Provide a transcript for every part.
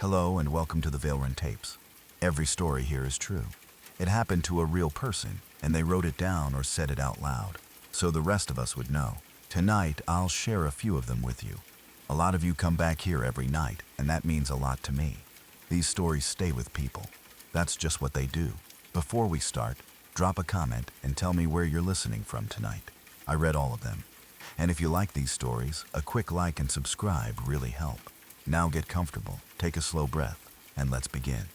Hello and welcome to the Vailrun Tapes. Every story here is true. It happened to a real person, and they wrote it down or said it out loud, so the rest of us would know. Tonight, I'll share a few of them with you. A lot of you come back here every night, and that means a lot to me. These stories stay with people. That's just what they do. Before we start, drop a comment and tell me where you're listening from tonight. I read all of them. And if you like these stories, a quick like and subscribe really help. Now get comfortable, take a slow breath, and let's begin.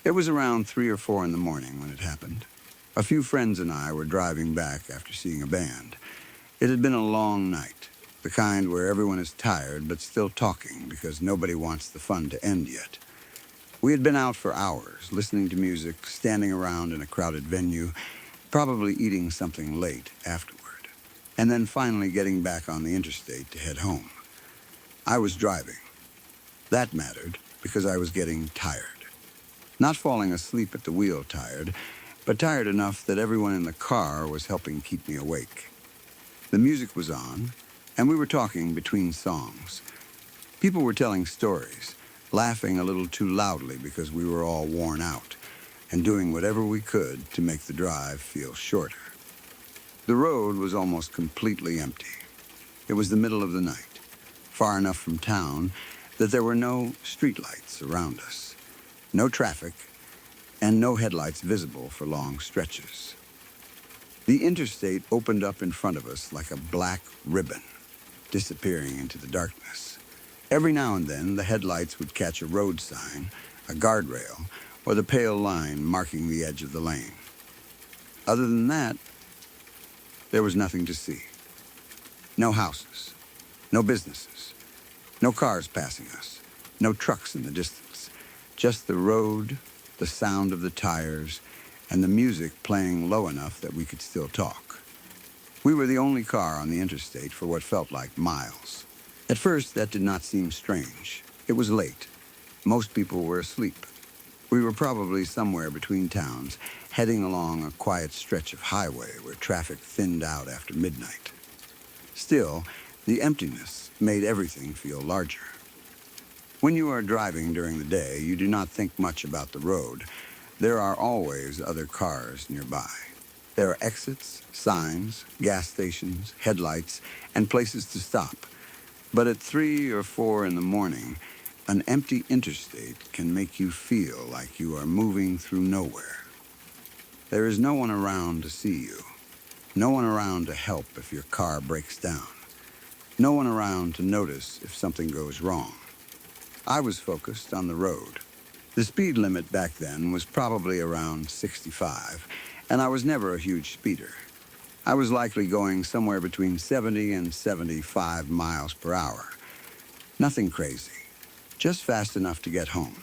It was around 3 or 4 in the morning when it happened. A few friends and I were driving back after seeing a band. It had been a long night, the kind where everyone is tired but still talking because nobody wants the fun to end yet. We had been out for hours, listening to music, standing around in a crowded venue, probably eating something late afterward, and then finally getting back on the interstate to head home. I was driving. That mattered because I was getting tired. Not falling asleep at the wheel tired, but tired enough that everyone in the car was helping keep me awake. The music was on, and we were talking between songs. People were telling stories, laughing a little too loudly because we were all worn out, and doing whatever we could to make the drive feel shorter. The road was almost completely empty. It was the middle of the night, far enough from town that there were no streetlights around us, no traffic, and no headlights visible for long stretches. The interstate opened up in front of us like a black ribbon, disappearing into the darkness. Every now and then, the headlights would catch a road sign, a guardrail, or the pale line marking the edge of the lane. Other than that, there was nothing to see. No houses, no businesses, no cars passing us, no trucks in the distance. Just the road, the sound of the tires, and the music playing low enough that we could still talk. We were the only car on the interstate for what felt like miles. At first, that did not seem strange. It was late. Most people were asleep. We were probably somewhere between towns, heading along a quiet stretch of highway where traffic thinned out after midnight. Still, the emptiness made everything feel larger. When you are driving during the day, you do not think much about the road. There are always other cars nearby. There are exits, signs, gas stations, headlights, and places to stop. But at 3 or 4 in the morning, an empty interstate can make you feel like you are moving through nowhere. There is no one around to see you, no one around to help if your car breaks down, no one around to notice if something goes wrong. I was focused on the road. The speed limit back then was probably around 65, and I was never a huge speeder. I was likely going somewhere between 70 and 75 miles per hour. Nothing crazy, just fast enough to get home,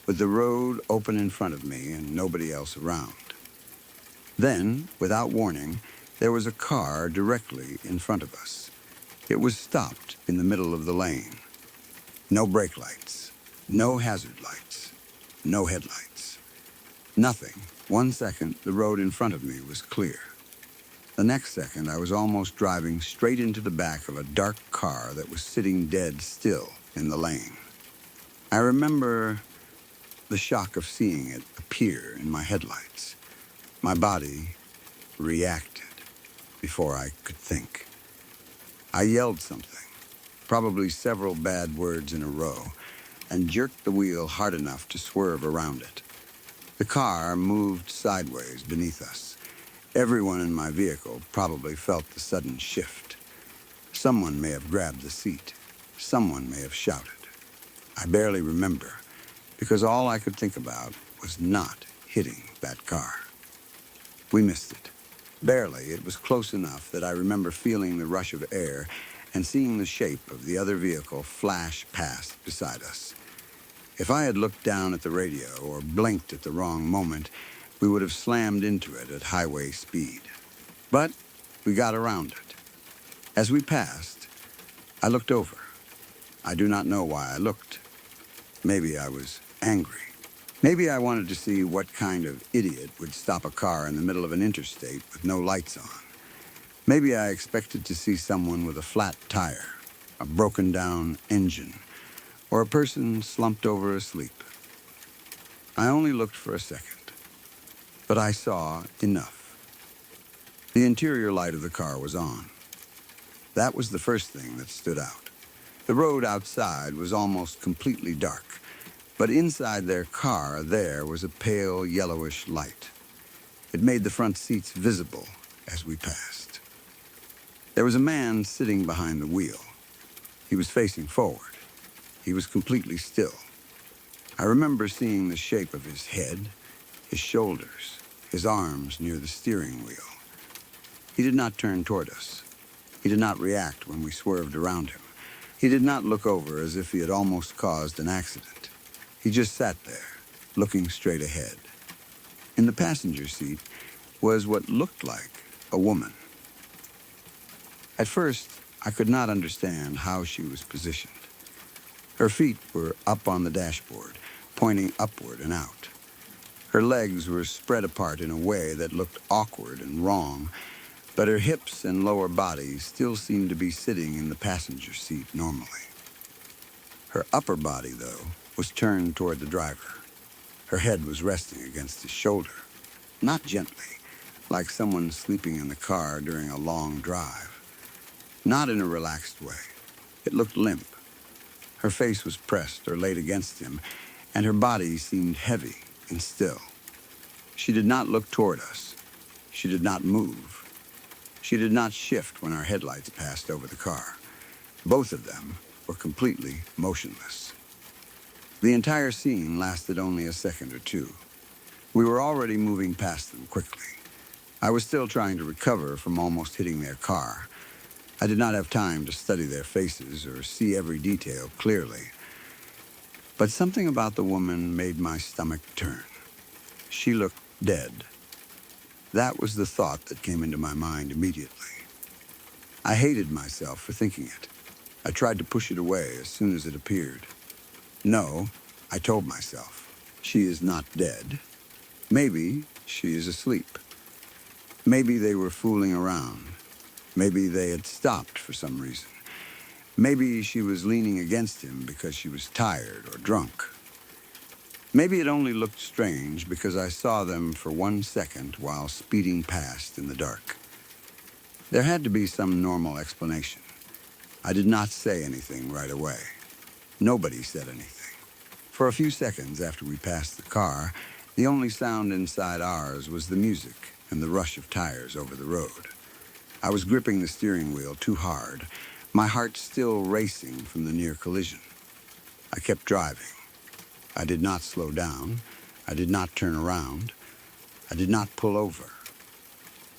with the road open in front of me and nobody else around. Then, without warning, there was a car directly in front of us. It was stopped in the middle of the lane. No brake lights, no hazard lights, no headlights. Nothing. 1 second, the road in front of me was clear. The next second, I was almost driving straight into the back of a dark car that was sitting dead still in the lane. I remember the shock of seeing it appear in my headlights. My body reacted before I could think. I yelled something, probably several bad words in a row, and jerked the wheel hard enough to swerve around it. The car moved sideways beneath us. Everyone in my vehicle probably felt the sudden shift. Someone may have grabbed the seat. Someone may have shouted. I barely remember, because all I could think about was not hitting that car. We missed it. Barely. It was close enough that I remember feeling the rush of air and seeing the shape of the other vehicle flash past beside us. If I had looked down at the radio or blinked at the wrong moment, we would have slammed into it at highway speed. But we got around it. As we passed, I looked over. I do not know why I looked. Maybe I was angry. Maybe I wanted to see what kind of idiot would stop a car in the middle of an interstate with no lights on. Maybe I expected to see someone with a flat tire, a broken down engine, or a person slumped over asleep. I only looked for a second, but I saw enough. The interior light of the car was on. That was the first thing that stood out. The road outside was almost completely dark, but inside their car there was a pale yellowish light. It made the front seats visible as we passed. There was a man sitting behind the wheel. He was facing forward. He was completely still. I remember seeing the shape of his head, his shoulders, his arms near the steering wheel. He did not turn toward us. He did not react when we swerved around him. He did not look over as if he had almost caused an accident. He just sat there, looking straight ahead. In the passenger seat was what looked like a woman. At first, I could not understand how she was positioned. Her feet were up on the dashboard, pointing upward and out. Her legs were spread apart in a way that looked awkward and wrong, but her hips and lower body still seemed to be sitting in the passenger seat normally. Her upper body, though, was turned toward the driver. Her head was resting against his shoulder, not gently, like someone sleeping in the car during a long drive. Not in a relaxed way. It looked limp. Her face was pressed or laid against him, and her body seemed heavy and still. She did not look toward us. She did not move. She did not shift when our headlights passed over the car. Both of them were completely motionless. The entire scene lasted only a second or two. We were already moving past them quickly. I was still trying to recover from almost hitting their car. I did not have time to study their faces or see every detail clearly. But something about the woman made my stomach turn. She looked dead. That was the thought that came into my mind immediately. I hated myself for thinking it. I tried to push it away as soon as it appeared. No, I told myself, she is not dead. Maybe she is asleep. Maybe they were fooling around. Maybe they had stopped for some reason. Maybe she was leaning against him because she was tired or drunk. Maybe it only looked strange because I saw them for 1 second while speeding past in the dark. There had to be some normal explanation. I did not say anything right away. Nobody said anything. For a few seconds after we passed the car, the only sound inside ours was the music and the rush of tires over the road. I was gripping the steering wheel too hard, my heart still racing from the near collision. I kept driving. I did not slow down. I did not turn around. I did not pull over.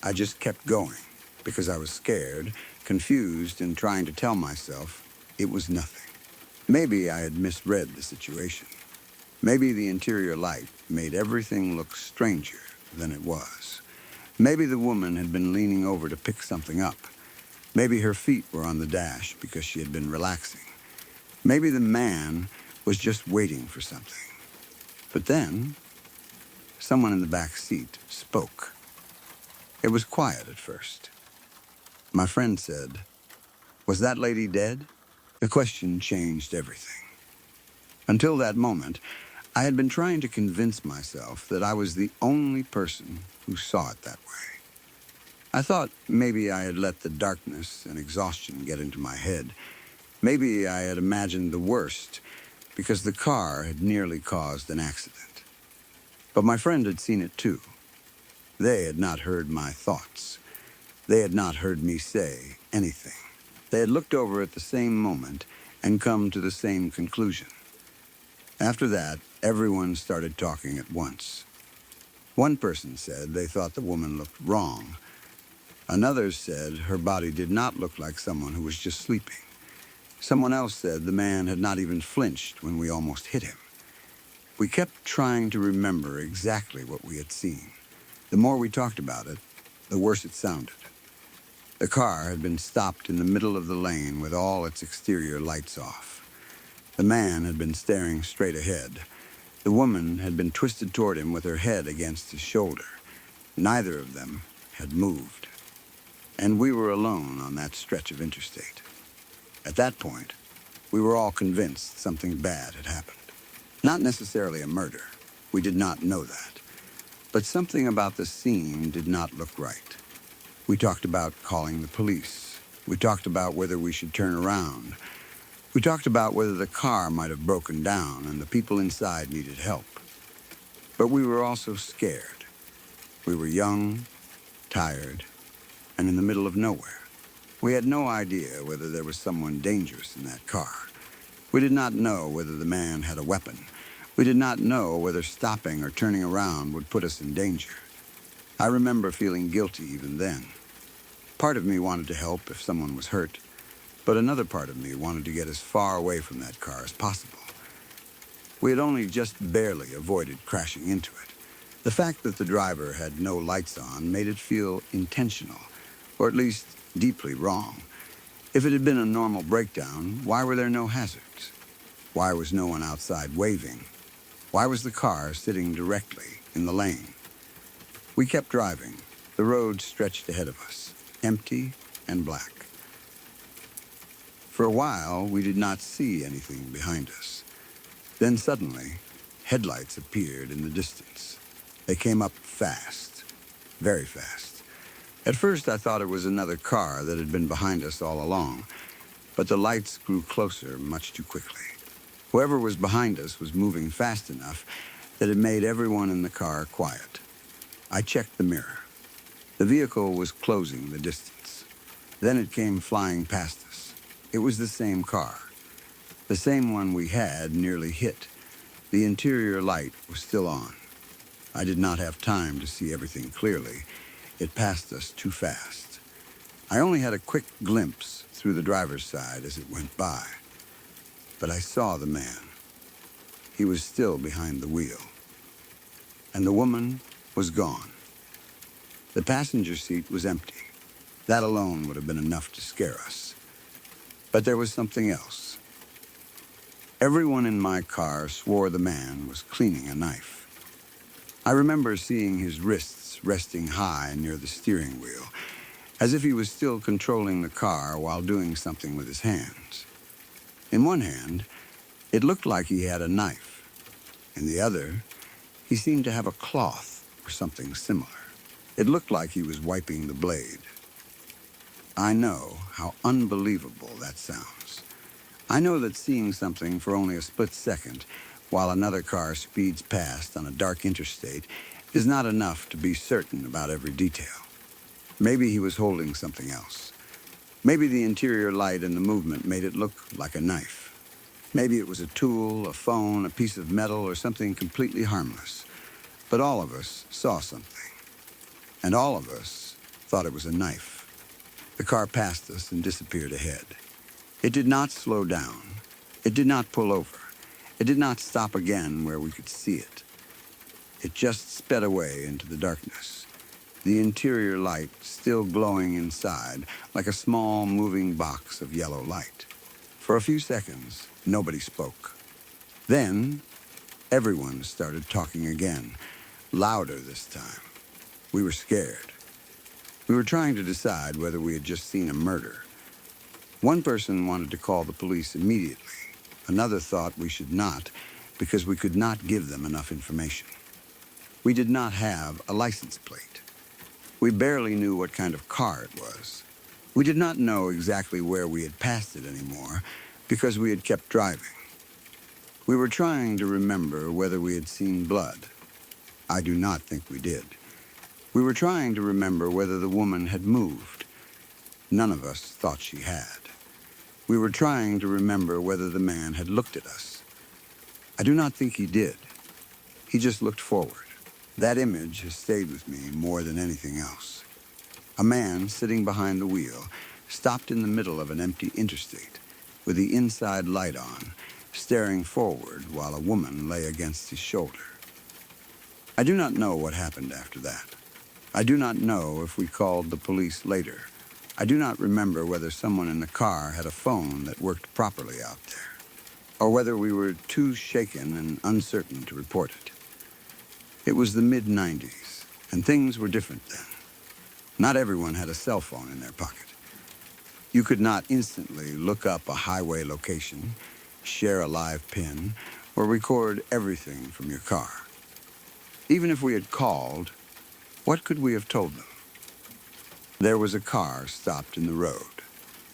I just kept going because I was scared, confused, and trying to tell myself it was nothing. Maybe I had misread the situation. Maybe the interior light made everything look stranger than it was. Maybe the woman had been leaning over to pick something up. Maybe her feet were on the dash because she had been relaxing. Maybe the man was just waiting for something. But then, someone in the back seat spoke. It was quiet at first. My friend said, "Was that lady dead?" The question changed everything. Until that moment, I had been trying to convince myself that I was the only person who saw it that way. I thought maybe I had let the darkness and exhaustion get into my head. Maybe I had imagined the worst because the car had nearly caused an accident. But my friend had seen it too. They had not heard my thoughts. They had not heard me say anything. They had looked over at the same moment and come to the same conclusion. After that, everyone started talking at once. One person said they thought the woman looked wrong. Another said her body did not look like someone who was just sleeping. Someone else said the man had not even flinched when we almost hit him. We kept trying to remember exactly what we had seen. The more we talked about it, the worse it sounded. The car had been stopped in the middle of the lane with all its exterior lights off. The man had been staring straight ahead. The woman had been twisted toward him with her head against his shoulder. Neither of them had moved. And we were alone on that stretch of interstate. At that point, we were all convinced something bad had happened. Not necessarily a murder. We did not know that. But something about the scene did not look right. We talked about calling the police. We talked about whether we should turn around. We talked about whether the car might have broken down and the people inside needed help. But we were also scared. We were young, tired, and in the middle of nowhere. We had no idea whether there was someone dangerous in that car. We did not know whether the man had a weapon. We did not know whether stopping or turning around would put us in danger. I remember feeling guilty even then. Part of me wanted to help if someone was hurt, but another part of me wanted to get as far away from that car as possible. We had only just barely avoided crashing into it. The fact that the driver had no lights on made it feel intentional, or at least deeply wrong. If it had been a normal breakdown, why were there no hazards? Why was no one outside waving? Why was the car sitting directly in the lane? We kept driving. The road stretched ahead of us, empty and black. For a while, we did not see anything behind us. Then suddenly, headlights appeared in the distance. They came up fast, very fast. At first, I thought it was another car that had been behind us all along, but the lights grew closer much too quickly. Whoever was behind us was moving fast enough that it made everyone in the car quiet. I checked the mirror. The vehicle was closing the distance. Then it came flying past us. It was the same car, the same one we had nearly hit. The interior light was still on. I did not have time to see everything clearly. It passed us too fast. I only had a quick glimpse through the driver's side as it went by. But I saw the man. He was still behind the wheel. And the woman was gone. The passenger seat was empty. That alone would have been enough to scare us. But there was something else. Everyone in my car swore the man was cleaning a knife. I remember seeing his wrists resting high near the steering wheel, as if he was still controlling the car while doing something with his hands. In one hand, it looked like he had a knife. In the other, he seemed to have a cloth or something similar. It looked like he was wiping the blade. I know how unbelievable that sounds. I know that seeing something for only a split second while another car speeds past on a dark interstate is not enough to be certain about every detail. Maybe he was holding something else. Maybe the interior light and the movement made it look like a knife. Maybe it was a tool, a phone, a piece of metal, or something completely harmless. But all of us saw something. And all of us thought it was a knife. The car passed us and disappeared ahead. It did not slow down. It did not pull over. It did not stop again where we could see it. It just sped away into the darkness, the interior light still glowing inside like a small moving box of yellow light. For a few seconds, nobody spoke. Then, everyone started talking again, louder this time. We were scared. We were trying to decide whether we had just seen a murder. One person wanted to call the police immediately. Another thought we should not, because we could not give them enough information. We did not have a license plate. We barely knew what kind of car it was. We did not know exactly where we had passed it anymore, because we had kept driving. We were trying to remember whether we had seen blood. I do not think we did. We were trying to remember whether the woman had moved. None of us thought she had. We were trying to remember whether the man had looked at us. I do not think he did. He just looked forward. That image has stayed with me more than anything else. A man sitting behind the wheel, stopped in the middle of an empty interstate, with the inside light on, staring forward while a woman lay against his shoulder. I do not know what happened after that. I do not know if we called the police later. I do not remember whether someone in the car had a phone that worked properly out there. or whether we were too shaken and uncertain to report it. It was the mid-90s, and things were different then. Not everyone had a cell phone in their pocket. You could not instantly look up a highway location, share a live pin, or record everything from your car. Even if we had called, what could we have told them? There was a car stopped in the road,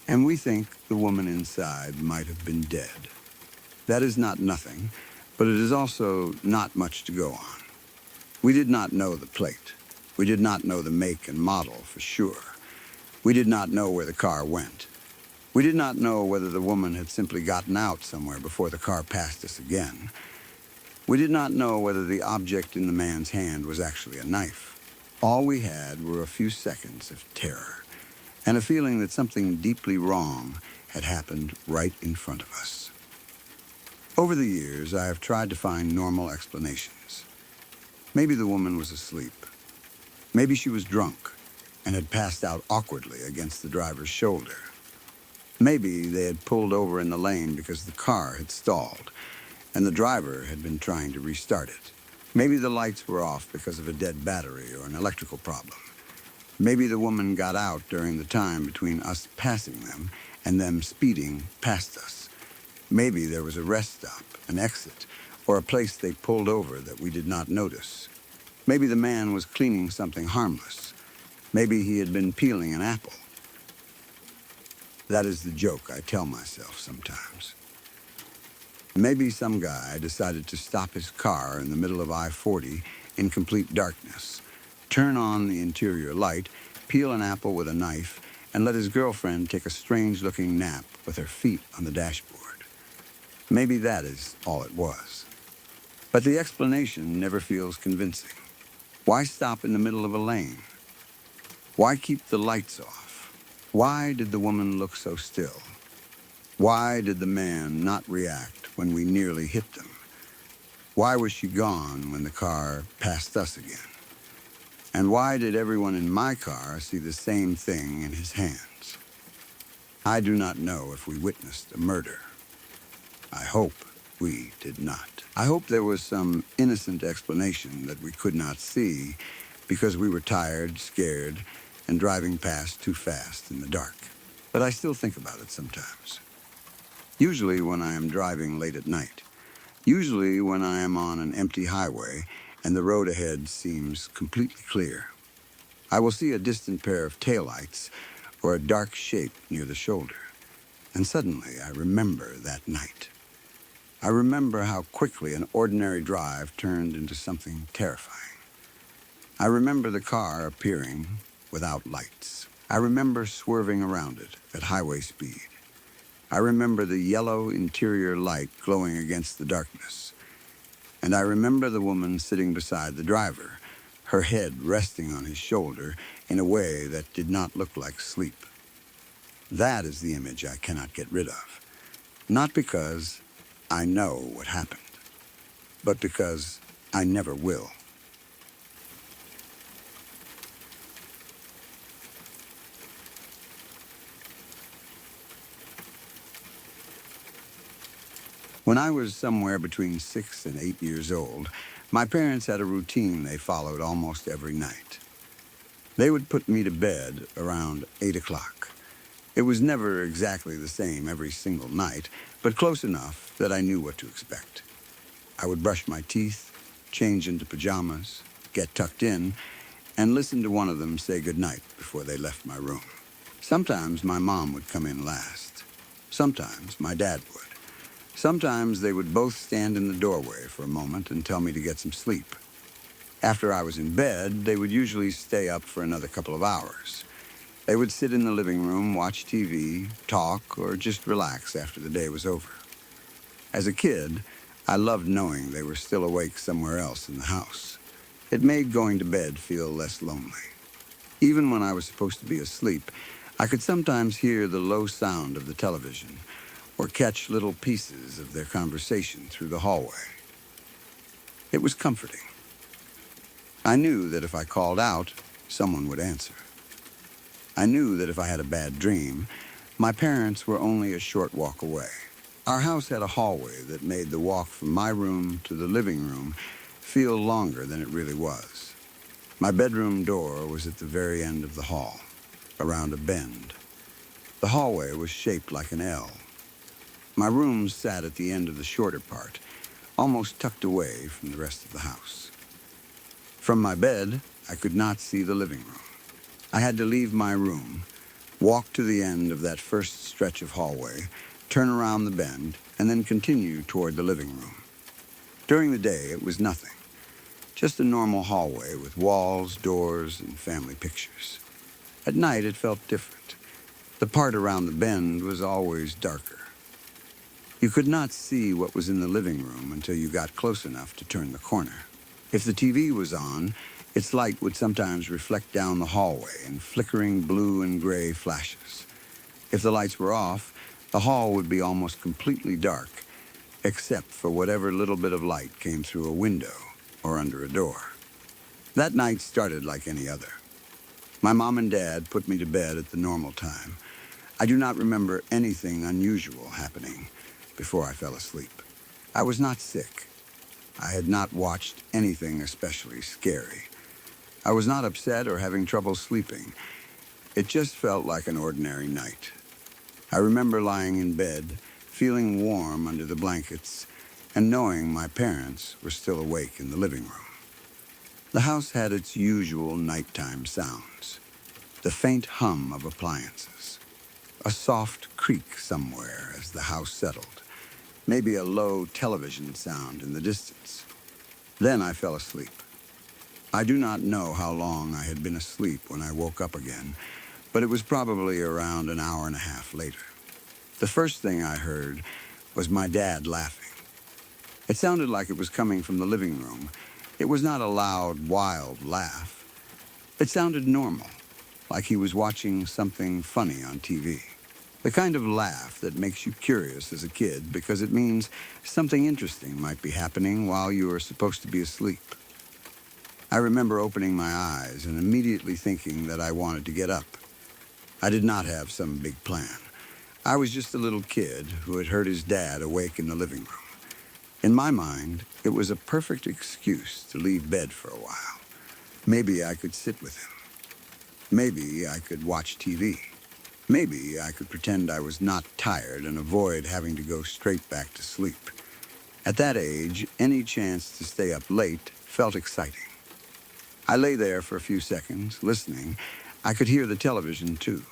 and we think the woman inside might have been dead. That is not nothing, but it is also not much to go on. We did not know the plate. We did not know the make and model for sure. We did not know where the car went. We did not know whether the woman had simply gotten out somewhere before the car passed us again. We did not know whether the object in the man's hand was actually a knife. All we had were a few seconds of terror and a feeling that something deeply wrong had happened right in front of us. Over the years, I have tried to find normal explanations. Maybe the woman was asleep. Maybe she was drunk and had passed out awkwardly against the driver's shoulder. Maybe they had pulled over in the lane because the car had stalled and the driver had been trying to restart it. Maybe the lights were off because of a dead battery or an electrical problem. Maybe the woman got out during the time between us passing them and them speeding past us. Maybe there was a rest stop, an exit, or a place they pulled over that we did not notice. Maybe the man was cleaning something harmless. Maybe he had been peeling an apple. That is the joke I tell myself sometimes. Maybe some guy decided to stop his car in the middle of I-40 in complete darkness, turn on the interior light, peel an apple with a knife, and let his girlfriend take a strange-looking nap with her feet on the dashboard. Maybe that is all it was. But the explanation never feels convincing. Why stop in the middle of a lane? Why keep the lights off? Why did the woman look so still? Why did the man not react when we nearly hit them? Why was she gone when the car passed us again? And why did everyone in my car see the same thing in his hands? I do not know if we witnessed a murder. I hope we did not. I hope there was some innocent explanation that we could not see because we were tired, scared, and driving past too fast in the dark. But I still think about it sometimes. Usually when I am driving late at night. Usually when I am on an empty highway and the road ahead seems completely clear. I will see a distant pair of taillights or a dark shape near the shoulder. And suddenly I remember that night. I remember how quickly an ordinary drive turned into something terrifying. I remember the car appearing without lights. I remember swerving around it at highway speed. I remember the yellow interior light glowing against the darkness. And I remember the woman sitting beside the driver, her head resting on his shoulder in a way that did not look like sleep. That is the image I cannot get rid of. Not because I know what happened, but because I never will. When I was somewhere between 6 and 8 years old, my parents had a routine they followed almost every night. They would put me to bed around 8 o'clock. It was never exactly the same every single night, but close enough that I knew what to expect. I would brush my teeth, change into pajamas, get tucked in, and listen to one of them say goodnight before they left my room. Sometimes my mom would come in last. Sometimes my dad would. Sometimes they would both stand in the doorway for a moment and tell me to get some sleep. After I was in bed, they would usually stay up for another couple of hours. They would sit in the living room, watch TV, talk, or just relax after the day was over. As a kid, I loved knowing they were still awake somewhere else in the house. It made going to bed feel less lonely. Even when I was supposed to be asleep, I could sometimes hear the low sound of the television or catch little pieces of their conversation through the hallway. It was comforting. I knew that if I called out, someone would answer. I knew that if I had a bad dream, my parents were only a short walk away. Our house had a hallway that made the walk from my room to the living room feel longer than it really was. My bedroom door was at the very end of the hall, around a bend. The hallway was shaped like an L. My room sat at the end of the shorter part, almost tucked away from the rest of the house. From my bed, I could not see the living room. I had to leave my room, walk to the end of that first stretch of hallway, turn around the bend, and then continue toward the living room. During the day, it was nothing. Just a normal hallway with walls, doors, and family pictures. At night, it felt different. The part around the bend was always darker. You could not see what was in the living room until you got close enough to turn the corner. If the TV was on, its light would sometimes reflect down the hallway in flickering blue and gray flashes. If the lights were off, the hall would be almost completely dark, except for whatever little bit of light came through a window or under a door. That night started like any other. My mom and dad put me to bed at the normal time. I do not remember anything unusual happening before I fell asleep. I was not sick. I had not watched anything especially scary. I was not upset or having trouble sleeping. It just felt like an ordinary night. I remember lying in bed, feeling warm under the blankets, and knowing my parents were still awake in the living room. The house had its usual nighttime sounds. The faint hum of appliances. A soft creak somewhere as the house settled. Maybe a low television sound in the distance. Then I fell asleep. I do not know how long I had been asleep when I woke up again, but it was probably around an hour and a half later. The first thing I heard was my dad laughing. It sounded like it was coming from the living room. It was not a loud, wild laugh. It sounded normal, like he was watching something funny on TV. The kind of laugh that makes you curious as a kid because it means something interesting might be happening while you are supposed to be asleep. I remember opening my eyes and immediately thinking that I wanted to get up. I did not have some big plan. I was just a little kid who had heard his dad awake in the living room. In my mind, it was a perfect excuse to leave bed for a while. Maybe I could sit with him. Maybe I could watch TV. Maybe I could pretend I was not tired and avoid having to go straight back to sleep. At that age, any chance to stay up late felt exciting. I lay there for a few seconds, listening. I could hear the television, too.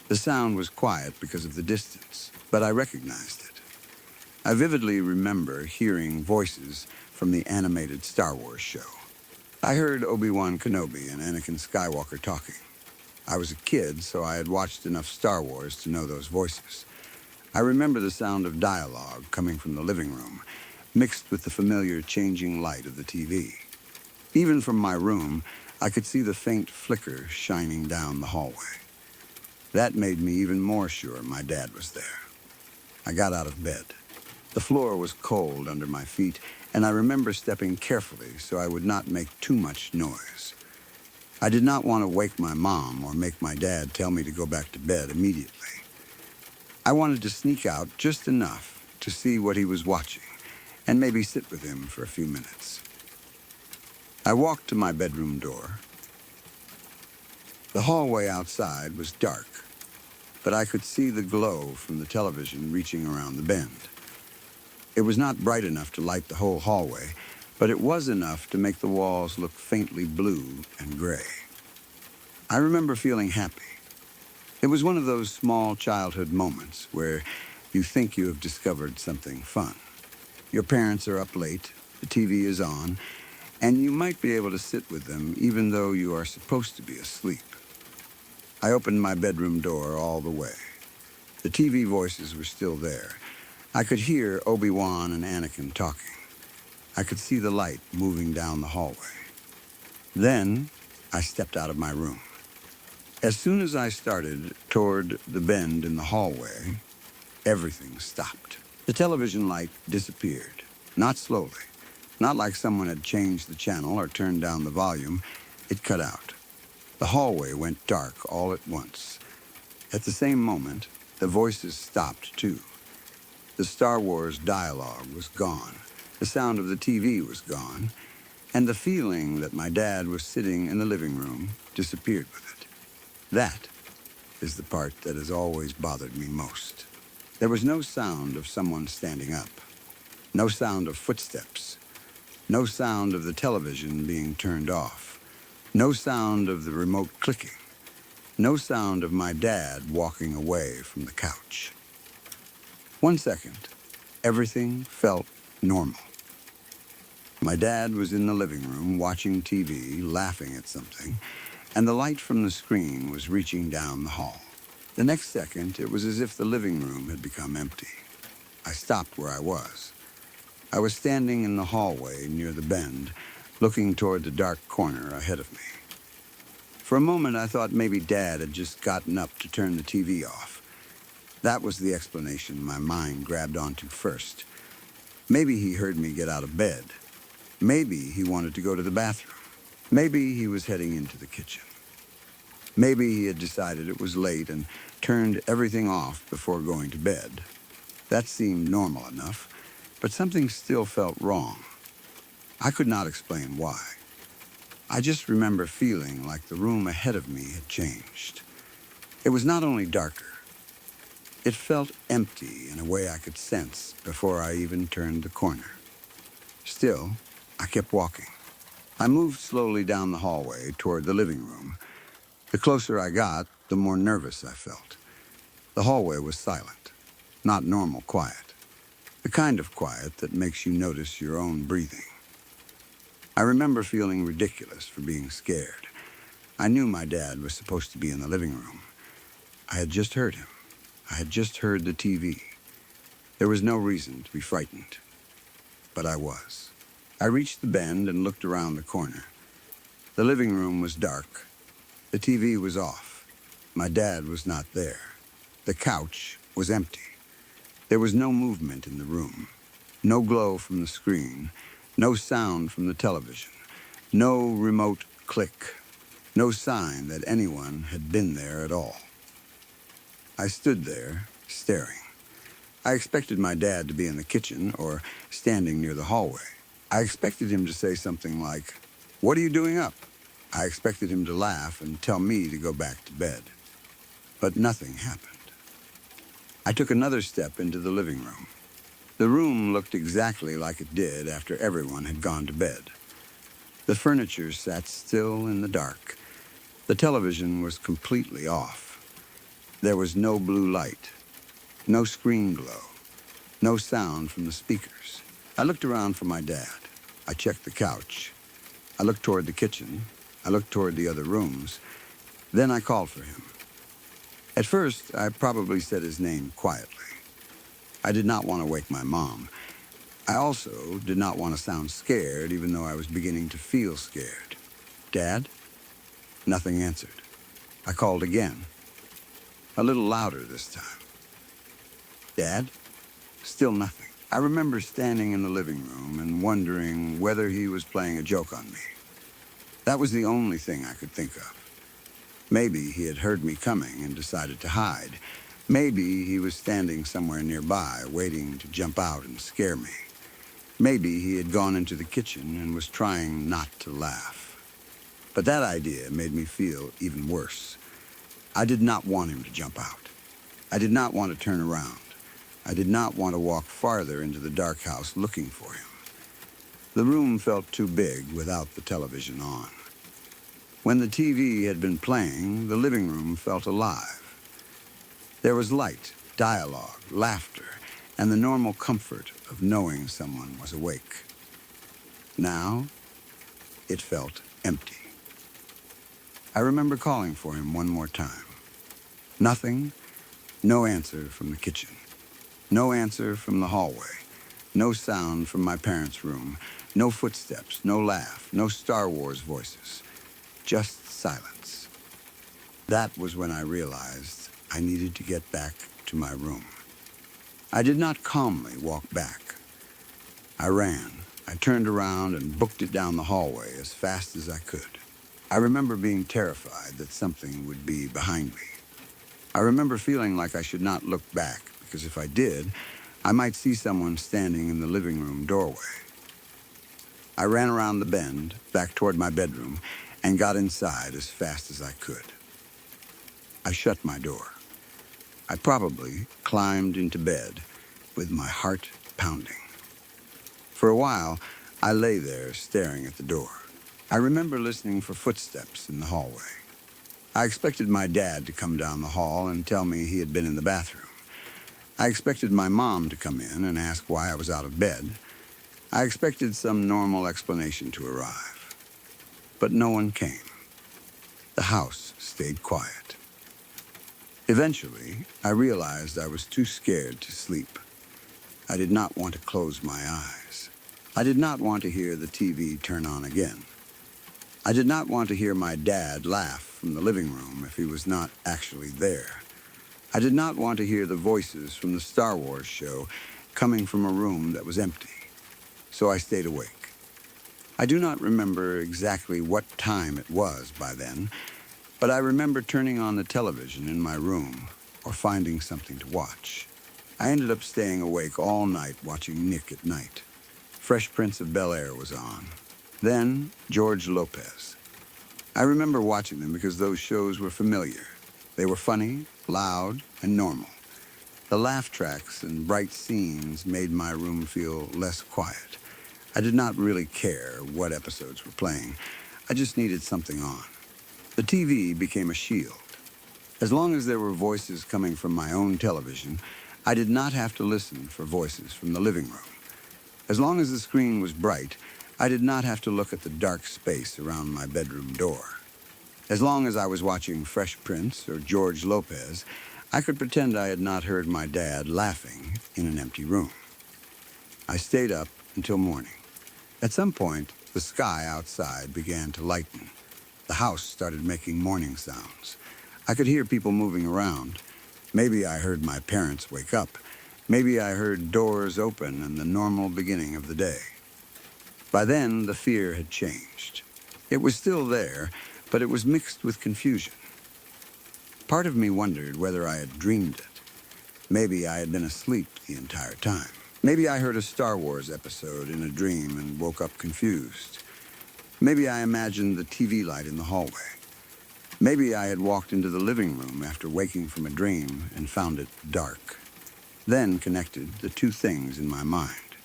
The sound was quiet because of the distance, but I recognized it. I vividly remember hearing voices from the animated Star Wars show. I heard Obi-Wan Kenobi and Anakin Skywalker talking. I was a kid, so I had watched enough Star Wars to know those voices. I remember the sound of dialogue coming from the living room, mixed with the familiar changing light of the TV. Even from my room, I could see the faint flicker shining down the hallway. That made me even more sure my dad was there. I got out of bed. The floor was cold under my feet, and I remember stepping carefully so I would not make too much noise. I did not want to wake my mom or make my dad tell me to go back to bed immediately. I wanted to sneak out just enough to see what he was watching and maybe sit with him for a few minutes. I walked to my bedroom door. The hallway outside was dark, but I could see the glow from the television reaching around the bend. It was not bright enough to light the whole hallway, but it was enough to make the walls look faintly blue and gray. I remember feeling happy. It was one of those small childhood moments where you think you have discovered something fun. Your parents are up late, the TV is on, and you might be able to sit with them even though you are supposed to be asleep. I opened my bedroom door all the way. The TV voices were still there. I could hear Obi-Wan and Anakin talking. I could see the light moving down the hallway. Then I stepped out of my room. As soon as I started toward the bend in the hallway, everything stopped. The television light disappeared, not slowly, not like someone had changed the channel or turned down the volume. It cut out. The hallway went dark all at once. At the same moment, the voices stopped too. The Star Wars dialogue was gone. The sound of the TV was gone. And the feeling that my dad was sitting in the living room disappeared with it. That is the part that has always bothered me most. There was no sound of someone standing up, no sound of footsteps, no sound of the television being turned off, no sound of the remote clicking, no sound of my dad walking away from the couch. 1 second, everything felt normal. My dad was in the living room watching TV, laughing at something, and the light from the screen was reaching down the hall. The next second, it was as if the living room had become empty. I stopped where I was. I was standing in the hallway near the bend, looking toward the dark corner ahead of me. For a moment, I thought maybe Dad had just gotten up to turn the TV off. That was the explanation my mind grabbed onto first. Maybe he heard me get out of bed. Maybe he wanted to go to the bathroom. Maybe he was heading into the kitchen. Maybe he had decided it was late and turned everything off before going to bed. That seemed normal enough, but something still felt wrong. I could not explain why. I just remember feeling like the room ahead of me had changed. It was not only darker, it felt empty in a way I could sense before I even turned the corner. Still, I kept walking. I moved slowly down the hallway toward the living room. The closer I got, the more nervous I felt. The hallway was silent, not normal quiet. The kind of quiet that makes you notice your own breathing. I remember feeling ridiculous for being scared. I knew my dad was supposed to be in the living room. I had just heard him. I had just heard the TV. There was no reason to be frightened. But I was. I reached the bend and looked around the corner. The living room was dark. The TV was off. My dad was not there. The couch was empty. There was no movement in the room, no glow from the screen, no sound from the television, no remote click, no sign that anyone had been there at all. I stood there, staring. I expected my dad to be in the kitchen or standing near the hallway. I expected him to say something like, "What are you doing up?" I expected him to laugh and tell me to go back to bed. But nothing happened. I took another step into the living room. The room looked exactly like it did after everyone had gone to bed. The furniture sat still in the dark. The television was completely off. There was no blue light, no screen glow, no sound from the speakers. I looked around for my dad. I checked the couch. I looked toward the kitchen. I looked toward the other rooms. Then I called for him. At first, I probably said his name quietly. I did not want to wake my mom. I also did not want to sound scared, even though I was beginning to feel scared. "Dad?" Nothing answered. I called again. A little louder this time. "Dad?" Still nothing. I remember standing in the living room and wondering whether he was playing a joke on me. That was the only thing I could think of. Maybe he had heard me coming and decided to hide. Maybe he was standing somewhere nearby, waiting to jump out and scare me. Maybe he had gone into the kitchen and was trying not to laugh. But that idea made me feel even worse. I did not want him to jump out. I did not want to turn around. I did not want to walk farther into the dark house looking for him. The room felt too big without the television on. When the TV had been playing, the living room felt alive. There was light, dialogue, laughter, and the normal comfort of knowing someone was awake. Now, it felt empty. I remember calling for him one more time. Nothing, no answer from the kitchen. No answer from the hallway. No sound from my parents' room. No footsteps, no laugh, no Star Wars voices. Just silence. That was when I realized I needed to get back to my room. I did not calmly walk back. I ran. I turned around and booked it down the hallway as fast as I could. I remember being terrified that something would be behind me. I remember feeling like I should not look back, because if I did, I might see someone standing in the living room doorway. I ran around the bend, back toward my bedroom, and got inside as fast as I could. I shut my door. I probably climbed into bed with my heart pounding. For a while, I lay there staring at the door. I remember listening for footsteps in the hallway. I expected my dad to come down the hall and tell me he had been in the bathroom. I expected my mom to come in and ask why I was out of bed. I expected some normal explanation to arrive. But no one came. The house stayed quiet. Eventually, I realized I was too scared to sleep. I did not want to close my eyes. I did not want to hear the TV turn on again. I did not want to hear my dad laugh from the living room if he was not actually there. I did not want to hear the voices from the Star Wars show coming from a room that was empty. So I stayed awake. I do not remember exactly what time it was by then, but I remember turning on the television in my room or finding something to watch. I ended up staying awake all night watching Nick at Night. Fresh Prince of Bel-Air was on. Then, George Lopez. I remember watching them because those shows were familiar. They were funny, loud, and normal. The laugh tracks and bright scenes made my room feel less quiet. I did not really care what episodes were playing. I just needed something on. The TV became a shield. As long as there were voices coming from my own television, I did not have to listen for voices from the living room. As long as the screen was bright, I did not have to look at the dark space around my bedroom door. As long as I was watching Fresh Prince or George Lopez, I could pretend I had not heard my dad laughing in an empty room. I stayed up until morning. At some point, the sky outside began to lighten. The house started making morning sounds. I could hear people moving around. Maybe I heard my parents wake up. Maybe I heard doors open and the normal beginning of the day. By then, the fear had changed. It was still there, but it was mixed with confusion. Part of me wondered whether I had dreamed it. Maybe I had been asleep the entire time. Maybe I heard a Star Wars episode in a dream and woke up confused. Maybe I imagined the TV light in the hallway. Maybe I had walked into the living room after waking from a dream and found it dark. Then connected the two things in my mind.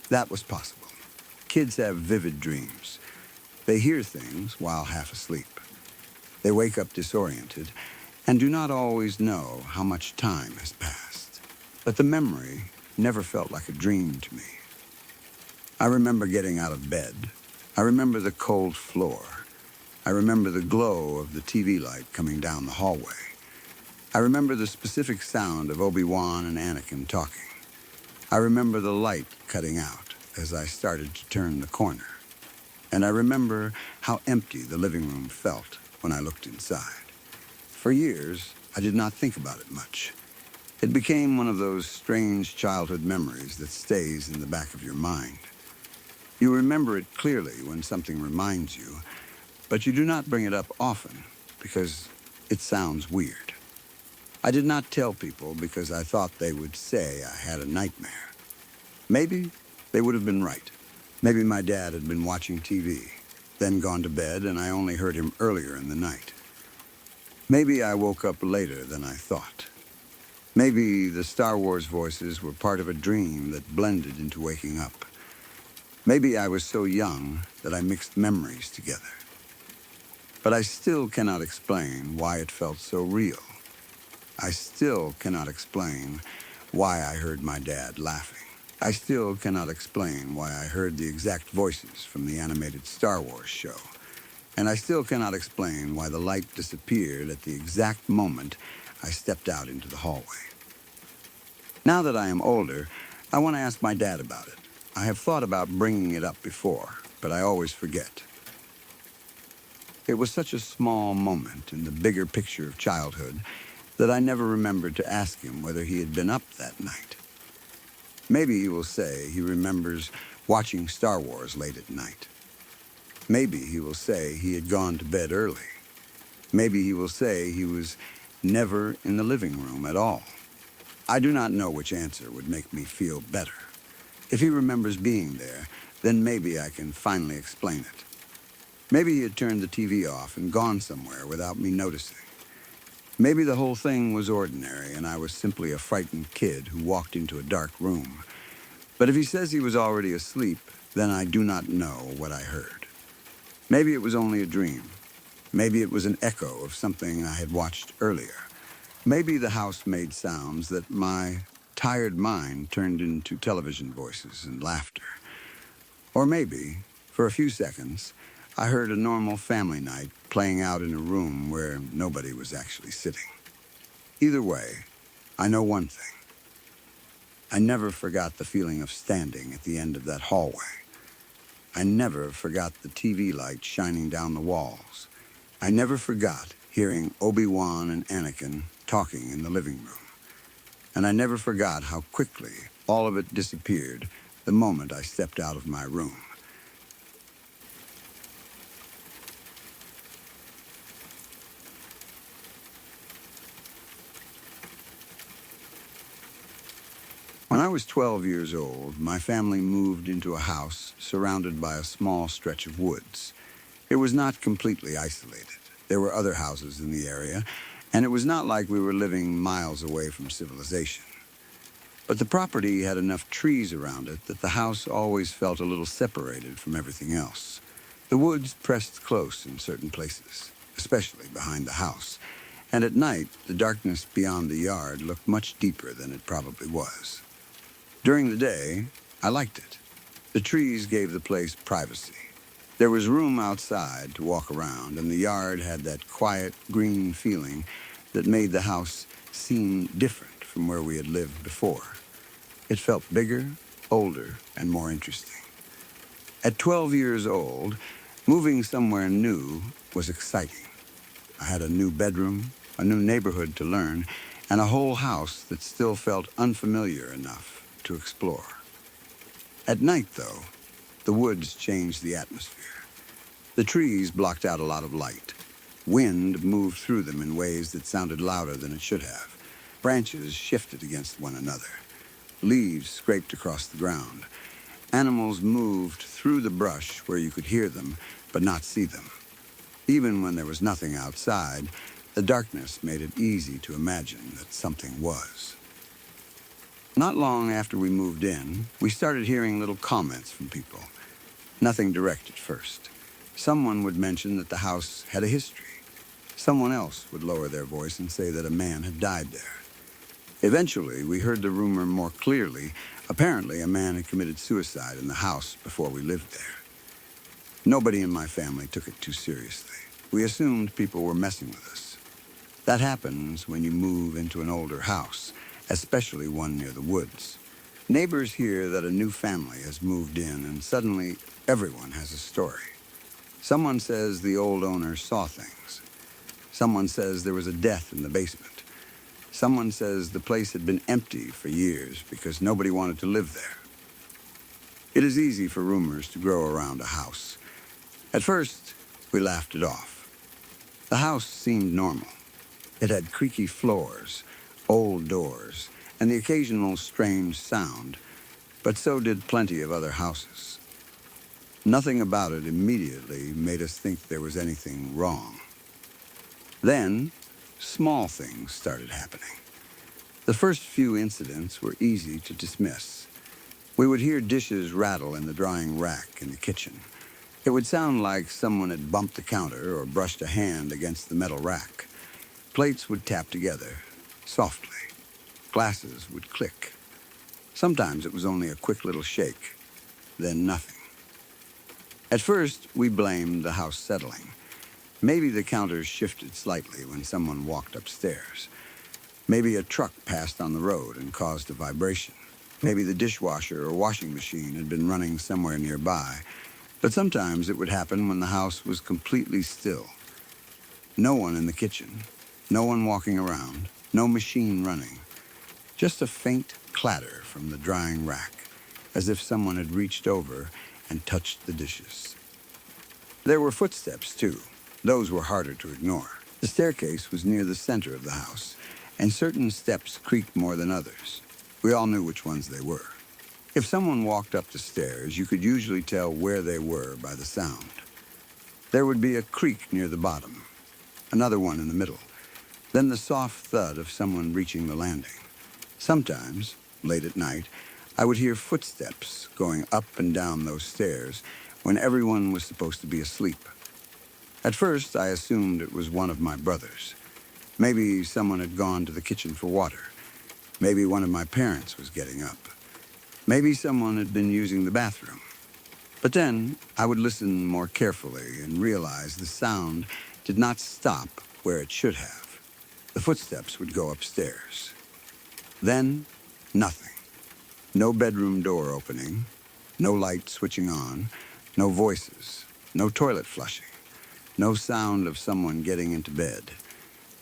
That was possible. Kids have vivid dreams. They hear things while half asleep. They wake up disoriented and do not always know how much time has passed. But the memory never felt like a dream to me. I remember getting out of bed. I remember the cold floor. I remember the glow of the TV light coming down the hallway. I remember the specific sound of Obi-Wan and Anakin talking. I remember the light cutting out as I started to turn the corner. And I remember how empty the living room felt when I looked inside. For years, I did not think about it much. It became one of those strange childhood memories that stays in the back of your mind. You remember it clearly when something reminds you, but you do not bring it up often because it sounds weird. I did not tell people because I thought they would say I had a nightmare. Maybe they would have been right. Maybe my dad had been watching TV, then gone to bed, and I only heard him earlier in the night. Maybe I woke up later than I thought. Maybe the Star Wars voices were part of a dream that blended into waking up. Maybe I was so young that I mixed memories together. But I still cannot explain why it felt so real. I still cannot explain why I heard my dad laughing. I still cannot explain why I heard the exact voices from the animated Star Wars show. And I still cannot explain why the light disappeared at the exact moment I stepped out into the hallway. Now that I am older, I want to ask my dad about it. I have thought about bringing it up before, but I always forget. It was such a small moment in the bigger picture of childhood that I never remembered to ask him whether he had been up that night. Maybe he will say he remembers watching Star Wars late at night. Maybe he will say he had gone to bed early. Maybe he will say he was never in the living room at all. I do not know which answer would make me feel better. If he remembers being there, then maybe I can finally explain it. Maybe he had turned the TV off and gone somewhere without me noticing. Maybe the whole thing was ordinary and I was simply a frightened kid who walked into a dark room. But if he says he was already asleep, then I do not know what I heard. Maybe it was only a dream. Maybe it was an echo of something I had watched earlier. Maybe the house made sounds that my tired mind turned into television voices and laughter. Or maybe, for a few seconds, I heard a normal family night playing out in a room where nobody was actually sitting. Either way, I know one thing. I never forgot the feeling of standing at the end of that hallway. I never forgot the TV light shining down the walls. I never forgot hearing Obi-Wan and Anakin talking in the living room. And I never forgot how quickly all of it disappeared the moment I stepped out of my room. When I was 12 years old, my family moved into a house surrounded by a small stretch of woods. It was not completely isolated. There were other houses in the area, and it was not like we were living miles away from civilization. But the property had enough trees around it that the house always felt a little separated from everything else. The woods pressed close in certain places, especially behind the house, and at night the darkness beyond the yard looked much deeper than it probably was. During the day, I liked it. The trees gave the place privacy. There was room outside to walk around, and the yard had that quiet, green feeling that made the house seem different from where we had lived before. It felt bigger, older, and more interesting. At 12 years old, moving somewhere new was exciting. I had a new bedroom, a new neighborhood to learn, and a whole house that still felt unfamiliar enough to explore. At night, though, the woods changed the atmosphere. The trees blocked out a lot of light. Wind moved through them in ways that sounded louder than it should have. Branches shifted against one another. Leaves scraped across the ground. Animals moved through the brush where you could hear them, but not see them. Even when there was nothing outside, the darkness made it easy to imagine that something was. Not long after we moved in, we started hearing little comments from people. Nothing direct at first. Someone would mention that the house had a history. Someone else would lower their voice and say that a man had died there. Eventually, we heard the rumor more clearly. Apparently, a man had committed suicide in the house before we lived there. Nobody in my family took it too seriously. We assumed people were messing with us. That happens when you move into an older house, especially one near the woods. Neighbors hear that a new family has moved in, and suddenly everyone has a story. Someone says the old owner saw things. Someone says there was a death in the basement. Someone says the place had been empty for years because nobody wanted to live there. It is easy for rumors to grow around a house. At first, we laughed it off. The house seemed normal. It had creaky floors, old doors, and the occasional strange sound, but so did plenty of other houses. Nothing about it immediately made us think there was anything wrong. Then, small things started happening. The first few incidents were easy to dismiss. We would hear dishes rattle in the drying rack in the kitchen. It would sound like someone had bumped the counter or brushed a hand against the metal rack. Plates would tap together, softly. Glasses would click. Sometimes it was only a quick little shake, then nothing. At first, we blamed the house settling. Maybe the counters shifted slightly when someone walked upstairs. Maybe a truck passed on the road and caused a vibration. Maybe the dishwasher or washing machine had been running somewhere nearby. But sometimes it would happen when the house was completely still. No one in the kitchen, no one walking around, no machine running. Just a faint clatter from the drying rack, as if someone had reached over and touched the dishes. There were footsteps, too. Those were harder to ignore. The staircase was near the center of the house, and certain steps creaked more than others. We all knew which ones they were. If someone walked up the stairs, you could usually tell where they were by the sound. There would be a creak near the bottom, another one in the middle, then the soft thud of someone reaching the landing. Sometimes, late at night, I would hear footsteps going up and down those stairs when everyone was supposed to be asleep. At first, I assumed it was one of my brothers. Maybe someone had gone to the kitchen for water. Maybe one of my parents was getting up. Maybe someone had been using the bathroom. But then I would listen more carefully and realize the sound did not stop where it should have. The footsteps would go upstairs. Then, nothing. No bedroom door opening, no light switching on, no voices, no toilet flushing, no sound of someone getting into bed.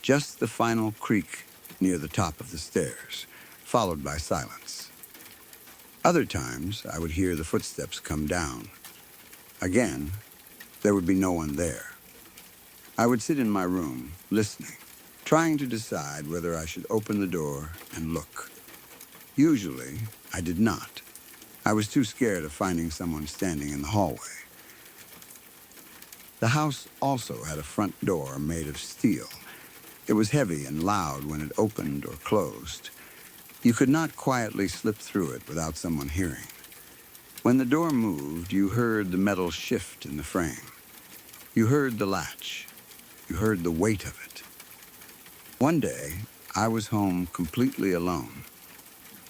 Just the final creak near the top of the stairs, followed by silence. Other times, I would hear the footsteps come down. Again, there would be no one there. I would sit in my room, listening, trying to decide whether I should open the door and look. Usually, I did not. I was too scared of finding someone standing in the hallway. The house also had a front door made of steel. It was heavy and loud when it opened or closed. You could not quietly slip through it without someone hearing. When the door moved, you heard the metal shift in the frame. You heard the latch. You heard the weight of it. One day, I was home completely alone.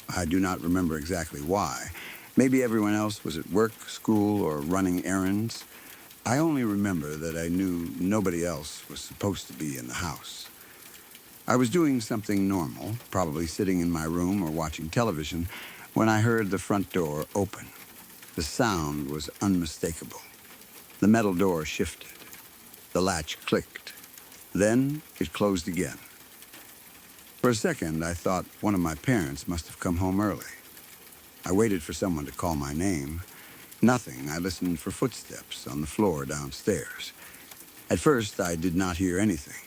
I do not remember exactly why. Maybe everyone else was at work, school, or running errands. I only remember that I knew nobody else was supposed to be in the house. I was doing something normal, probably sitting in my room or watching television, when I heard the front door open. The sound was unmistakable. The metal door shifted. The latch clicked. Then it closed again. For a second, I thought one of my parents must have come home early. I waited for someone to call my name. Nothing. I listened for footsteps on the floor downstairs. At first, I did not hear anything.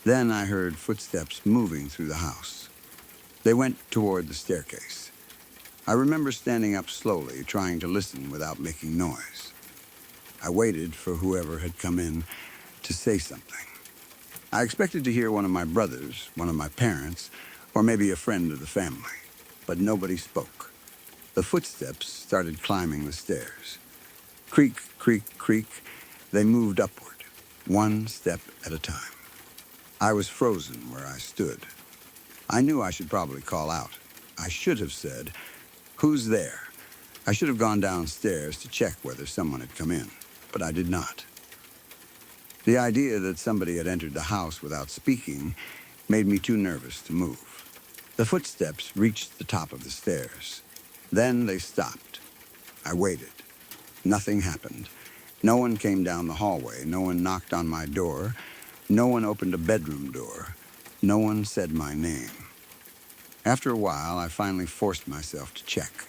Then I heard footsteps moving through the house. They went toward the staircase. I remember standing up slowly, trying to listen without making noise. I waited for whoever had come in to say something. I expected to hear one of my brothers, one of my parents, or maybe a friend of the family, but nobody spoke. The footsteps started climbing the stairs. Creak, creak, creak, they moved upward, one step at a time. I was frozen where I stood. I knew I should probably call out. I should have said, "Who's there?" I should have gone downstairs to check whether someone had come in, but I did not. The idea that somebody had entered the house without speaking made me too nervous to move. The footsteps reached the top of the stairs. Then they stopped. I waited. Nothing happened. No one came down the hallway. No one knocked on my door. No one opened a bedroom door. No one said my name. After a while, I finally forced myself to check.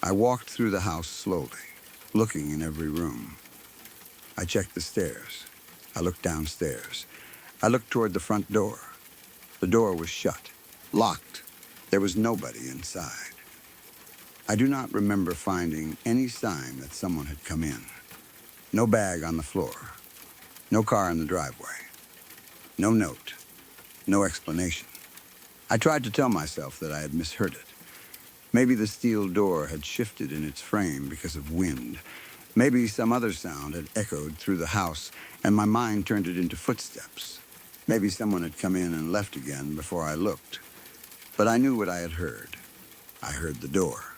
I walked through the house slowly, looking in every room. I checked the stairs. I looked downstairs. I looked toward the front door. The door was shut, locked. There was nobody inside. I do not remember finding any sign that someone had come in. No bag on the floor. No car in the driveway. No note. No explanation. I tried to tell myself that I had misheard it. Maybe the steel door had shifted in its frame because of wind. Maybe some other sound had echoed through the house, and my mind turned it into footsteps. Maybe someone had come in and left again before I looked. But I knew what I had heard. I heard the door.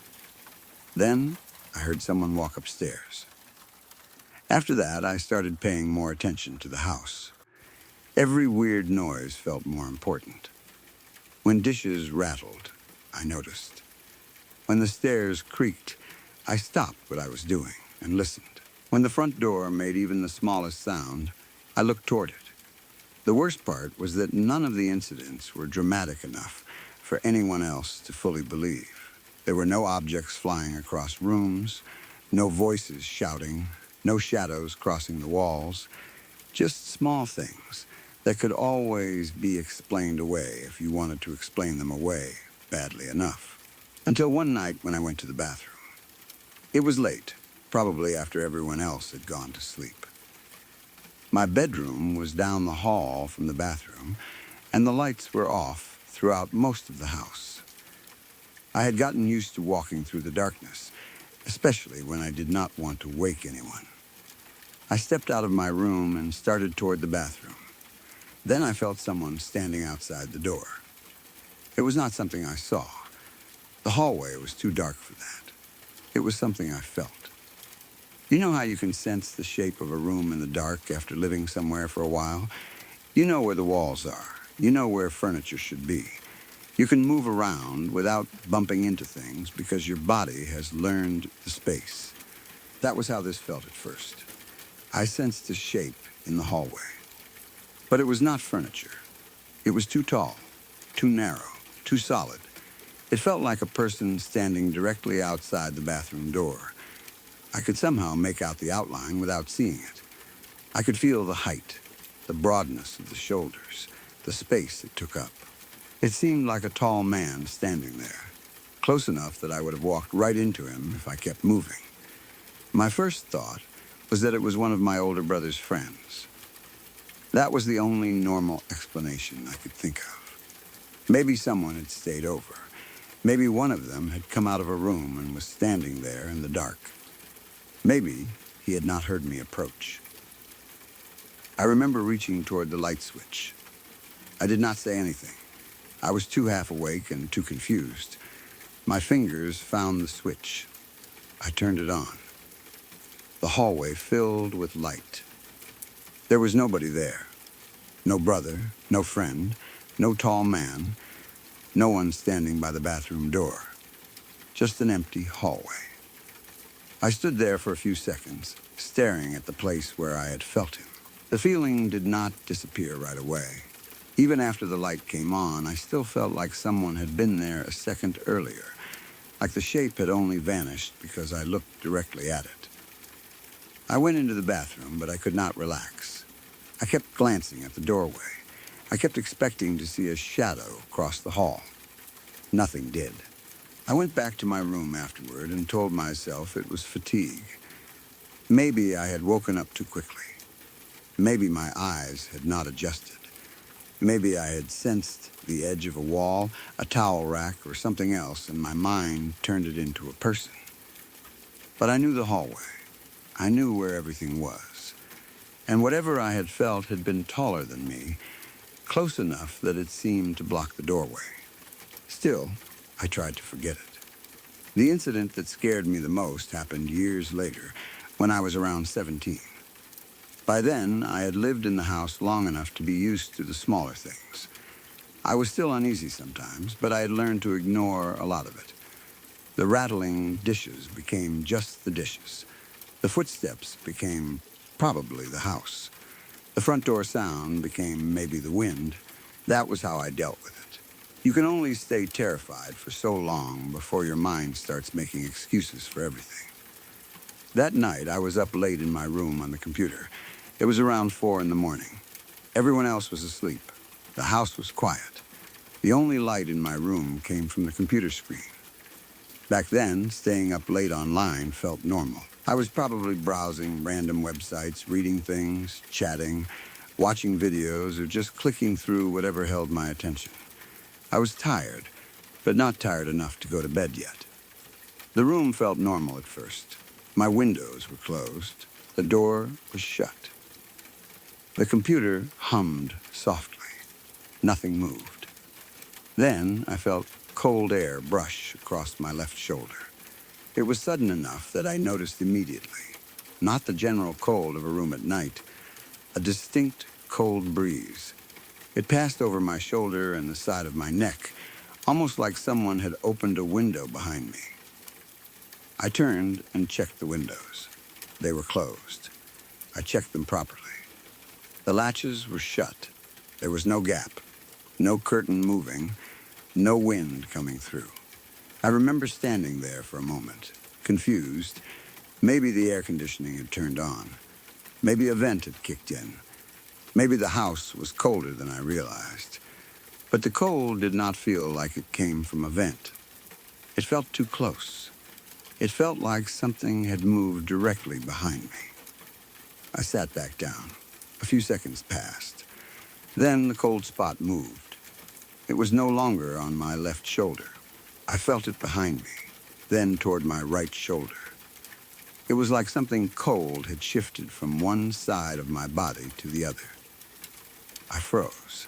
Then I heard someone walk upstairs. After that, I started paying more attention to the house. Every weird noise felt more important. When dishes rattled, I noticed. When the stairs creaked, I stopped what I was doing and listened. When the front door made even the smallest sound, I looked toward it. The worst part was that none of the incidents were dramatic enough for anyone else to fully believe. There were no objects flying across rooms, no voices shouting, no shadows crossing the walls, just small things, that could always be explained away if you wanted to explain them away badly enough. Until one night when I went to the bathroom. It was late, probably after everyone else had gone to sleep. My bedroom was down the hall from the bathroom, and the lights were off throughout most of the house. I had gotten used to walking through the darkness, especially when I did not want to wake anyone. I stepped out of my room and started toward the bathroom. Then I felt someone standing outside the door. It was not something I saw. The hallway was too dark for that. It was something I felt. You know how you can sense the shape of a room in the dark after living somewhere for a while? You know where the walls are. You know where furniture should be. You can move around without bumping into things because your body has learned the space. That was how this felt at first. I sensed a shape in the hallway. But it was not furniture. It was too tall, too narrow, too solid. It felt like a person standing directly outside the bathroom door. I could somehow make out the outline without seeing it. I could feel the height, the broadness of the shoulders, the space it took up. It seemed like a tall man standing there, close enough that I would have walked right into him if I kept moving. My first thought was that it was one of my older brother's friends. That was the only normal explanation I could think of. Maybe someone had stayed over. Maybe one of them had come out of a room and was standing there in the dark. Maybe he had not heard me approach. I remember reaching toward the light switch. I did not say anything. I was too half awake and too confused. My fingers found the switch. I turned it on. The hallway filled with light. There was nobody there. No brother, no friend, no tall man, no one standing by the bathroom door. Just an empty hallway. I stood there for a few seconds, staring at the place where I had felt him. The feeling did not disappear right away. Even after the light came on, I still felt like someone had been there a second earlier, like the shape had only vanished because I looked directly at it. I went into the bathroom, but I could not relax. I kept glancing at the doorway. I kept expecting to see a shadow cross the hall. Nothing did. I went back to my room afterward and told myself it was fatigue. Maybe I had woken up too quickly. Maybe my eyes had not adjusted. Maybe I had sensed the edge of a wall, a towel rack, or something else, and my mind turned it into a person. But I knew the hallway. I knew where everything was. And whatever I had felt had been taller than me, close enough that it seemed to block the doorway. Still, I tried to forget it. The incident that scared me the most happened years later, when I was around 17. By then, I had lived in the house long enough to be used to the smaller things. I was still uneasy sometimes, but I had learned to ignore a lot of it. The rattling dishes became just the dishes. The footsteps became probably the house. The front door sound became maybe the wind. That was how I dealt with it. You can only stay terrified for so long before your mind starts making excuses for everything. That night, I was up late in my room on the computer. It was around 4 in the morning. Everyone else was asleep. The house was quiet. The only light in my room came from the computer screen. Back then, staying up late online felt normal. I was probably browsing random websites, reading things, chatting, watching videos, or just clicking through whatever held my attention. I was tired, but not tired enough to go to bed yet. The room felt normal at first. My windows were closed. The door was shut. The computer hummed softly. Nothing moved. Then I felt cold air brush across my left shoulder. It was sudden enough that I noticed immediately. Not the general cold of a room at night, a distinct cold breeze. It passed over my shoulder and the side of my neck, almost like someone had opened a window behind me. I turned and checked the windows. They were closed. I checked them properly. The latches were shut. There was no gap, no curtain moving, no wind coming through. I remember standing there for a moment, confused. Maybe the air conditioning had turned on. Maybe a vent had kicked in. Maybe the house was colder than I realized, but the cold did not feel like it came from a vent. It felt too close. It felt like something had moved directly behind me. I sat back down. A few seconds passed. Then the cold spot moved. It was no longer on my left shoulder. I felt it behind me, then toward my right shoulder. It was like something cold had shifted from one side of my body to the other. I froze.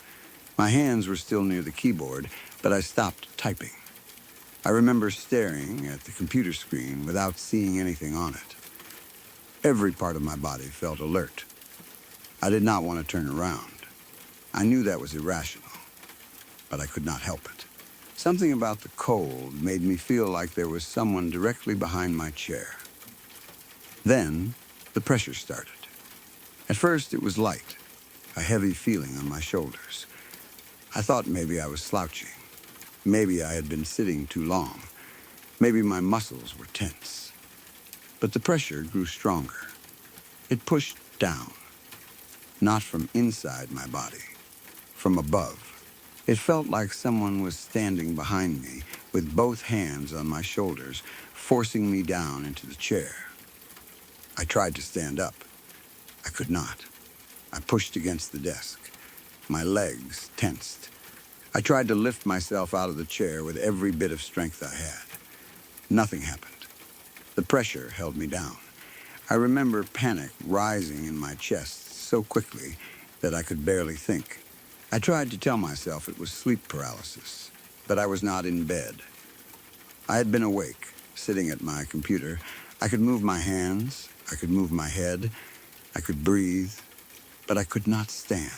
My hands were still near the keyboard, but I stopped typing. I remember staring at the computer screen without seeing anything on it. Every part of my body felt alert. I did not want to turn around. I knew that was irrational, but I could not help it. Something about the cold made me feel like there was someone directly behind my chair. Then, the pressure started. At first, it was light, a heavy feeling on my shoulders. I thought maybe I was slouching. Maybe I had been sitting too long. Maybe my muscles were tense. But the pressure grew stronger. It pushed down, not from inside my body, from above. It felt like someone was standing behind me with both hands on my shoulders, forcing me down into the chair. I tried to stand up. I could not. I pushed against the desk. My legs tensed. I tried to lift myself out of the chair with every bit of strength I had. Nothing happened. The pressure held me down. I remember panic rising in my chest so quickly that I could barely think. I tried to tell myself it was sleep paralysis, but I was not in bed. I had been awake, sitting at my computer. I could move my hands, I could move my head, I could breathe, but I could not stand.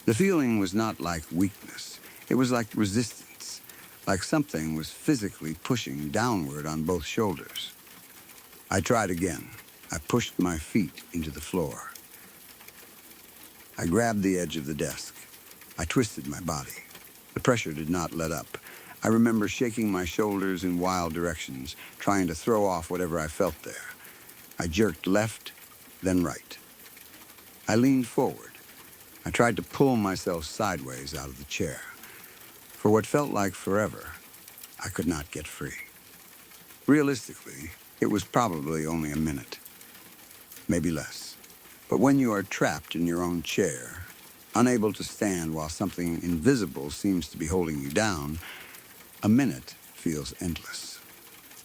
The feeling was not like weakness. It was like resistance, like something was physically pushing downward on both shoulders. I tried again. I pushed my feet into the floor. I grabbed the edge of the desk. I twisted my body. The pressure did not let up. I remember shaking my shoulders in wild directions, trying to throw off whatever I felt there. I jerked left, then right. I leaned forward. I tried to pull myself sideways out of the chair. For what felt like forever, I could not get free. Realistically, it was probably only a minute, maybe less. But when you are trapped in your own chair, unable to stand while something invisible seems to be holding you down, a minute feels endless.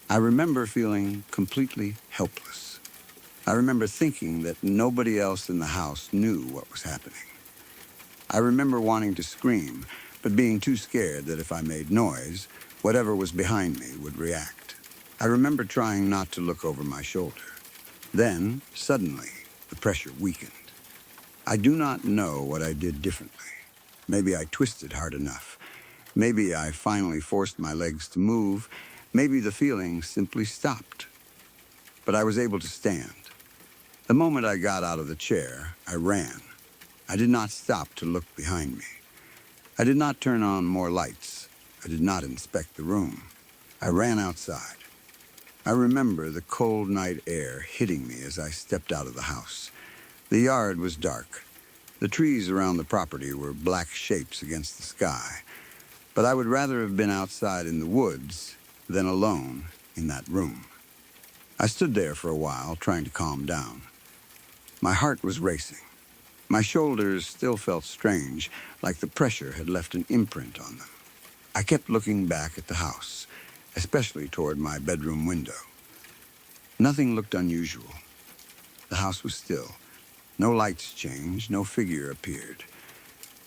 I remember feeling completely helpless. I remember thinking that nobody else in the house knew what was happening. I remember wanting to scream, but being too scared that if I made noise, whatever was behind me would react. I remember trying not to look over my shoulder. Then, suddenly, the pressure weakened. I do not know what I did differently. Maybe I twisted hard enough. Maybe I finally forced my legs to move. Maybe the feeling simply stopped. But I was able to stand. The moment I got out of the chair, I ran. I did not stop to look behind me. I did not turn on more lights. I did not inspect the room. I ran outside. I remember the cold night air hitting me as I stepped out of the house. The yard was dark. The trees around the property were black shapes against the sky. But I would rather have been outside in the woods than alone in that room. I stood there for a while, trying to calm down. My heart was racing. My shoulders still felt strange, like the pressure had left an imprint on them. I kept looking back at the house, especially toward my bedroom window. Nothing looked unusual. The house was still. No lights changed, no figure appeared.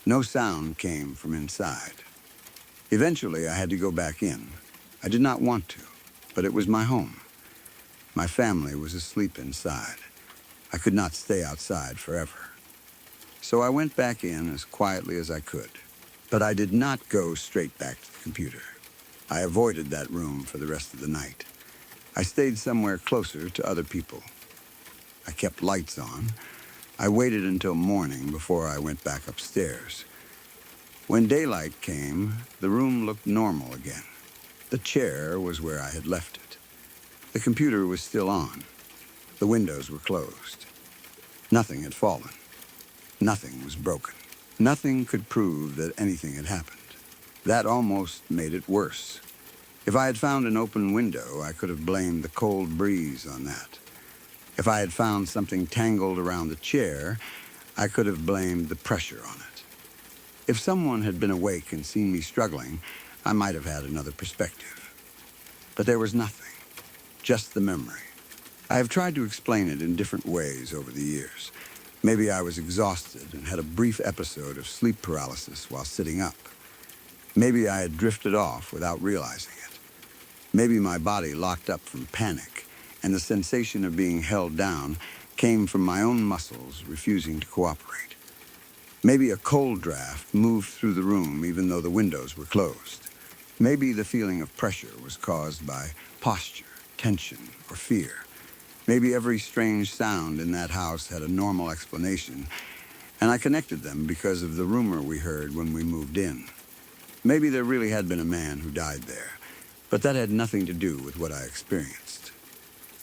No sound came from inside. Eventually, I had to go back in. I did not want to, but it was my home. My family was asleep inside. I could not stay outside forever. So I went back in as quietly as I could. But I did not go straight back to the computer. I avoided that room for the rest of the night. I stayed somewhere closer to other people. I kept lights on. I waited until morning before I went back upstairs. When daylight came, the room looked normal again. The chair was where I had left it. The computer was still on. The windows were closed. Nothing had fallen. Nothing was broken. Nothing could prove that anything had happened. That almost made it worse. If I had found an open window, I could have blamed the cold breeze on that. If I had found something tangled around the chair, I could have blamed the pressure on it. If someone had been awake and seen me struggling, I might have had another perspective. But there was nothing, just the memory. I have tried to explain it in different ways over the years. Maybe I was exhausted and had a brief episode of sleep paralysis while sitting up. Maybe I had drifted off without realizing it. Maybe my body locked up from panic, and the sensation of being held down came from my own muscles refusing to cooperate. Maybe a cold draft moved through the room even though the windows were closed. Maybe the feeling of pressure was caused by posture, tension, or fear. Maybe every strange sound in that house had a normal explanation, and I connected them because of the rumor we heard when we moved in. Maybe there really had been a man who died there, but that had nothing to do with what I experienced.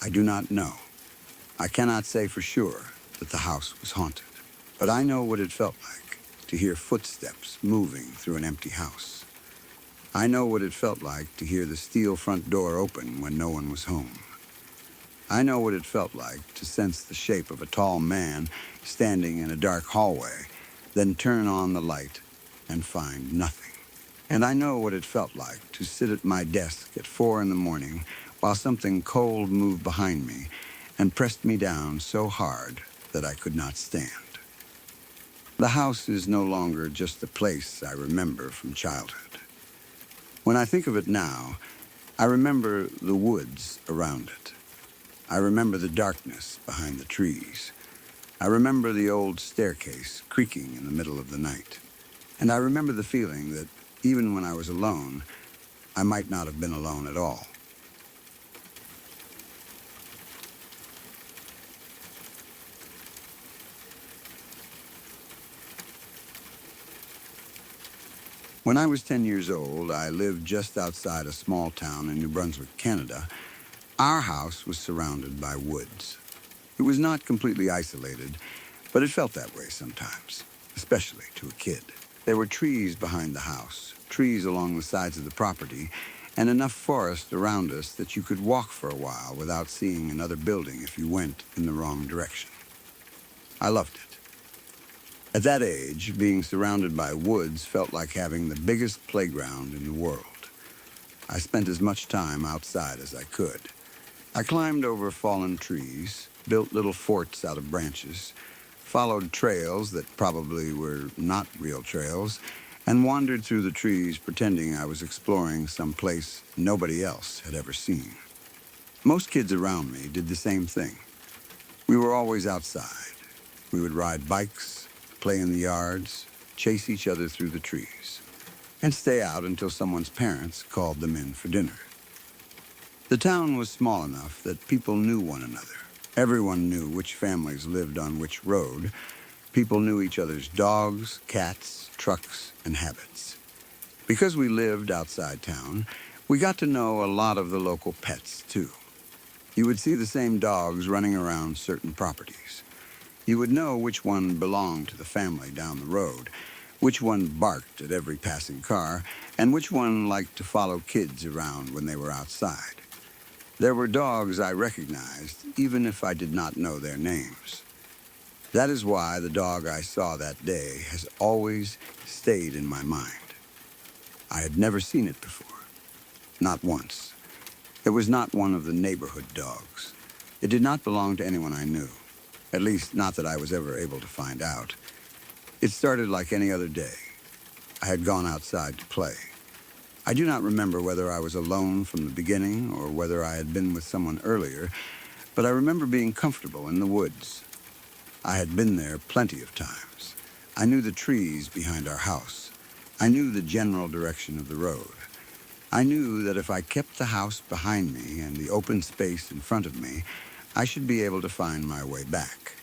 I do not know. I cannot say for sure that the house was haunted, but I know what it felt like to hear footsteps moving through an empty house. I know what it felt like to hear the steel front door open when no one was home. I know what it felt like to sense the shape of a tall man standing in a dark hallway, then turn on the light and find nothing. And I know what it felt like to sit at my desk at 4 in the morning while something cold moved behind me and pressed me down so hard that I could not stand. The house is no longer just a place I remember from childhood. When I think of it now, I remember the woods around it. I remember the darkness behind the trees. I remember the old staircase creaking in the middle of the night. And I remember the feeling that even when I was alone, I might not have been alone at all. When I was 10 years old, I lived just outside a small town in New Brunswick, Canada. Our house was surrounded by woods. It was not completely isolated, but it felt that way sometimes, especially to a kid. There were trees behind the house, trees along the sides of the property, and enough forest around us that you could walk for a while without seeing another building if you went in the wrong direction. I loved it. At that age, being surrounded by woods felt like having the biggest playground in the world. I spent as much time outside as I could. I climbed over fallen trees, built little forts out of branches, followed trails that probably were not real trails, and wandered through the trees pretending I was exploring some place nobody else had ever seen. Most kids around me did the same thing. We were always outside. We would ride bikes, play in the yards, chase each other through the trees, and stay out until someone's parents called them in for dinner. The town was small enough that people knew one another. Everyone knew which families lived on which road. People knew each other's dogs, cats, trucks, and habits. Because we lived outside town, we got to know a lot of the local pets, too. You would see the same dogs running around certain properties. You would know which one belonged to the family down the road, which one barked at every passing car, and which one liked to follow kids around when they were outside. There were dogs I recognized, even if I did not know their names. That is why the dog I saw that day has always stayed in my mind. I had never seen it before. Not once. It was not one of the neighborhood dogs. It did not belong to anyone I knew. At least, not that I was ever able to find out. It started like any other day. I had gone outside to play. I do not remember whether I was alone from the beginning or whether I had been with someone earlier, but I remember being comfortable in the woods. I had been there plenty of times. I knew the trees behind our house. I knew the general direction of the road. I knew that if I kept the house behind me and the open space in front of me, I should be able to find my way back.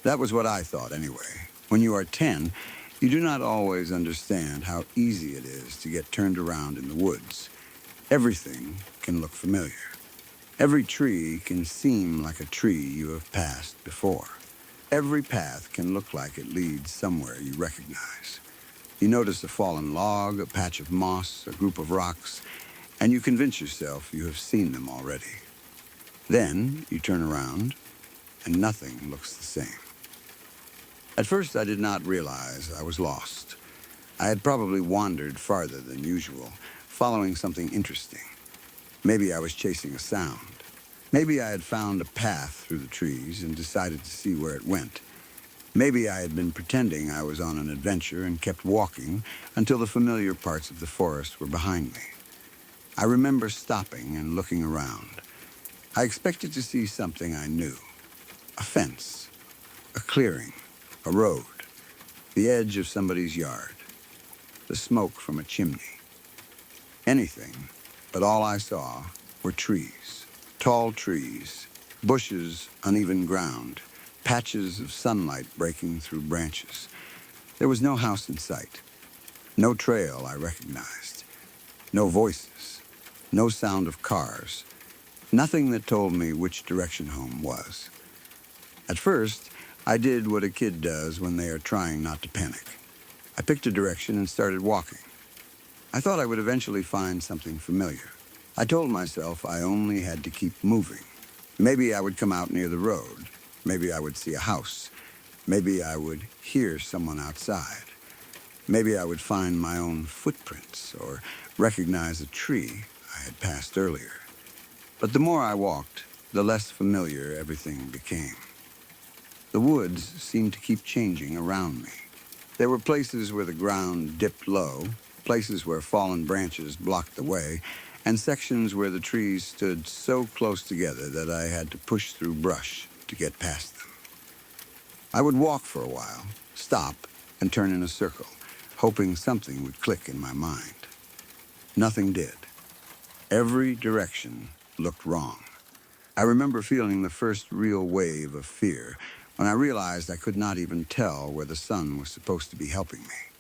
That was what I thought anyway. When you are 10, you do not always understand how easy it is to get turned around in the woods. Everything can look familiar. Every tree can seem like a tree you have passed before. Every path can look like it leads somewhere you recognize. You notice a fallen log, a patch of moss, a group of rocks, and you convince yourself you have seen them already. Then you turn around, and nothing looks the same. At first, I did not realize I was lost. I had probably wandered farther than usual, following something interesting. Maybe I was chasing a sound. Maybe I had found a path through the trees and decided to see where it went. Maybe I had been pretending I was on an adventure and kept walking until the familiar parts of the forest were behind me. I remember stopping and looking around. I expected to see something I knew. A fence, a clearing, a road, the edge of somebody's yard, the smoke from a chimney. Anything, but all I saw were trees, tall trees, bushes, uneven ground, patches of sunlight breaking through branches. There was no house in sight, no trail I recognized, no voices, no sound of cars, nothing that told me which direction home was. At first, I did what a kid does when they are trying not to panic. I picked a direction and started walking. I thought I would eventually find something familiar. I told myself I only had to keep moving. Maybe I would come out near the road. Maybe I would see a house. Maybe I would hear someone outside. Maybe I would find my own footprints or recognize a tree I had passed earlier. But the more I walked, the less familiar everything became. The woods seemed to keep changing around me. There were places where the ground dipped low, places where fallen branches blocked the way, and sections where the trees stood so close together that I had to push through brush to get past them. I would walk for a while, stop, and turn in a circle, hoping something would click in my mind. Nothing did. Every direction looked wrong. I remember feeling the first real wave of fear when I realized I could not even tell where the sun was supposed to be helping me.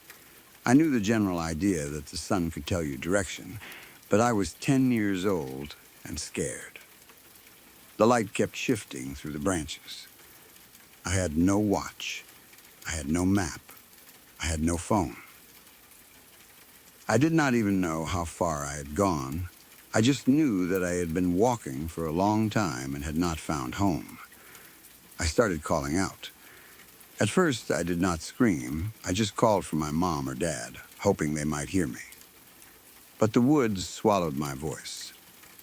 I knew the general idea that the sun could tell you direction, but I was 10 years old and scared. The light kept shifting through the branches. I had no watch. I had no map. I had no phone. I did not even know how far I had gone. I just knew that I had been walking for a long time and had not found home. I started calling out. At first, I did not scream. I just called for my mom or dad, hoping they might hear me. But the woods swallowed my voice.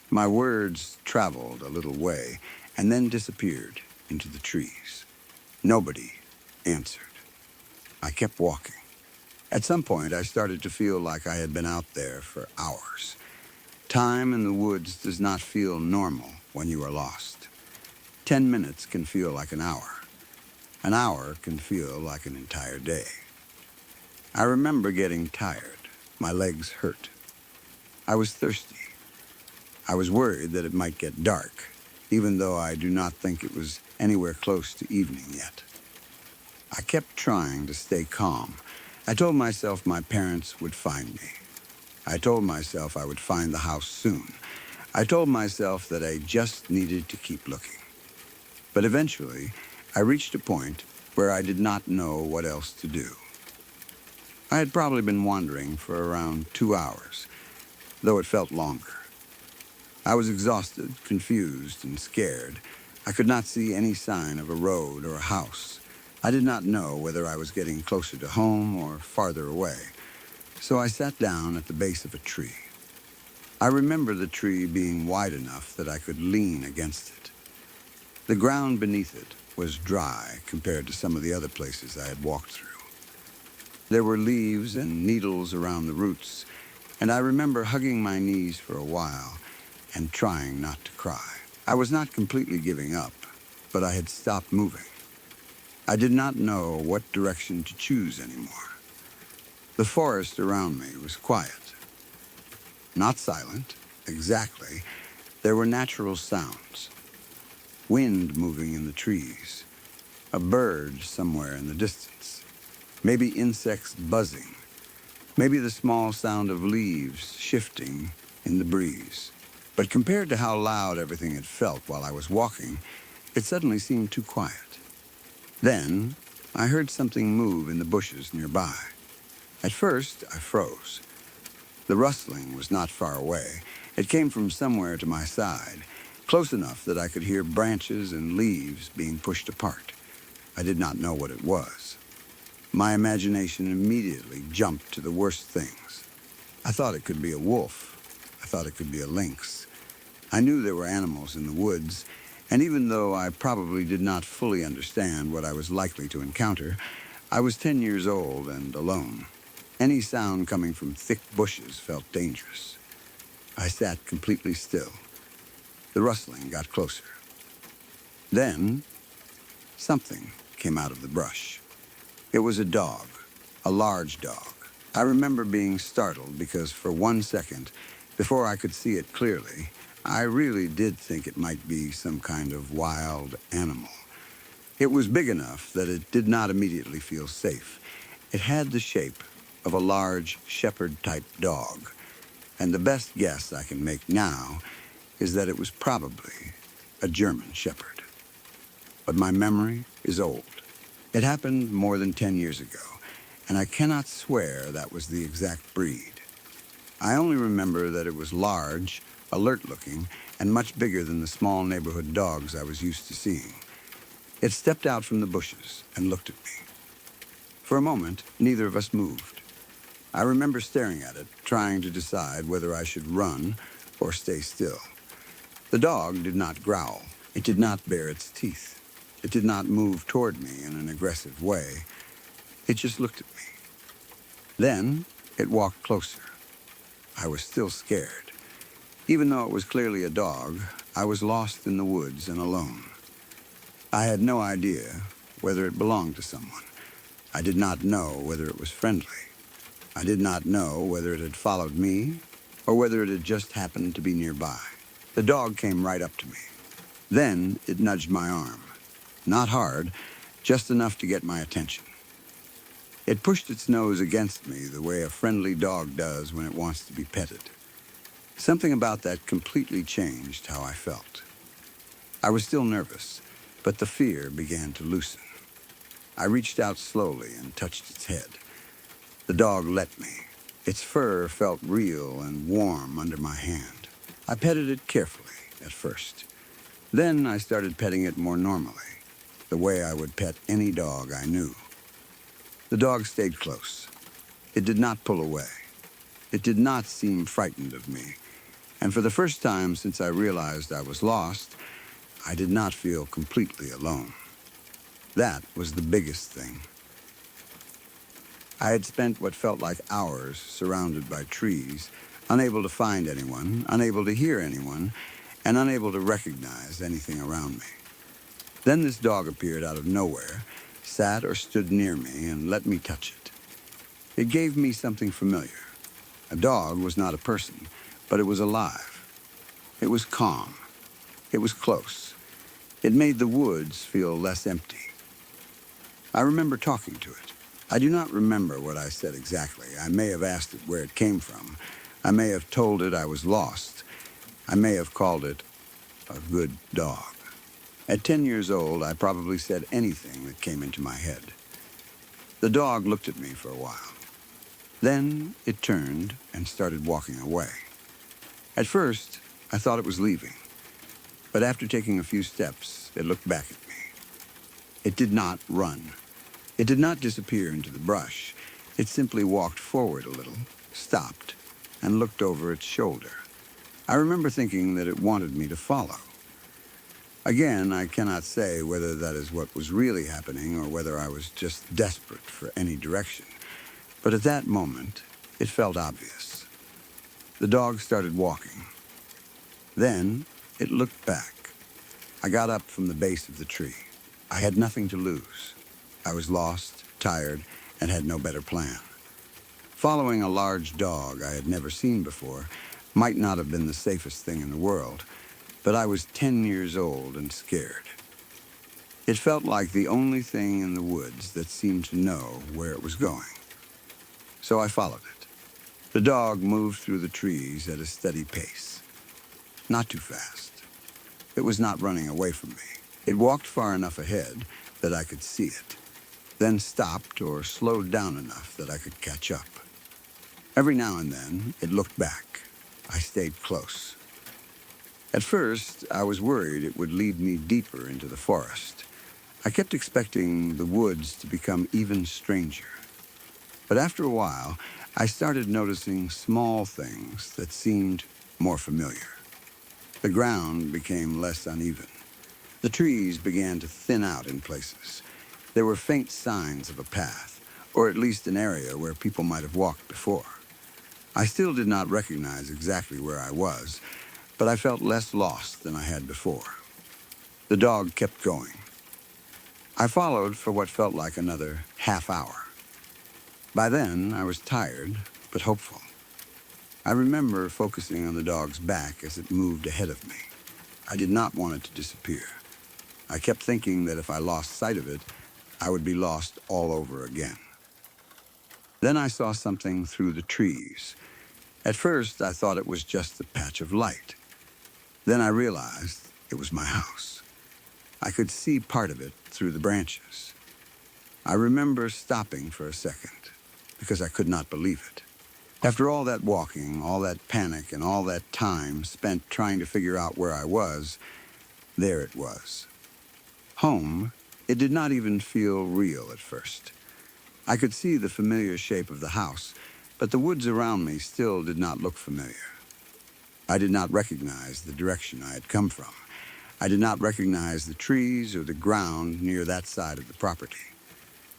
My words traveled a little way and then disappeared into the trees. Nobody answered. I kept walking. At some point, I started to feel like I had been out there for hours. Time in the woods does not feel normal when you are lost. 10 minutes can feel like an hour. An hour can feel like an entire day. I remember getting tired. My legs hurt. I was thirsty. I was worried that it might get dark, even though I do not think it was anywhere close to evening yet. I kept trying to stay calm. I told myself my parents would find me. I told myself I would find the house soon. I told myself that I just needed to keep looking. But eventually, I reached a point where I did not know what else to do. I had probably been wandering for around 2 hours, though it felt longer. I was exhausted, confused, and scared. I could not see any sign of a road or a house. I did not know whether I was getting closer to home or farther away. So I sat down at the base of a tree. I remember the tree being wide enough that I could lean against it. The ground beneath it was dry compared to some of the other places I had walked through. There were leaves and needles around the roots, and I remember hugging my knees for a while and trying not to cry. I was not completely giving up, but I had stopped moving. I did not know what direction to choose anymore. The forest around me was quiet. Not silent, exactly. There were natural sounds. Wind moving in the trees. A bird somewhere in the distance. Maybe insects buzzing. Maybe the small sound of leaves shifting in the breeze. But compared to how loud everything had felt while I was walking, it suddenly seemed too quiet. Then, I heard something move in the bushes nearby. At first, I froze. The rustling was not far away. It came from somewhere to my side, close enough that I could hear branches and leaves being pushed apart. I did not know what it was. My imagination immediately jumped to the worst things. I thought it could be a wolf. I thought it could be a lynx. I knew there were animals in the woods, and even though I probably did not fully understand what I was likely to encounter, I was 10 years old and alone. Any sound coming from thick bushes felt dangerous. I sat completely still. The rustling got closer. Then, something came out of the brush. It was a dog, a large dog. I remember being startled because for 1 second, before I could see it clearly, I really did think it might be some kind of wild animal. It was big enough that it did not immediately feel safe. It had the shape of a large shepherd-type dog, and the best guess I can make now is that it was probably a German shepherd. But my memory is old. It happened more than 10 years ago, and I cannot swear that was the exact breed. I only remember that it was large, alert-looking, and much bigger than the small neighborhood dogs I was used to seeing. It stepped out from the bushes and looked at me. For a moment, neither of us moved. I remember staring at it, trying to decide whether I should run or stay still. The dog did not growl. It did not bare its teeth. It did not move toward me in an aggressive way. It just looked at me. Then it walked closer. I was still scared. Even though it was clearly a dog, I was lost in the woods and alone. I had no idea whether it belonged to someone. I did not know whether it was friendly. I did not know whether it had followed me or whether it had just happened to be nearby. The dog came right up to me. Then it nudged my arm. Not hard, just enough to get my attention. It pushed its nose against me the way a friendly dog does when it wants to be petted. Something about that completely changed how I felt. I was still nervous, but the fear began to loosen. I reached out slowly and touched its head. The dog let me. Its fur felt real and warm under my hand. I petted it carefully at first. Then I started petting it more normally, the way I would pet any dog I knew. The dog stayed close. It did not pull away. It did not seem frightened of me. And for the first time since I realized I was lost, I did not feel completely alone. That was the biggest thing. I had spent what felt like hours surrounded by trees, unable to find anyone, unable to hear anyone, and unable to recognize anything around me. Then this dog appeared out of nowhere, sat or stood near me, and let me touch it. It gave me something familiar. A dog was not a person, but it was alive. It was calm. It was close. It made the woods feel less empty. I remember talking to it. I do not remember what I said exactly. I may have asked it where it came from. I may have told it I was lost. I may have called it a good dog. At 10 years old, I probably said anything that came into my head. The dog looked at me for a while. Then it turned and started walking away. At first, I thought it was leaving. But after taking a few steps, it looked back at me. It did not run. It did not disappear into the brush. It simply walked forward a little, stopped, and looked over its shoulder. I remember thinking that it wanted me to follow. Again, I cannot say whether that is what was really happening or whether I was just desperate for any direction. But at that moment, it felt obvious. The dog started walking. Then it looked back. I got up from the base of the tree. I had nothing to lose. I was lost, tired, and had no better plan. Following a large dog I had never seen before might not have been the safest thing in the world, but I was 10 years old and scared. It felt like the only thing in the woods that seemed to know where it was going. So I followed it. The dog moved through the trees at a steady pace. Not too fast. It was not running away from me. It walked far enough ahead that I could see it, then stopped or slowed down enough that I could catch up. Every now and then, it looked back. I stayed close. At first, I was worried it would lead me deeper into the forest. I kept expecting the woods to become even stranger. But after a while, I started noticing small things that seemed more familiar. The ground became less uneven. The trees began to thin out in places. There were faint signs of a path, or at least an area where people might have walked before. I still did not recognize exactly where I was, but I felt less lost than I had before. The dog kept going. I followed for what felt like another half hour. By then, I was tired, but hopeful. I remember focusing on the dog's back as it moved ahead of me. I did not want it to disappear. I kept thinking that if I lost sight of it, I would be lost all over again. Then I saw something through the trees. At first, I thought it was just a patch of light. Then I realized it was my house. I could see part of it through the branches. I remember stopping for a second because I could not believe it. After all that walking, all that panic, and all that time spent trying to figure out where I was, there it was. Home, it did not even feel real at first. I could see the familiar shape of the house, but the woods around me still did not look familiar. I did not recognize the direction I had come from. I did not recognize the trees or the ground near that side of the property.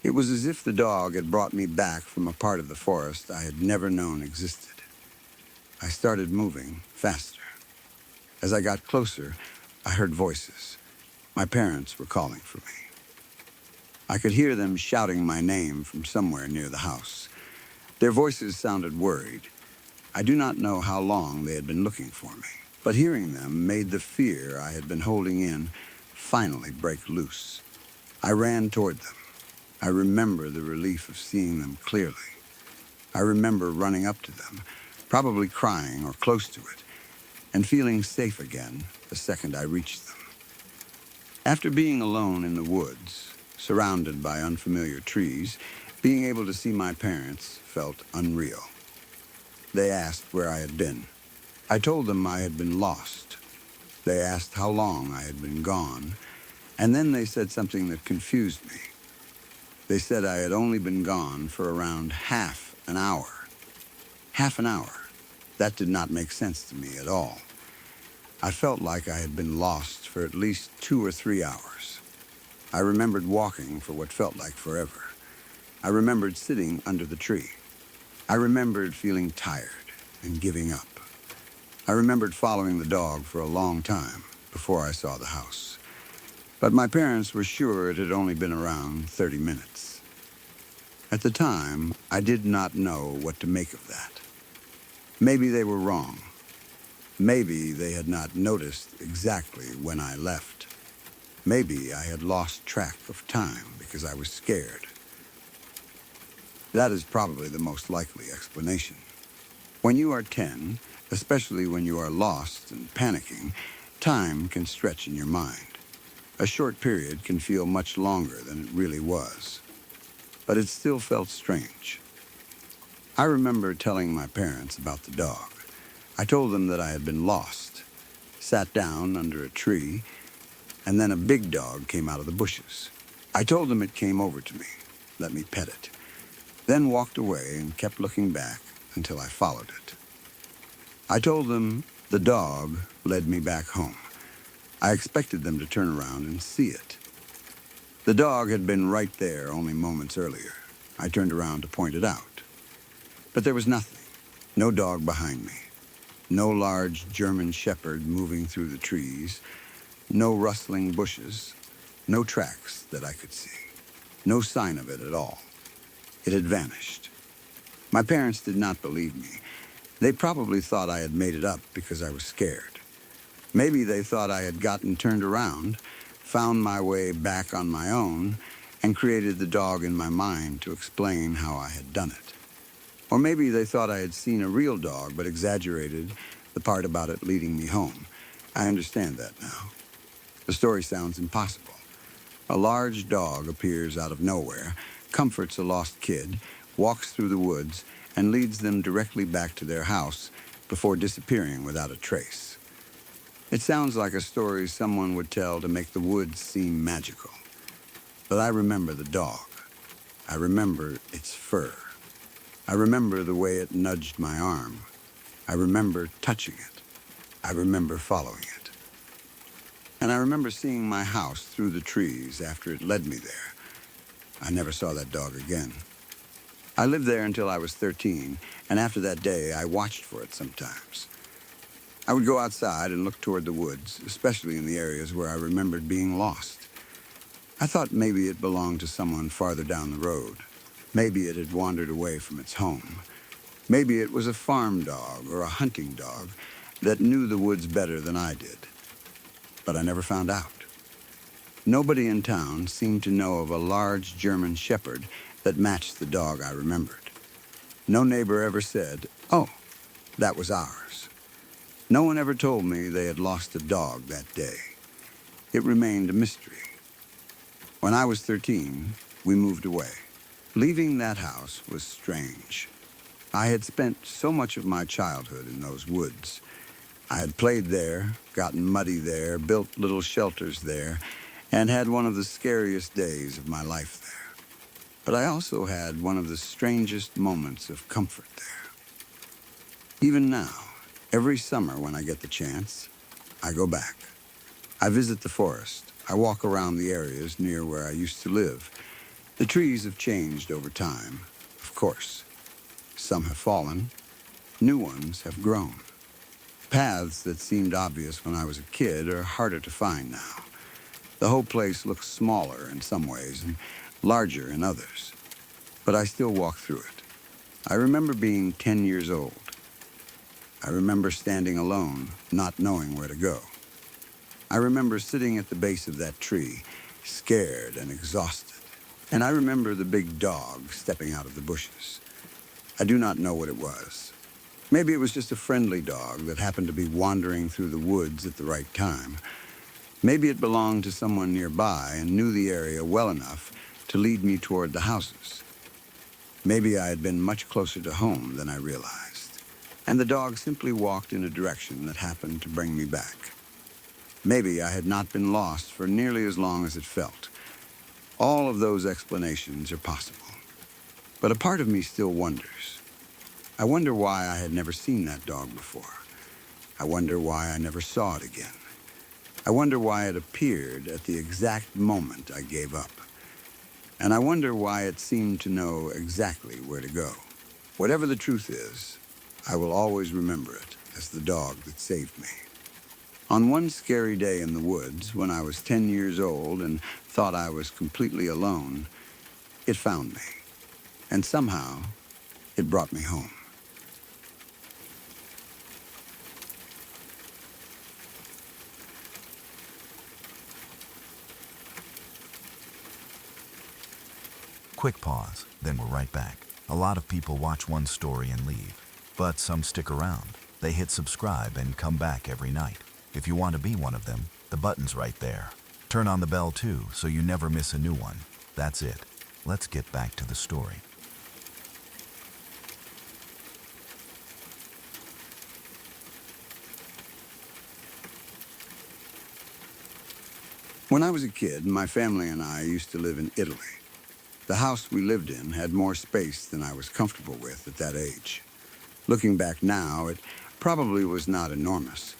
It was as if the dog had brought me back from a part of the forest I had never known existed. I started moving faster. As I got closer, I heard voices. My parents were calling for me. I could hear them shouting my name from somewhere near the house. Their voices sounded worried. I do not know how long they had been looking for me, but hearing them made the fear I had been holding in finally break loose. I ran toward them. I remember the relief of seeing them clearly. I remember running up to them, probably crying or close to it, and feeling safe again the second I reached them. After being alone in the woods, surrounded by unfamiliar trees, being able to see my parents felt unreal. They asked where I had been. I told them I had been lost. They asked how long I had been gone, and then they said something that confused me. They said I had only been gone for around half an hour. Half an hour. That did not make sense to me at all. I felt like I had been lost for at least 2 or 3 hours. I remembered walking for what felt like forever. I remembered sitting under the tree. I remembered feeling tired and giving up. I remembered following the dog for a long time before I saw the house. But my parents were sure it had only been around 30 minutes. At the time, I did not know what to make of that. Maybe they were wrong. Maybe they had not noticed exactly when I left. Maybe I had lost track of time because I was scared. That is probably the most likely explanation. When you are 10, especially when you are lost and panicking, time can stretch in your mind. A short period can feel much longer than it really was. But it still felt strange. I remember telling my parents about the dog. I told them that I had been lost, sat down under a tree, and then a big dog came out of the bushes. I told them it came over to me, let me pet it, then walked away and kept looking back until I followed it. I told them the dog led me back home. I expected them to turn around and see it. The dog had been right there only moments earlier. I turned around to point it out. But there was nothing. No dog behind me. No large German shepherd moving through the trees. No rustling bushes. No tracks that I could see. No sign of it at all. It had vanished. My parents did not believe me. They probably thought I had made it up because I was scared. Maybe they thought I had gotten turned around, found my way back on my own, and created the dog in my mind to explain how I had done it. Or maybe they thought I had seen a real dog but exaggerated the part about it leading me home. I understand that now. The story sounds impossible. A large dog appears out of nowhere, comforts a lost kid, walks through the woods, and leads them directly back to their house before disappearing without a trace. It sounds like a story someone would tell to make the woods seem magical. But I remember the dog. I remember its fur. I remember the way it nudged my arm. I remember touching it. I remember following it. And I remember seeing my house through the trees after it led me there. I never saw that dog again. I lived there until I was 13, and after that day, I watched for it sometimes. I would go outside and look toward the woods, especially in the areas where I remembered being lost. I thought maybe it belonged to someone farther down the road. Maybe it had wandered away from its home. Maybe it was a farm dog or a hunting dog that knew the woods better than I did. But I never found out. Nobody in town seemed to know of a large German shepherd that matched the dog I remembered. No neighbor ever said, "Oh, that was ours." No one ever told me they had lost a dog that day. It remained a mystery. When I was 13, we moved away. Leaving that house was strange. I had spent so much of my childhood in those woods. I had played there, gotten muddy there, built little shelters there, and had one of the scariest days of my life there. But I also had one of the strangest moments of comfort there. Even now, every summer when I get the chance, I go back. I visit the forest. I walk around the areas near where I used to live. The trees have changed over time, of course. Some have fallen. New ones have grown. Paths that seemed obvious when I was a kid are harder to find now. The whole place looks smaller in some ways and larger in others. But I still walk through it. I remember being 10 years old. I remember standing alone, not knowing where to go. I remember sitting at the base of that tree, scared and exhausted. And I remember the big dog stepping out of the bushes. I do not know what it was. Maybe it was just a friendly dog that happened to be wandering through the woods at the right time. Maybe it belonged to someone nearby and knew the area well enough to lead me toward the houses. Maybe I had been much closer to home than I realized, and the dog simply walked in a direction that happened to bring me back. Maybe I had not been lost for nearly as long as it felt. All of those explanations are possible. But a part of me still wonders. I wonder why I had never seen that dog before. I wonder why I never saw it again. I wonder why it appeared at the exact moment I gave up. And I wonder why it seemed to know exactly where to go. Whatever the truth is, I will always remember it as the dog that saved me. On one scary day in the woods, when I was 10 years old and thought I was completely alone, it found me. And somehow, it brought me home. Quick pause, then we're right back. A lot of people watch one story and leave, but some stick around. They hit subscribe and come back every night. If you want to be one of them, the button's right there. Turn on the bell too, so you never miss a new one. That's it. Let's get back to the story. When I was a kid, my family and I used to live in Italy. The house we lived in had more space than I was comfortable with at that age. Looking back now, it probably was not enormous.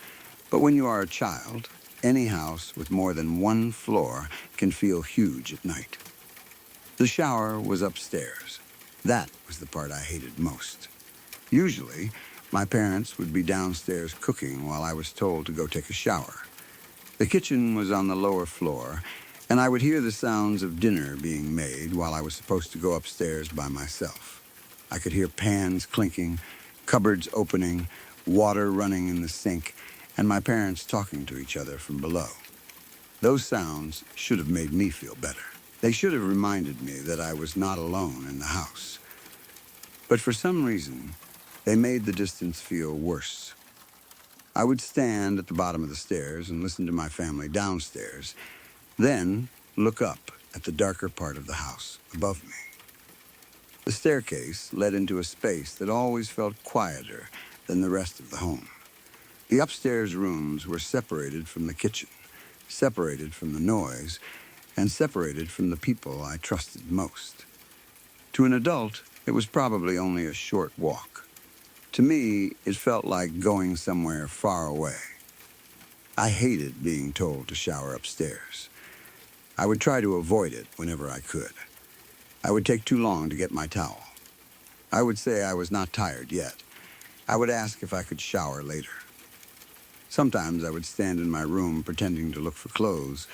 But when you are a child, any house with more than one floor can feel huge at night. The shower was upstairs. That was the part I hated most. Usually, my parents would be downstairs cooking while I was told to go take a shower. The kitchen was on the lower floor, and I would hear the sounds of dinner being made while I was supposed to go upstairs by myself. I could hear pans clinking, cupboards opening, water running in the sink, and my parents talking to each other from below. Those sounds should have made me feel better. They should have reminded me that I was not alone in the house. But for some reason, they made the distance feel worse. I would stand at the bottom of the stairs and listen to my family downstairs, then look up at the darker part of the house above me. The staircase led into a space that always felt quieter than the rest of the home. The upstairs rooms were separated from the kitchen, separated from the noise, and separated from the people I trusted most. To an adult, it was probably only a short walk. To me, it felt like going somewhere far away. I hated being told to shower upstairs. I would try to avoid it whenever I could. I would take too long to get my towel. I would say I was not tired yet. I would ask if I could shower later. Sometimes I would stand in my room pretending to look for clothes,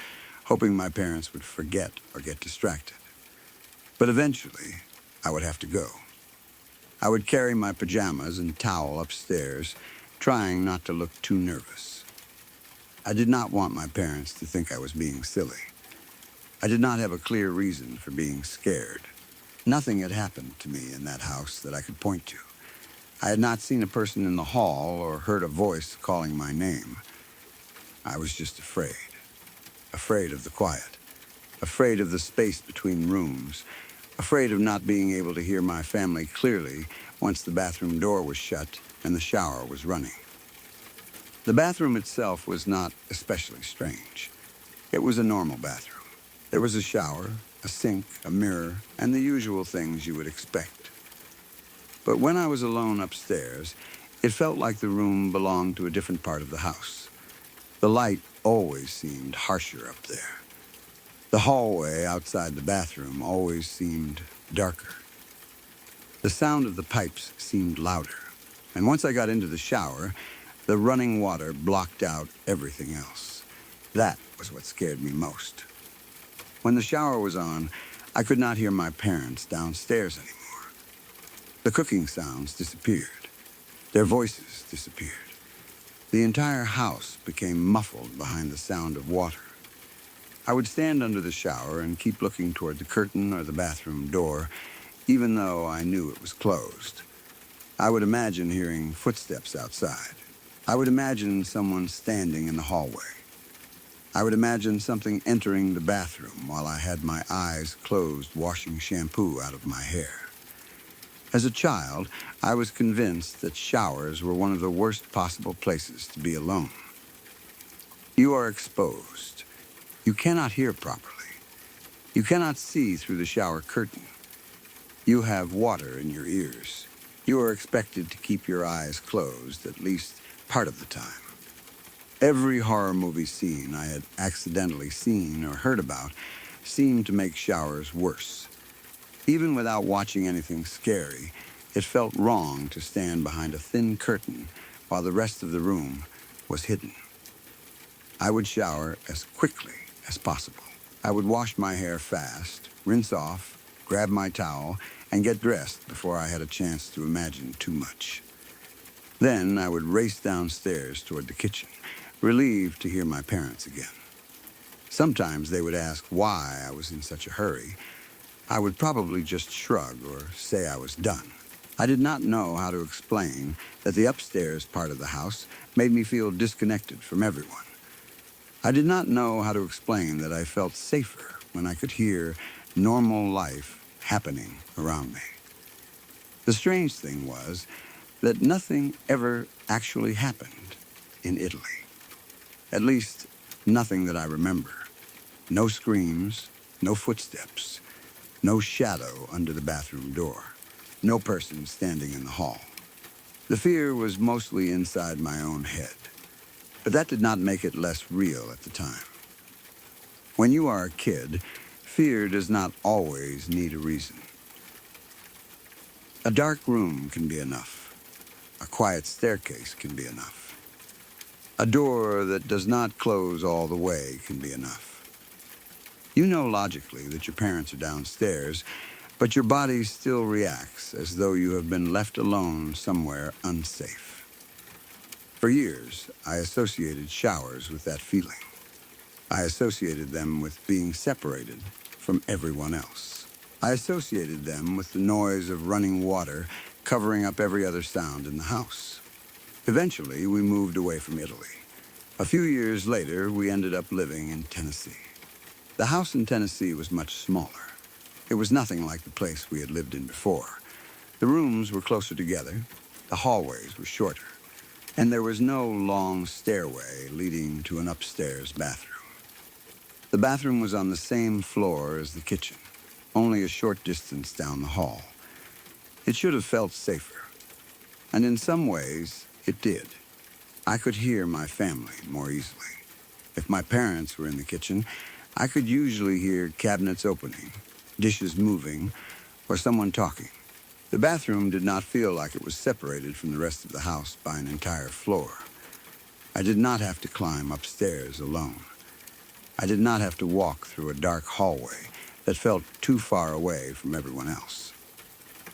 hoping my parents would forget or get distracted. But eventually, I would have to go. I would carry my pajamas and towel upstairs, trying not to look too nervous. I did not want my parents to think I was being silly. I did not have a clear reason for being scared. Nothing had happened to me in that house that I could point to. I had not seen a person in the hall or heard a voice calling my name. I was just afraid. Afraid of the quiet. Afraid of the space between rooms. Afraid of not being able to hear my family clearly once the bathroom door was shut and the shower was running. The bathroom itself was not especially strange. It was a normal bathroom. There was a shower, a sink, a mirror, and the usual things you would expect. But when I was alone upstairs, it felt like the room belonged to a different part of the house. The light always seemed harsher up there. The hallway outside the bathroom always seemed darker. The sound of the pipes seemed louder, and once I got into the shower, the running water blocked out everything else. That was what scared me most. When the shower was on, I could not hear my parents downstairs anymore. The cooking sounds disappeared. Their voices disappeared. The entire house became muffled behind the sound of water. I would stand under the shower and keep looking toward the curtain or the bathroom door, even though I knew it was closed. I would imagine hearing footsteps outside. I would imagine someone standing in the hallway. I would imagine something entering the bathroom while I had my eyes closed washing shampoo out of my hair. As a child, I was convinced that showers were one of the worst possible places to be alone. You are exposed. You cannot hear properly. You cannot see through the shower curtain. You have water in your ears. You are expected to keep your eyes closed at least part of the time. Every horror movie scene I had accidentally seen or heard about seemed to make showers worse. Even without watching anything scary, it felt wrong to stand behind a thin curtain while the rest of the room was hidden. I would shower as quickly as possible. I would wash my hair fast, rinse off, grab my towel, and get dressed before I had a chance to imagine too much. Then I would race downstairs toward the kitchen, relieved to hear my parents again. Sometimes they would ask why I was in such a hurry. I would probably just shrug or say I was done. I did not know how to explain that the upstairs part of the house made me feel disconnected from everyone. I did not know how to explain that I felt safer when I could hear normal life happening around me. The strange thing was that nothing ever actually happened in Italy. At least, nothing that I remember. No screams, no footsteps, no shadow under the bathroom door, no person standing in the hall. The fear was mostly inside my own head, but that did not make it less real at the time. When you are a kid, fear does not always need a reason. A dark room can be enough. A quiet staircase can be enough. A door that does not close all the way can be enough. You know logically that your parents are downstairs, but your body still reacts as though you have been left alone somewhere unsafe. For years, I associated showers with that feeling. I associated them with being separated from everyone else. I associated them with the noise of running water covering up every other sound in the house. Eventually, we moved away from Italy. A few years later, we ended up living in Tennessee. The house in Tennessee was much smaller. It was nothing like the place we had lived in before. The rooms were closer together, the hallways were shorter, and there was no long stairway leading to an upstairs bathroom. The bathroom was on the same floor as the kitchen, only a short distance down the hall. It should have felt safer, and in some ways, it did. I could hear my family more easily. If my parents were in the kitchen, I could usually hear cabinets opening, dishes moving, or someone talking. The bathroom did not feel like it was separated from the rest of the house by an entire floor. I did not have to climb upstairs alone. I did not have to walk through a dark hallway that felt too far away from everyone else.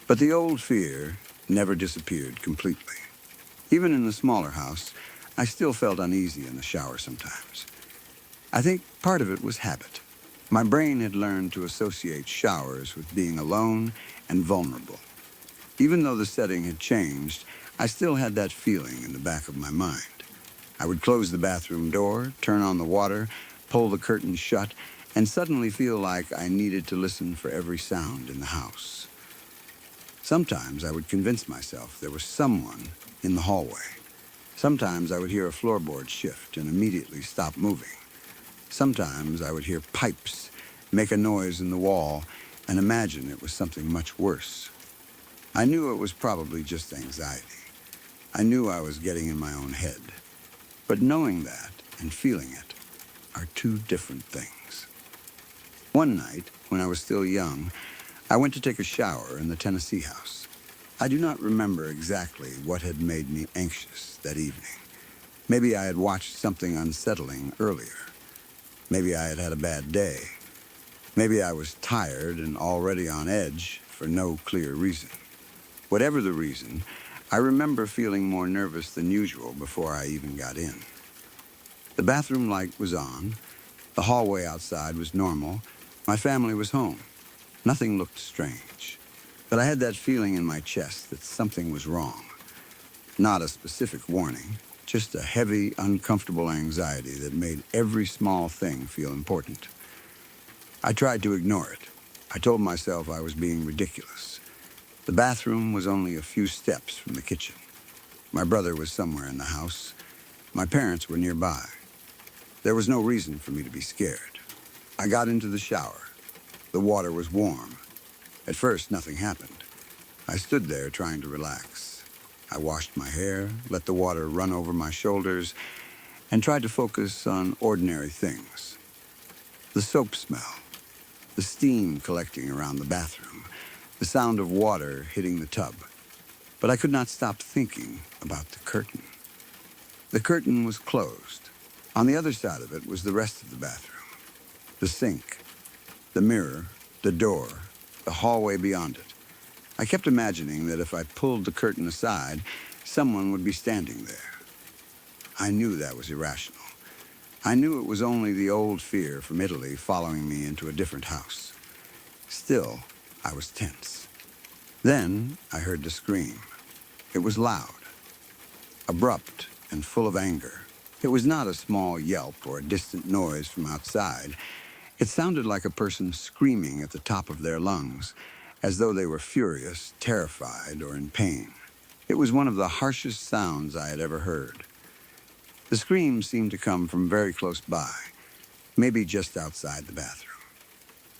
But the old fear never disappeared completely. Even in the smaller house, I still felt uneasy in the shower sometimes. I think part of it was habit. My brain had learned to associate showers with being alone and vulnerable. Even though the setting had changed, I still had that feeling in the back of my mind. I would close the bathroom door, turn on the water, pull the curtains shut, and suddenly feel like I needed to listen for every sound in the house. Sometimes I would convince myself there was someone in the hallway. Sometimes I would hear a floorboard shift and immediately stop moving. Sometimes I would hear pipes make a noise in the wall and imagine it was something much worse. I knew it was probably just anxiety. I knew I was getting in my own head. But knowing that and feeling it are two different things. One night, when I was still young, I went to take a shower in the Tennessee house. I do not remember exactly what had made me anxious that evening. Maybe I had watched something unsettling earlier. Maybe I had had a bad day. Maybe I was tired and already on edge for no clear reason. Whatever the reason, I remember feeling more nervous than usual before I even got in. The bathroom light was on. The hallway outside was normal. My family was home. Nothing looked strange. But I had that feeling in my chest that something was wrong. Not a specific warning, just a heavy, uncomfortable anxiety that made every small thing feel important. I tried to ignore it. I told myself I was being ridiculous. The bathroom was only a few steps from the kitchen. My brother was somewhere in the house. My parents were nearby. There was no reason for me to be scared. I got into the shower. The water was warm. At first, nothing happened. I stood there trying to relax. I washed my hair, let the water run over my shoulders, and tried to focus on ordinary things. The soap smell, the steam collecting around the bathroom, the sound of water hitting the tub. But I could not stop thinking about the curtain. The curtain was closed. On the other side of it was the rest of the bathroom. The sink, the mirror, the door, the hallway beyond it. I kept imagining that if I pulled the curtain aside, someone would be standing there. I knew that was irrational. I knew it was only the old fear from Italy following me into a different house. Still, I was tense. Then I heard the scream. It was loud, abrupt, and full of anger. It was not a small yelp or a distant noise from outside. It sounded like a person screaming at the top of their lungs, as though they were furious, terrified, or in pain. It was one of the harshest sounds I had ever heard. The scream seemed to come from very close by, maybe just outside the bathroom,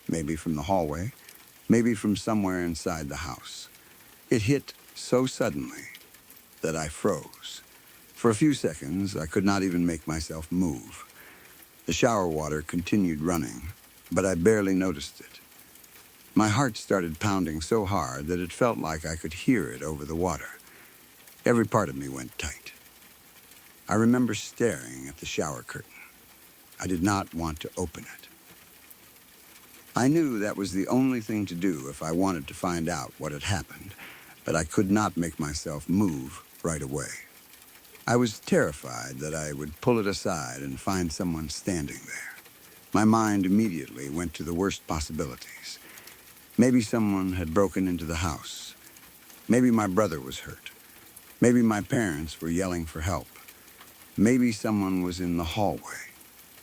maybe from the hallway, maybe from somewhere inside the house. It hit so suddenly that I froze. For a few seconds, I could not even make myself move. The shower water continued running, but I barely noticed it. My heart started pounding so hard that it felt like I could hear it over the water. Every part of me went tight. I remember staring at the shower curtain. I did not want to open it. I knew that was the only thing to do if I wanted to find out what had happened, but I could not make myself move right away. I was terrified that I would pull it aside and find someone standing there. My mind immediately went to the worst possibilities. Maybe someone had broken into the house. Maybe my brother was hurt. Maybe my parents were yelling for help. Maybe someone was in the hallway.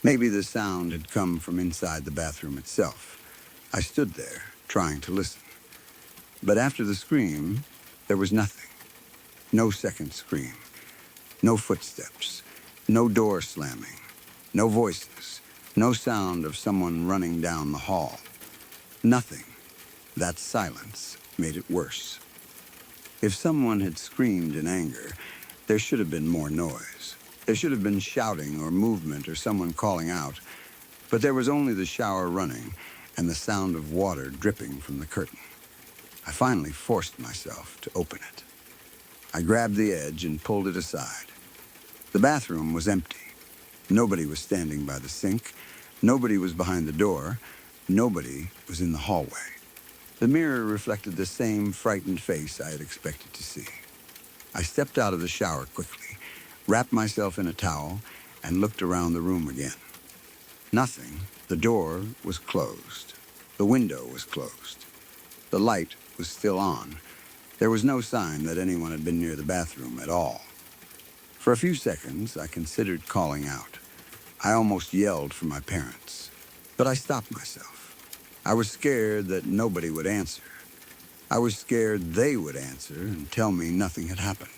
Maybe the sound had come from inside the bathroom itself. I stood there, trying to listen. But after the scream, there was nothing. No second scream. No footsteps. No door slamming. No voices. No sound of someone running down the hall. Nothing. That silence made it worse. If someone had screamed in anger, there should have been more noise. There should have been shouting or movement or someone calling out. But there was only the shower running and the sound of water dripping from the curtain. I finally forced myself to open it. I grabbed the edge and pulled it aside. The bathroom was empty. Nobody was standing by the sink. Nobody was behind the door. Nobody was in the hallway. The mirror reflected the same frightened face I had expected to see. I stepped out of the shower quickly, wrapped myself in a towel, and looked around the room again. Nothing. The door was closed. The window was closed. The light was still on. There was no sign that anyone had been near the bathroom at all. For a few seconds, I considered calling out. I almost yelled for my parents, but I stopped myself. I was scared that nobody would answer. I was scared they would answer and tell me nothing had happened.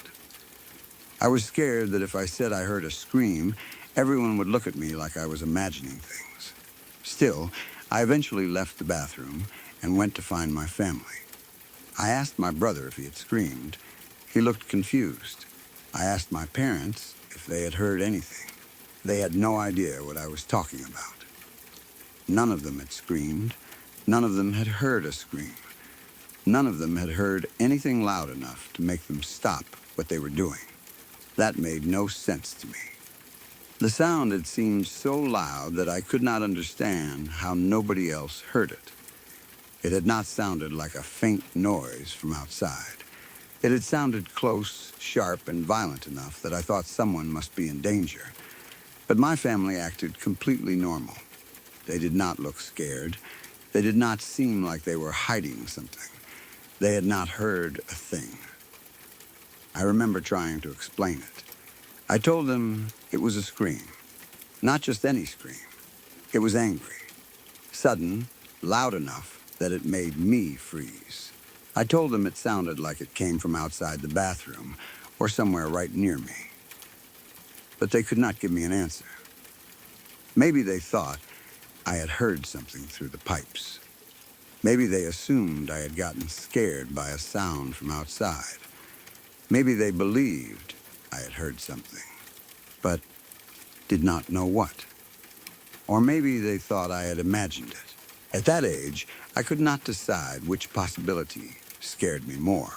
I was scared that if I said I heard a scream, everyone would look at me like I was imagining things. Still, I eventually left the bathroom and went to find my family. I asked my brother if he had screamed. He looked confused. I asked my parents if they had heard anything. They had no idea what I was talking about. None of them had screamed. None of them had heard a scream. None of them had heard anything loud enough to make them stop what they were doing. That made no sense to me. The sound had seemed so loud that I could not understand how nobody else heard it. It had not sounded like a faint noise from outside. It had sounded close, sharp, and violent enough that I thought someone must be in danger. But my family acted completely normal. They did not look scared. They did not seem like they were hiding something. They had not heard a thing. I remember trying to explain it. I told them it was a scream. Not just any scream. It was angry. Sudden, loud enough that it made me freeze. I told them it sounded like it came from outside the bathroom or somewhere right near me. But they could not give me an answer. Maybe they thought I had heard something through the pipes. Maybe they assumed I had gotten scared by a sound from outside. Maybe they believed I had heard something, but did not know what. Or maybe they thought I had imagined it. At that age, I could not decide which possibility scared me more.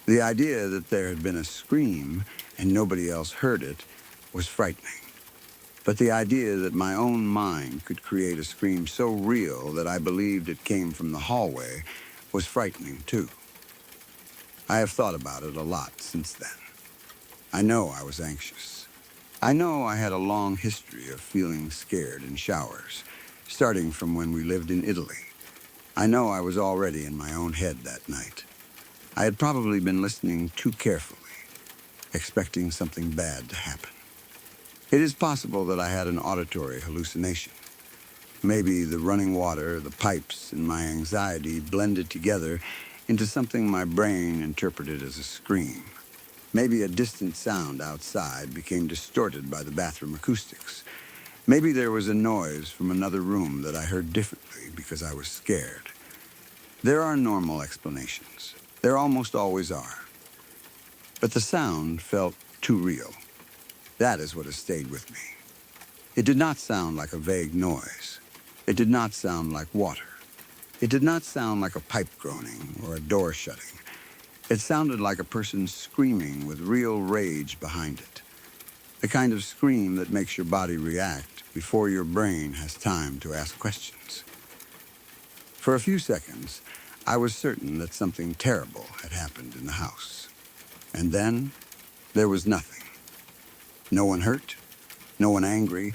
The idea that there had been a scream and nobody else heard it was frightening. But the idea that my own mind could create a scream so real that I believed it came from the hallway was frightening too. I have thought about it a lot since then. I know I was anxious. I know I had a long history of feeling scared in showers, starting from when we lived in Italy. I know I was already in my own head that night. I had probably been listening too carefully, expecting something bad to happen. It is possible that I had an auditory hallucination. Maybe the running water, the pipes, and my anxiety blended together into something my brain interpreted as a scream. Maybe a distant sound outside became distorted by the bathroom acoustics. Maybe there was a noise from another room that I heard differently because I was scared. There are normal explanations. There almost always are. But the sound felt too real. That is what has stayed with me. It did not sound like a vague noise. It did not sound like water. It did not sound like a pipe groaning or a door shutting. It sounded like a person screaming with real rage behind it. The kind of scream that makes your body react before your brain has time to ask questions. For a few seconds, I was certain that something terrible had happened in the house. And then there was nothing. No one hurt, no one angry,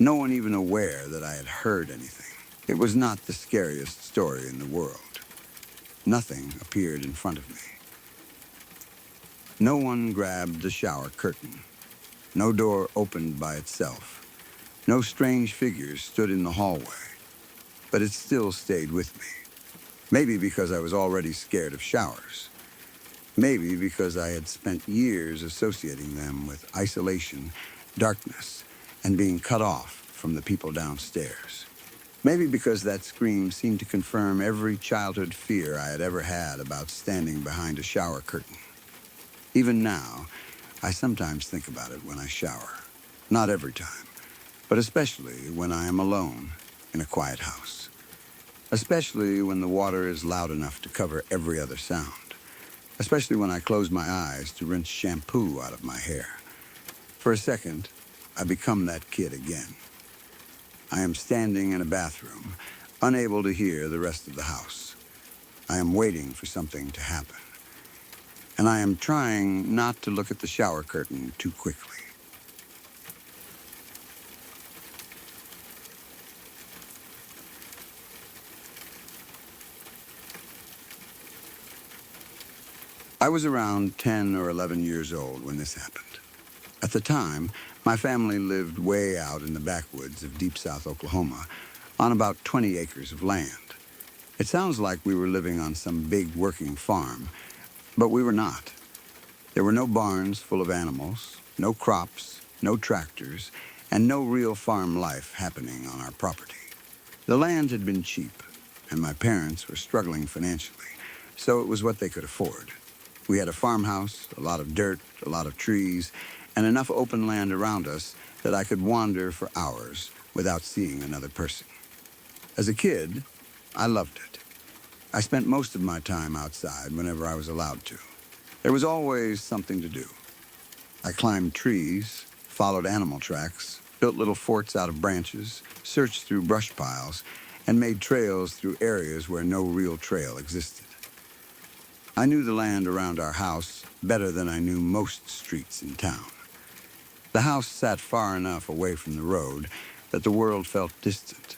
no one even aware that I had heard anything. It was not the scariest story in the world. Nothing appeared in front of me. No one grabbed the shower curtain. No door opened by itself. No strange figures stood in the hallway, but it still stayed with me. Maybe because I was already scared of showers. Maybe because I had spent years associating them with isolation, darkness, and being cut off from the people downstairs. Maybe because that scream seemed to confirm every childhood fear I had ever had about standing behind a shower curtain. Even now, I sometimes think about it when I shower. Not every time, but especially when I am alone in a quiet house. Especially when the water is loud enough to cover every other sound. Especially when I close my eyes to rinse shampoo out of my hair. For a second, I become that kid again. I am standing in a bathroom, unable to hear the rest of the house. I am waiting for something to happen. And I am trying not to look at the shower curtain too quickly. I was around 10 or 11 years old when this happened. At the time, my family lived way out in the backwoods of deep South Oklahoma on about 20 acres of land. It sounds like we were living on some big working farm, but we were not. There were no barns full of animals, no crops, no tractors, and no real farm life happening on our property. The land had been cheap, and my parents were struggling financially, so it was what they could afford. We had a farmhouse, a lot of dirt, a lot of trees, and enough open land around us that I could wander for hours without seeing another person. As a kid, I loved it. I spent most of my time outside whenever I was allowed to. There was always something to do. I climbed trees, followed animal tracks, built little forts out of branches, searched through brush piles, and made trails through areas where no real trail existed. I knew the land around our house better than I knew most streets in town. The house sat far enough away from the road that the world felt distant.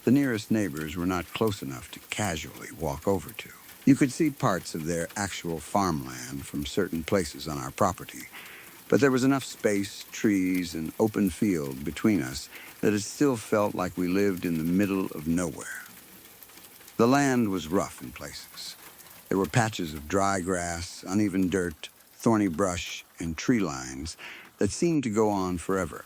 The nearest neighbors were not close enough to casually walk over to. You could see parts of their actual farmland from certain places on our property, but there was enough space, trees, and open field between us that it still felt like we lived in the middle of nowhere. The land was rough in places. There were patches of dry grass, uneven dirt, thorny brush, and tree lines that seemed to go on forever.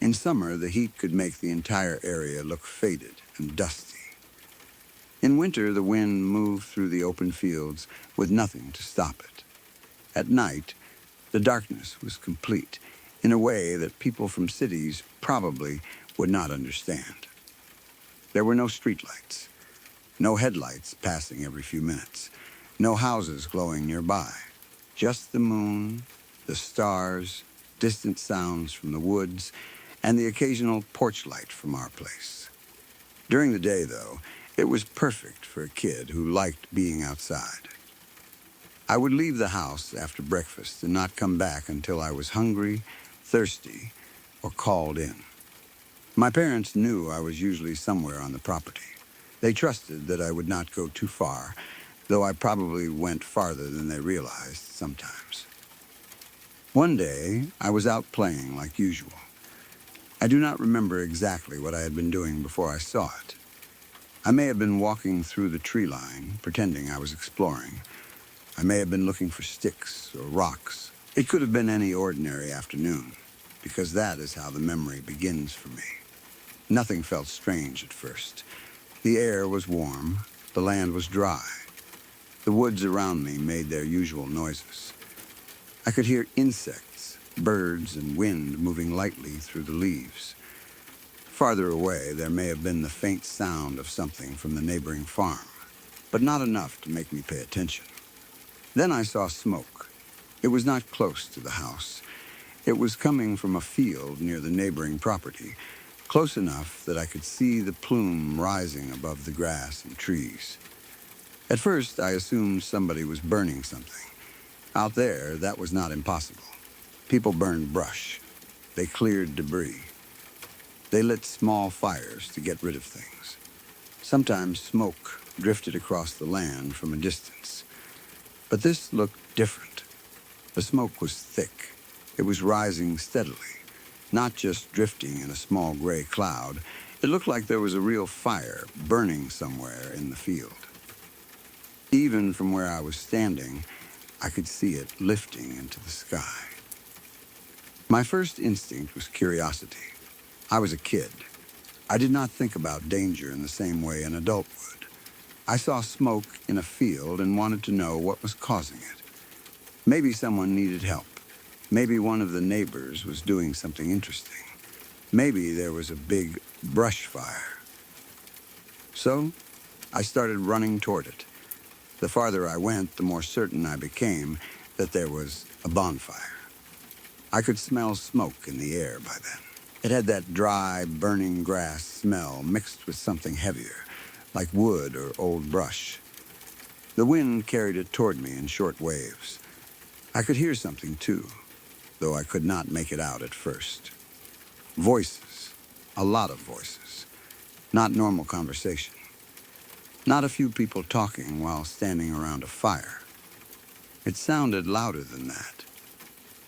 In summer, the heat could make the entire area look faded and dusty. In winter, the wind moved through the open fields with nothing to stop it. At night, the darkness was complete in a way that people from cities probably would not understand. There were no streetlights, no headlights passing every few minutes, no houses glowing nearby, just the moon, the stars, distant sounds from the woods, and the occasional porch light from our place. During the day, though, it was perfect for a kid who liked being outside. I would leave the house after breakfast and not come back until I was hungry, thirsty, or called in. My parents knew I was usually somewhere on the property. They trusted that I would not go too far, though I probably went farther than they realized sometimes. One day, I was out playing like usual. I do not remember exactly what I had been doing before I saw it. I may have been walking through the tree line, pretending I was exploring. I may have been looking for sticks or rocks. It could have been any ordinary afternoon, because that is how the memory begins for me. Nothing felt strange at first. The air was warm, the land was dry. The woods around me made their usual noises. I could hear insects, birds, and wind moving lightly through the leaves. Farther away, there may have been the faint sound of something from the neighboring farm, but not enough to make me pay attention. Then I saw smoke. It was not close to the house. It was coming from a field near the neighboring property, close enough that I could see the plume rising above the grass and trees. At first, I assumed somebody was burning something. Out there, that was not impossible. People burned brush. They cleared debris. They lit small fires to get rid of things. Sometimes smoke drifted across the land from a distance. But this looked different. The smoke was thick. It was rising steadily. not just drifting in a small gray cloud. It looked like there was a real fire burning somewhere in the field. Even from where I was standing, I could see it lifting into the sky. My first instinct was curiosity. I was a kid. I did not think about danger in the same way an adult would. I saw smoke in a field and wanted to know what was causing it. Maybe someone needed help. Maybe one of the neighbors was doing something interesting. Maybe there was a big brush fire. So, I started running toward it. The farther I went, the more certain I became that there was a bonfire. I could smell smoke in the air by then. It had that dry, burning grass smell mixed with something heavier, like wood or old brush. The wind carried it toward me in short waves. I could hear something, too, though I could not make it out at first. Voices. A lot of voices. Not normal conversation. Not a few people talking while standing around a fire. It sounded louder than that.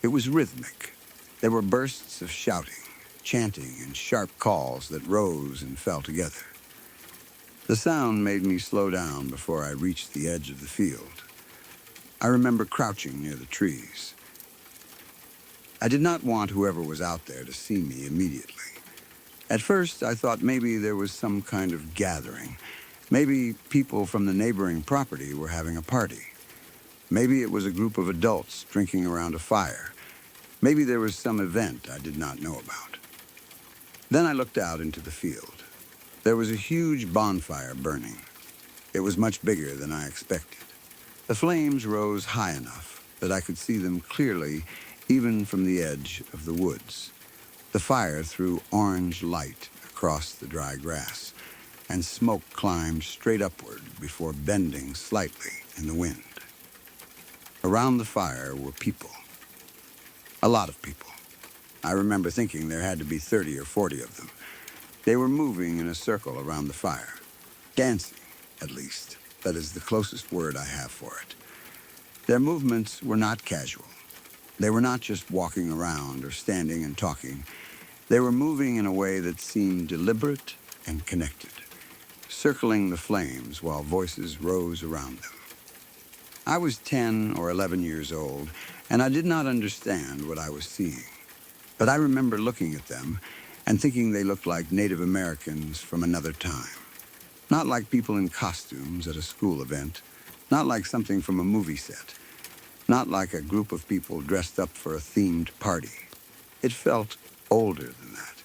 It was rhythmic. There were bursts of shouting, chanting, and sharp calls that rose and fell together. The sound made me slow down before I reached the edge of the field. I remember crouching near the trees. I did not want whoever was out there to see me immediately. At first, I thought maybe there was some kind of gathering. Maybe people from the neighboring property were having a party. Maybe it was a group of adults drinking around a fire. Maybe there was some event I did not know about. Then I looked out into the field. There was a huge bonfire burning. It was much bigger than I expected. The flames rose high enough that I could see them clearly even from the edge of the woods. The fire threw orange light across the dry grass, and smoke climbed straight upward before bending slightly in the wind. Around the fire were people. A lot of people. I remember thinking there had to be 30 or 40 of them. They were moving in a circle around the fire. Dancing, at least. That is the closest word I have for it. Their movements were not casual. They were not just walking around or standing and talking. They were moving in a way that seemed deliberate and connected, circling the flames while voices rose around them. I was 10 or 11 years old, and I did not understand what I was seeing. But I remember looking at them and thinking they looked like Native Americans from another time. Not like people in costumes at a school event, not like something from a movie set, not like a group of people dressed up for a themed party. It felt older than that.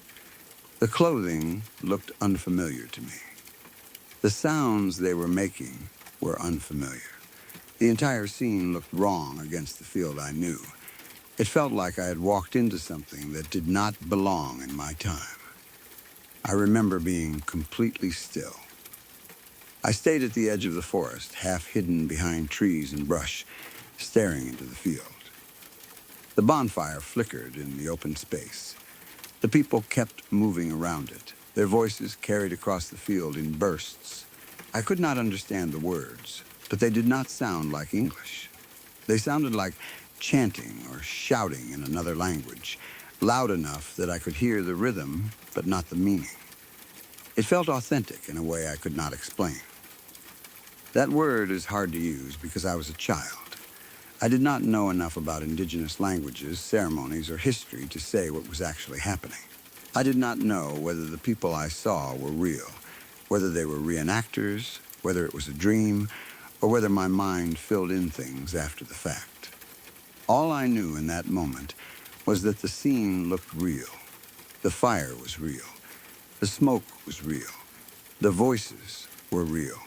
The clothing looked unfamiliar to me. The sounds they were making were unfamiliar. The entire scene looked wrong against the field I knew. It felt like I had walked into something that did not belong in my time. I remember being completely still. I stayed at the edge of the forest, half hidden behind trees and brush, staring into the field. The bonfire flickered in the open space. The people kept moving around it, their voices carried across the field in bursts. I could not understand the words, but they did not sound like English. They sounded like chanting or shouting in another language, loud enough that I could hear the rhythm, but not the meaning. It felt authentic in a way I could not explain. That word is hard to use because I was a child. I did not know enough about indigenous languages, ceremonies, or history to say what was actually happening. I did not know whether the people I saw were real, whether they were reenactors, whether it was a dream, or whether my mind filled in things after the fact. All I knew in that moment was that the scene looked real. The fire was real. The smoke was real. The voices were real.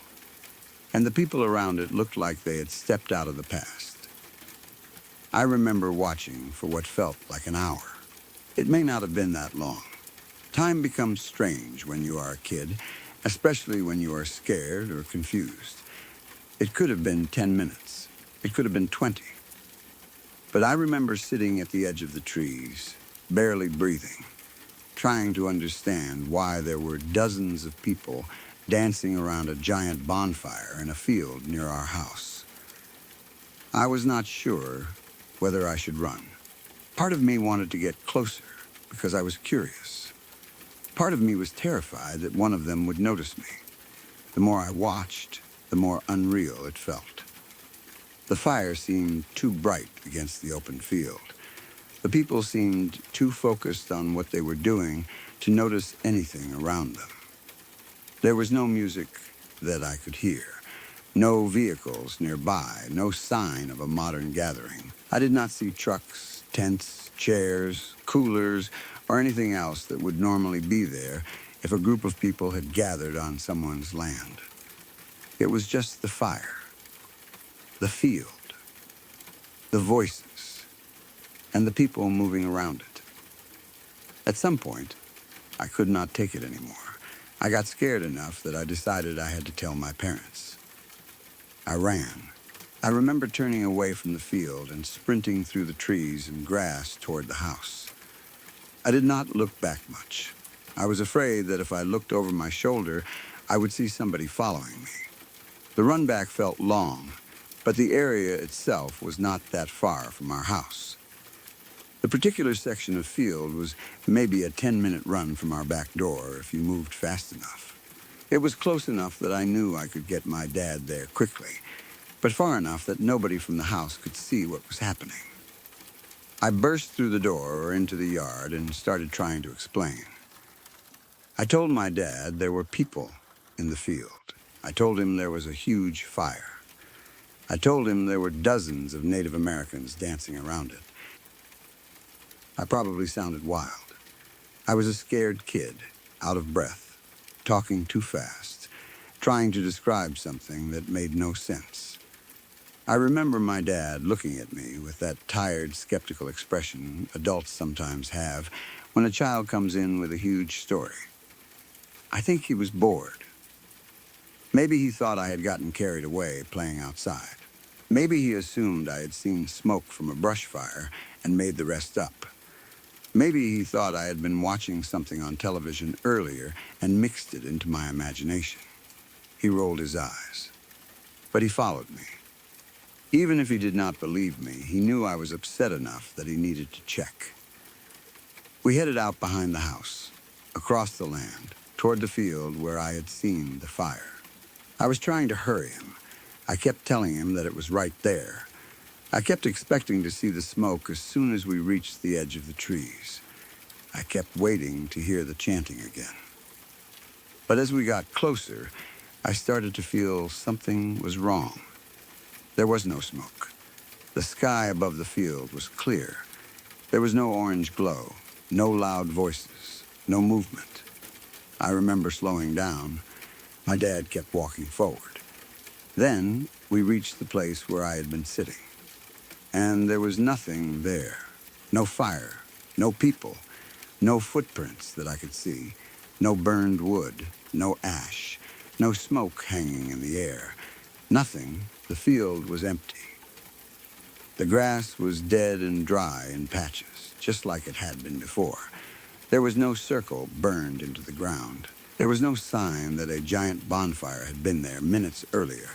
And the people around it looked like they had stepped out of the past. I remember watching for what felt like an hour. It may not have been that long. Time becomes strange when you are a kid, especially when you are scared or confused. It could have been 10 minutes. It could have been 20. But I remember sitting at the edge of the trees, barely breathing, trying to understand why there were dozens of people dancing around a giant bonfire in a field near our house. I was not sure whether I should run. Part of me wanted to get closer because I was curious. Part of me was terrified that one of them would notice me. The more I watched, the more unreal it felt. The fire seemed too bright against the open field. The people seemed too focused on what they were doing to notice anything around them. There was no music that I could hear, no vehicles nearby, no sign of a modern gathering. I did not see trucks, tents, chairs, coolers, or anything else that would normally be there if a group of people had gathered on someone's land. It was just the fire, the field, the voices, and the people moving around it. At some point, I could not take it anymore. I got scared enough that I decided I had to tell my parents. I ran. I remember turning away from the field and sprinting through the trees and grass toward the house. I did not look back much. I was afraid that if I looked over my shoulder, I would see somebody following me. The run back felt long, but the area itself was not that far from our house. The particular section of field was maybe a 10-minute run from our back door if you moved fast enough. It was close enough that I knew I could get my dad there quickly, but far enough that nobody from the house could see what was happening. I burst through the door or into the yard and started trying to explain. I told my dad there were people in the field. I told him there was a huge fire. I told him there were dozens of Native Americans dancing around it. I probably sounded wild. I was a scared kid, out of breath, talking too fast, trying to describe something that made no sense. I remember my dad looking at me with that tired, skeptical expression adults sometimes have when a child comes in with a huge story. I think he was bored. Maybe he thought I had gotten carried away playing outside. Maybe he assumed I had seen smoke from a brush fire and made the rest up. Maybe he thought I had been watching something on television earlier and mixed it into my imagination. He rolled his eyes. But he followed me. Even if he did not believe me, he knew I was upset enough that he needed to check. We headed out behind the house, across the land, toward the field where I had seen the fire. I was trying to hurry him. I kept telling him that it was right there. I kept expecting to see the smoke as soon as we reached the edge of the trees. I kept waiting to hear the chanting again. But as we got closer, I started to feel something was wrong. There was no smoke. The sky above the field was clear. There was no orange glow, no loud voices, no movement. I remember slowing down. My dad kept walking forward. Then we reached the place where I had been sitting. And there was nothing there. No fire, no people, no footprints that I could see, no burned wood, no ash, no smoke hanging in the air. Nothing. The field was empty. The grass was dead and dry in patches, just like it had been before. There was no circle burned into the ground. There was no sign that a giant bonfire had been there minutes earlier.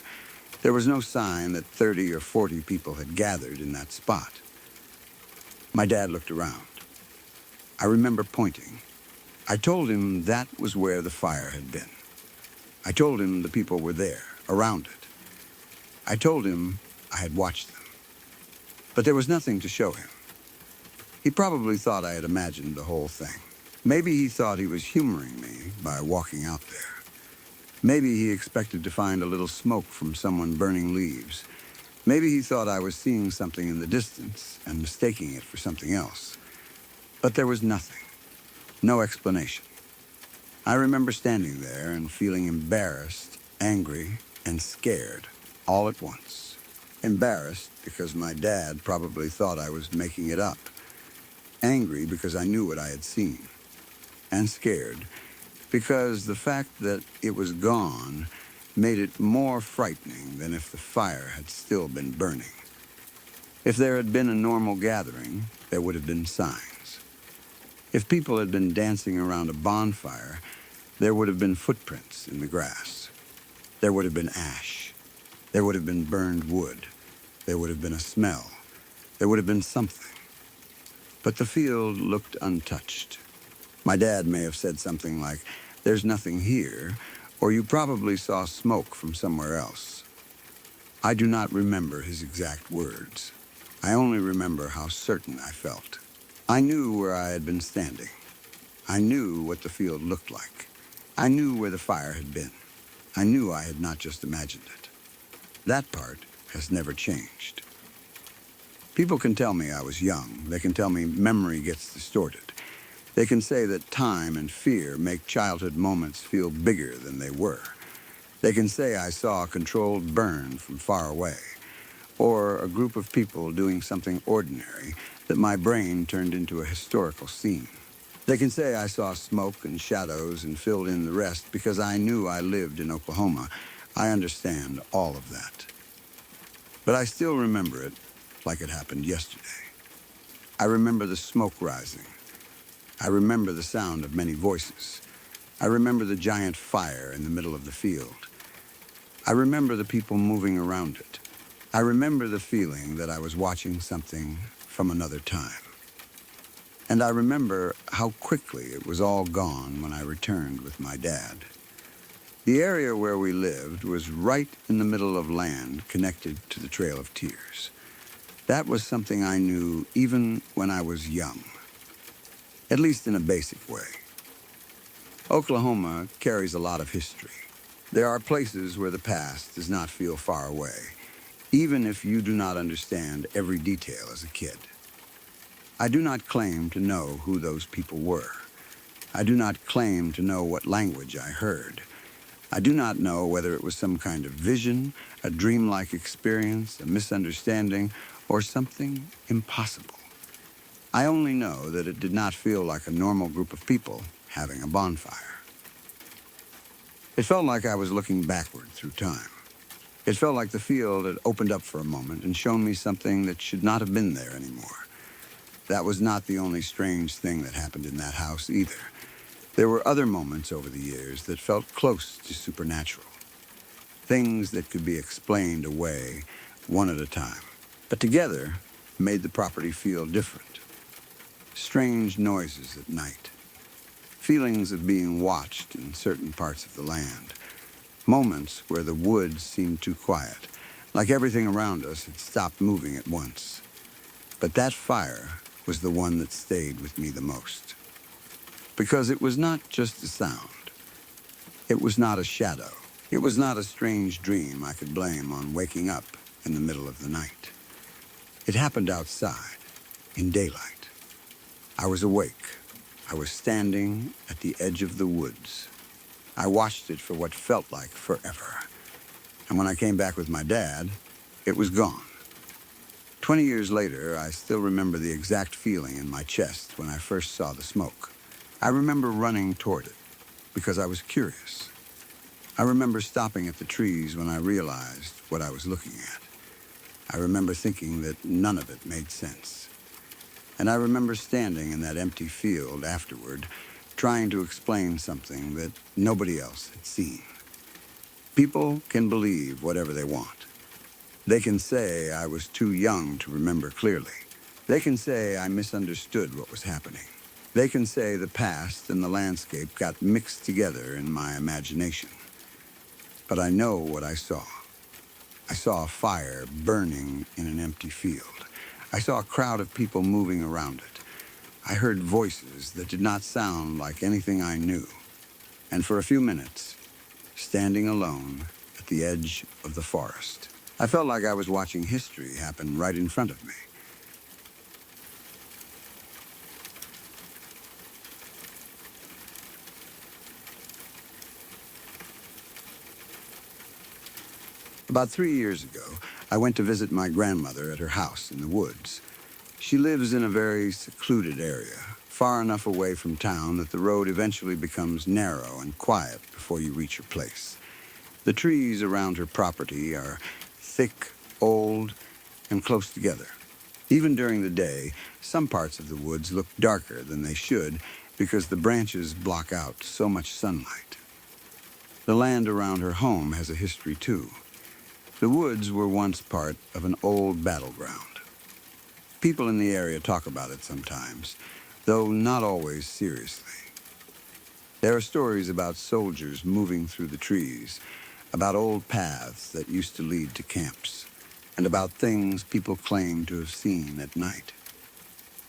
There was no sign that 30 or 40 people had gathered in that spot. My dad looked around. I remember pointing. I told him that was where the fire had been. I told him the people were there, around it. I told him I had watched them. But there was nothing to show him. He probably thought I had imagined the whole thing. Maybe he thought he was humoring me by walking out there. Maybe he expected to find a little smoke from someone burning leaves. Maybe he thought I was seeing something in the distance and mistaking it for something else. But there was nothing. No explanation. I remember standing there and feeling embarrassed, angry, and scared all at once. Embarrassed because my dad probably thought I was making it up. Angry because I knew what I had seen. And scared because the fact that it was gone made it more frightening than if the fire had still been burning. If there had been a normal gathering, there would have been signs. If people had been dancing around a bonfire, there would have been footprints in the grass. There would have been ash. There would have been burned wood. There would have been a smell. There would have been something. But the field looked untouched. My dad may have said something like, "There's nothing here," or "You probably saw smoke from somewhere else." I do not remember his exact words. I only remember how certain I felt. I knew where I had been standing. I knew what the field looked like. I knew where the fire had been. I knew I had not just imagined it. That part has never changed. People can tell me I was young. They can tell me memory gets distorted. They can say that time and fear make childhood moments feel bigger than they were. They can say I saw a controlled burn from far away, or a group of people doing something ordinary that my brain turned into a historical scene. They can say I saw smoke and shadows and filled in the rest because I knew I lived in Oklahoma. I understand all of that. But I still remember it like it happened yesterday. I remember the smoke rising. I remember the sound of many voices. I remember the giant fire in the middle of the field. I remember the people moving around it. I remember the feeling that I was watching something from another time. And I remember how quickly it was all gone when I returned with my dad. The area where we lived was right in the middle of land connected to the Trail of Tears. That was something I knew even when I was young, at least in a basic way. Oklahoma carries a lot of history. There are places where the past does not feel far away, even if you do not understand every detail as a kid. I do not claim to know who those people were. I do not claim to know what language I heard. I do not know whether it was some kind of vision, a dreamlike experience, a misunderstanding, or something impossible. I only know that it did not feel like a normal group of people having a bonfire. It felt like I was looking backward through time. It felt like the field had opened up for a moment and shown me something that should not have been there anymore. That was not the only strange thing that happened in that house either. There were other moments over the years that felt close to supernatural. Things that could be explained away one at a time, but together made the property feel different. Strange noises at night. Feelings of being watched in certain parts of the land. Moments where the woods seemed too quiet, like everything around us had stopped moving at once. But that fire was the one that stayed with me the most. Because it was not just a sound. It was not a shadow. It was not a strange dream I could blame on waking up in the middle of the night. It happened outside, in daylight. I was awake. I was standing at the edge of the woods. I watched it for what felt like forever. And when I came back with my dad, it was gone. 20 years later, I still remember the exact feeling in my chest when I first saw the smoke. I remember running toward it because I was curious. I remember stopping at the trees when I realized what I was looking at. I remember thinking that none of it made sense. And I remember standing in that empty field afterward, trying to explain something that nobody else had seen. People can believe whatever they want. They can say I was too young to remember clearly. They can say I misunderstood what was happening. They can say the past and the landscape got mixed together in my imagination. But I know what I saw. I saw a fire burning in an empty field. I saw a crowd of people moving around it. I heard voices that did not sound like anything I knew. And for a few minutes, standing alone at the edge of the forest, I felt like I was watching history happen right in front of me. About 3 years ago, I went to visit my grandmother at her house in the woods. She lives in a very secluded area, far enough away from town that the road eventually becomes narrow and quiet before you reach her place. The trees around her property are thick, old, and close together. Even during the day, some parts of the woods look darker than they should because the branches block out so much sunlight. The land around her home has a history too. The woods were once part of an old battleground. People in the area talk about it sometimes, though not always seriously. There are stories about soldiers moving through the trees, about old paths that used to lead to camps, and about things people claim to have seen at night.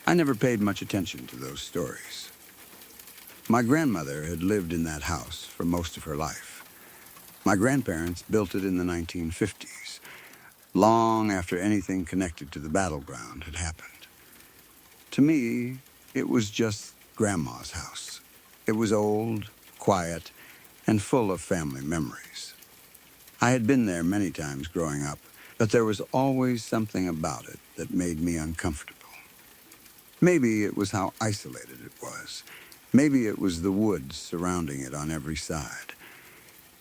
I never paid much attention to those stories. My grandmother had lived in that house for most of her life. My grandparents built it in the 1950s, long after anything connected to the battleground had happened. To me, it was just Grandma's house. It was old, quiet, and full of family memories. I had been there many times growing up, but there was always something about it that made me uncomfortable. Maybe it was how isolated it was. Maybe it was the woods surrounding it on every side.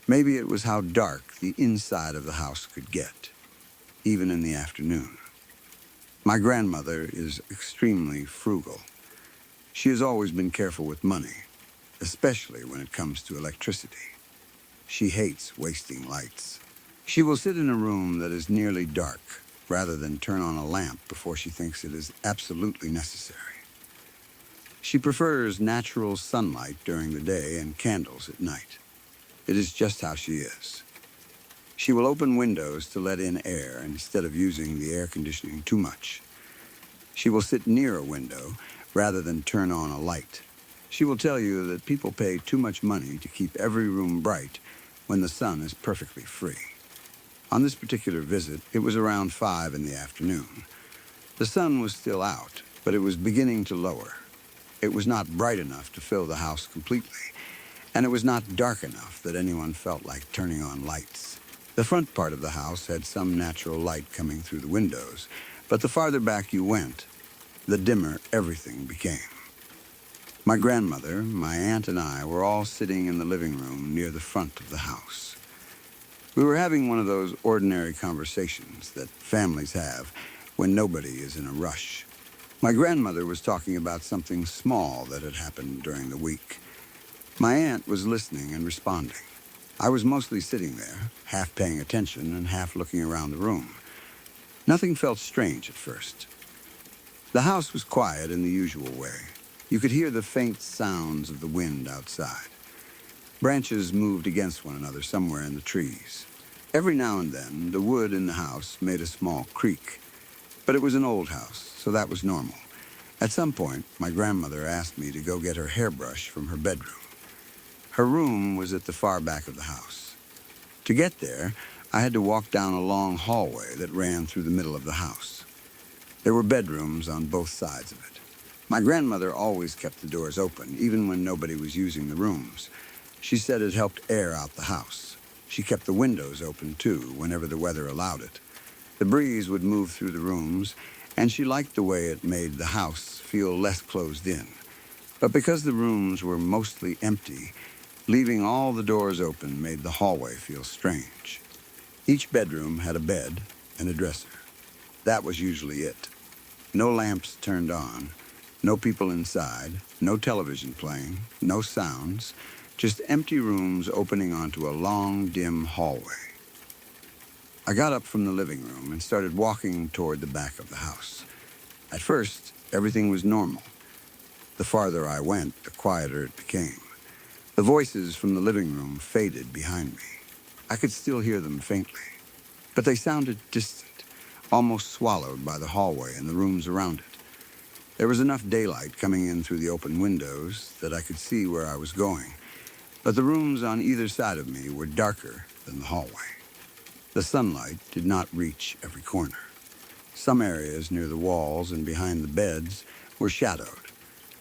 Maybe it was how dark the inside of the house could get, even in the afternoon. My grandmother is extremely frugal. She has always been careful with money, especially when it comes to electricity. She hates wasting lights. She will sit in a room that is nearly dark rather than turn on a lamp before she thinks it is absolutely necessary. She prefers natural sunlight during the day and candles at night. It is just how she is. She will open windows to let in air instead of using the air conditioning too much. She will sit near a window rather than turn on a light. She will tell you that people pay too much money to keep every room bright when the sun is perfectly free. On this particular visit, it was around 5 in the afternoon. The sun was still out, but it was beginning to lower. It was not bright enough to fill the house completely, and it was not dark enough that anyone felt like turning on lights. The front part of the house had some natural light coming through the windows, but the farther back you went, the dimmer everything became. My grandmother, my aunt, and I were all sitting in the living room near the front of the house. We were having one of those ordinary conversations that families have when nobody is in a rush. My grandmother was talking about something small that had happened during the week. My aunt was listening and responding. I was mostly sitting there, half paying attention and half looking around the room. Nothing felt strange at first. The house was quiet in the usual way. You could hear the faint sounds of the wind outside. Branches moved against one another somewhere in the trees. Every now and then, the wood in the house made a small creak. But it was an old house, so that was normal. At some point, my grandmother asked me to go get her hairbrush from her bedroom. Her room was at the far back of the house. To get there, I had to walk down a long hallway that ran through the middle of the house. There were bedrooms on both sides of it. My grandmother always kept the doors open, even when nobody was using the rooms. She said it helped air out the house. She kept the windows open, too, whenever the weather allowed it. The breeze would move through the rooms, and she liked the way it made the house feel less closed in. But because the rooms were mostly empty, leaving all the doors open made the hallway feel strange. Each bedroom had a bed and a dresser. That was usually it. No lamps turned on, no people inside, no television playing, no sounds, just empty rooms opening onto a long, dim hallway. I got up from the living room and started walking toward the back of the house. At first, everything was normal. The farther I went, the quieter it became. The voices from the living room faded behind me. I could still hear them faintly, but they sounded distant, almost swallowed by the hallway and the rooms around it. There was enough daylight coming in through the open windows that I could see where I was going, but the rooms on either side of me were darker than the hallway. The sunlight did not reach every corner. Some areas near the walls and behind the beds were shadowed.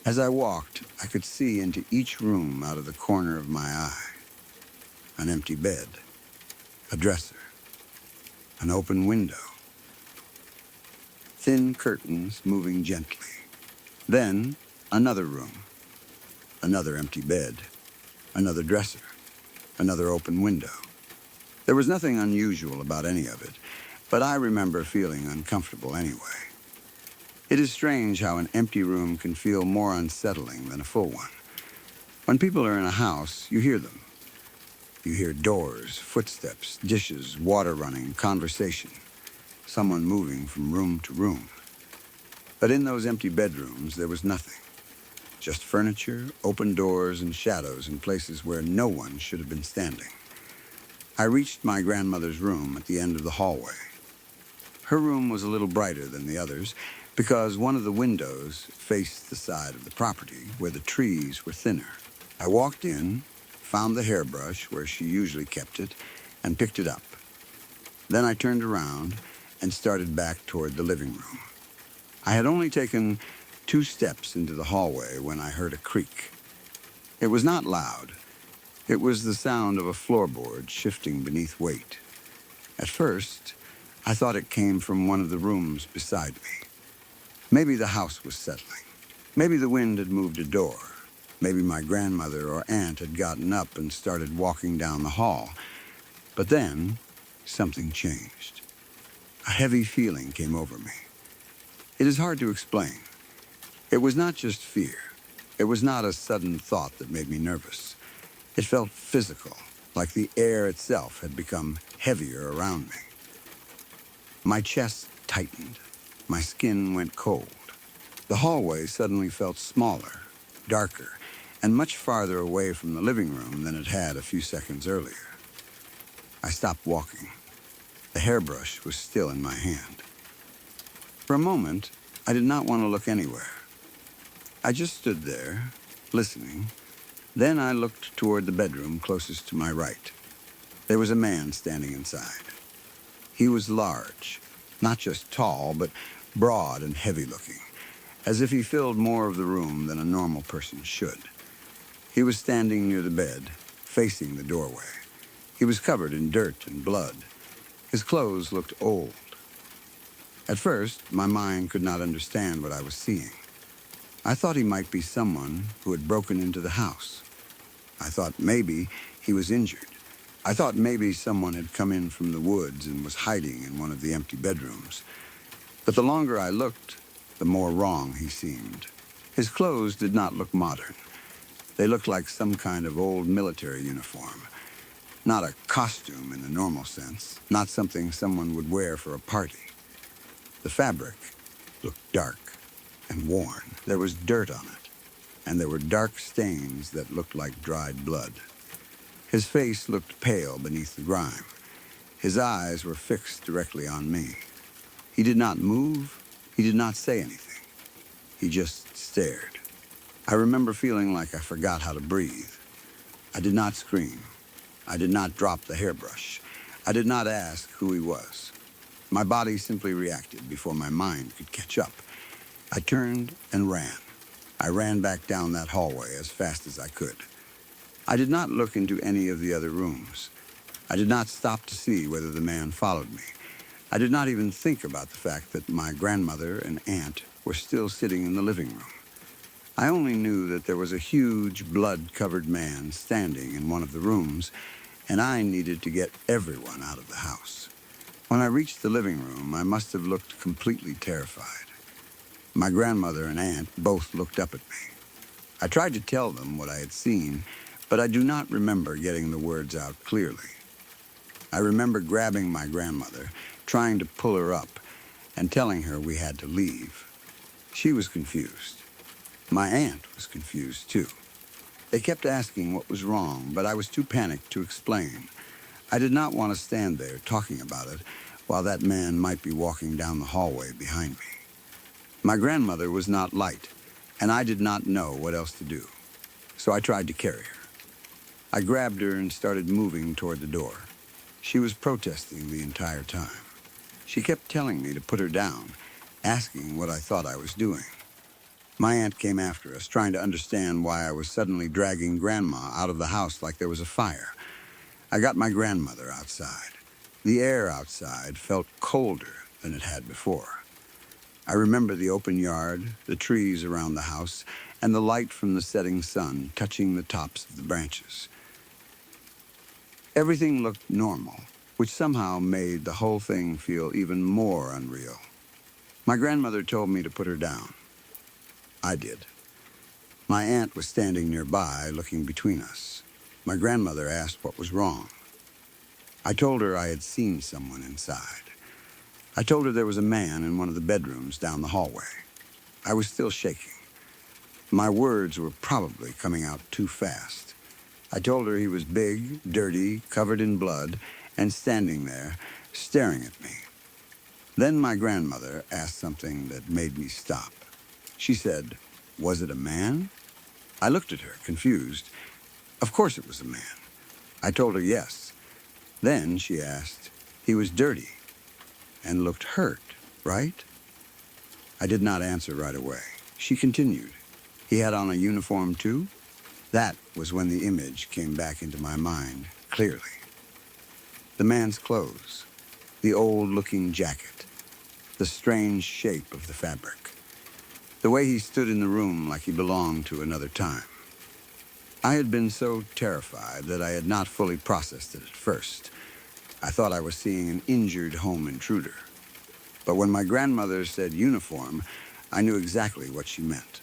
As I walked, I could see into each room out of the corner of my eye. An empty bed, a dresser, an open window, thin curtains moving gently. Then, another room, another empty bed, another dresser, another open window. There was nothing unusual about any of it, but I remember feeling uncomfortable anyway. It is strange how an empty room can feel more unsettling than a full one. When people are in a house, you hear them. You hear doors, footsteps, dishes, water running, conversation, someone moving from room to room. But in those empty bedrooms, there was nothing. Just furniture, open doors, and shadows in places where no one should have been standing. I reached my grandmother's room at the end of the hallway. Her room was a little brighter than the others because one of the windows faced the side of the property where the trees were thinner. I walked in, found the hairbrush where she usually kept it, and picked it up. Then I turned around and started back toward the living room. I had only taken 2 steps into the hallway when I heard a creak. It was not loud. It was the sound of a floorboard shifting beneath weight. At first, I thought it came from one of the rooms beside me. Maybe the house was settling. Maybe the wind had moved a door. Maybe my grandmother or aunt had gotten up and started walking down the hall. But then, something changed. A heavy feeling came over me. It is hard to explain. It was not just fear. It was not a sudden thought that made me nervous. It felt physical, like the air itself had become heavier around me. My chest tightened. My skin went cold. The hallway suddenly felt smaller, darker, and much farther away from the living room than it had a few seconds earlier. I stopped walking. The hairbrush was still in my hand. For a moment, I did not want to look anywhere. I just stood there, listening. Then I looked toward the bedroom closest to my right. There was a man standing inside. He was large, not just tall, but broad and heavy-looking, as if he filled more of the room than a normal person should. He was standing near the bed, facing the doorway. He was covered in dirt and blood. His clothes looked old. At first, my mind could not understand what I was seeing. I thought he might be someone who had broken into the house. I thought maybe he was injured. I thought maybe someone had come in from the woods and was hiding in one of the empty bedrooms. But the longer I looked, the more wrong he seemed. His clothes did not look modern. They looked like some kind of old military uniform. Not a costume in the normal sense, not something someone would wear for a party. The fabric looked dark and worn. There was dirt on it, and there were dark stains that looked like dried blood. His face looked pale beneath the grime. His eyes were fixed directly on me. He did not move. He did not say anything. He just stared. I remember feeling like I forgot how to breathe. I did not scream. I did not drop the hairbrush. I did not ask who he was. My body simply reacted before my mind could catch up. I turned and ran. I ran back down that hallway as fast as I could. I did not look into any of the other rooms. I did not stop to see whether the man followed me. I did not even think about the fact that my grandmother and aunt were still sitting in the living room. I only knew that there was a huge blood-covered man standing in one of the rooms, and I needed to get everyone out of the house. When I reached the living room, I must have looked completely terrified. My grandmother and aunt both looked up at me. I tried to tell them what I had seen, but I do not remember getting the words out clearly. I remember grabbing my grandmother, trying to pull her up, and telling her we had to leave. She was confused. My aunt was confused, too. They kept asking what was wrong, but I was too panicked to explain. I did not want to stand there talking about it while that man might be walking down the hallway behind me. My grandmother was not light, and I did not know what else to do. So I tried to carry her. I grabbed her and started moving toward the door. She was protesting the entire time. She kept telling me to put her down, asking what I thought I was doing. My aunt came after us, trying to understand why I was suddenly dragging Grandma out of the house like there was a fire. I got my grandmother outside. The air outside felt colder than it had before. I remember the open yard, the trees around the house, and the light from the setting sun touching the tops of the branches. Everything looked normal, which somehow made the whole thing feel even more unreal. My grandmother told me to put her down. I did. My aunt was standing nearby, looking between us. My grandmother asked what was wrong. I told her I had seen someone inside. I told her there was a man in one of the bedrooms down the hallway. I was still shaking. My words were probably coming out too fast. I told her he was big, dirty, covered in blood, and standing there, staring at me. Then my grandmother asked something that made me stop. She said, "Was it a man?" I looked at her, confused. Of course it was a man. I told her yes. Then she asked, "He was dirty and looked hurt, right?" I did not answer right away. She continued, "He had on a uniform too?" That was when the image came back into my mind, clearly. The man's clothes, the old-looking jacket, the strange shape of the fabric, the way he stood in the room like he belonged to another time. I had been so terrified that I had not fully processed it at first. I thought I was seeing an injured home intruder. But when my grandmother said uniform, I knew exactly what she meant.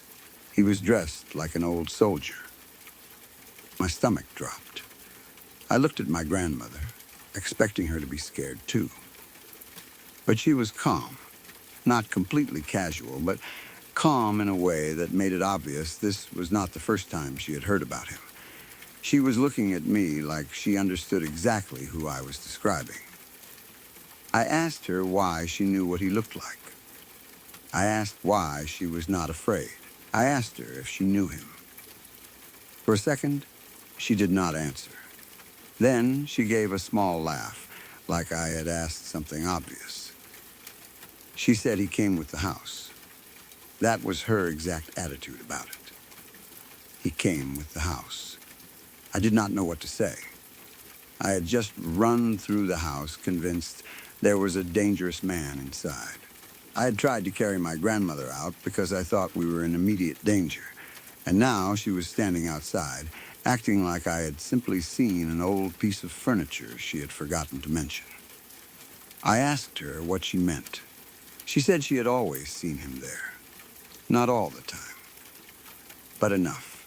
He was dressed like an old soldier. My stomach dropped. I looked at my grandmother, expecting her to be scared too. But she was calm, not completely casual, but calm in a way that made it obvious this was not the first time she had heard about him. She was looking at me like she understood exactly who I was describing. I asked her why she knew what he looked like. I asked why she was not afraid. I asked her if she knew him. For a second, she did not answer. Then she gave a small laugh, like I had asked something obvious. She said he came with the house. That was her exact attitude about it. He came with the house. I did not know what to say. I had just run through the house, convinced there was a dangerous man inside. I had tried to carry my grandmother out because I thought we were in immediate danger, and now she was standing outside, acting like I had simply seen an old piece of furniture she had forgotten to mention. I asked her what she meant. She said she had always seen him there. Not all the time, but enough.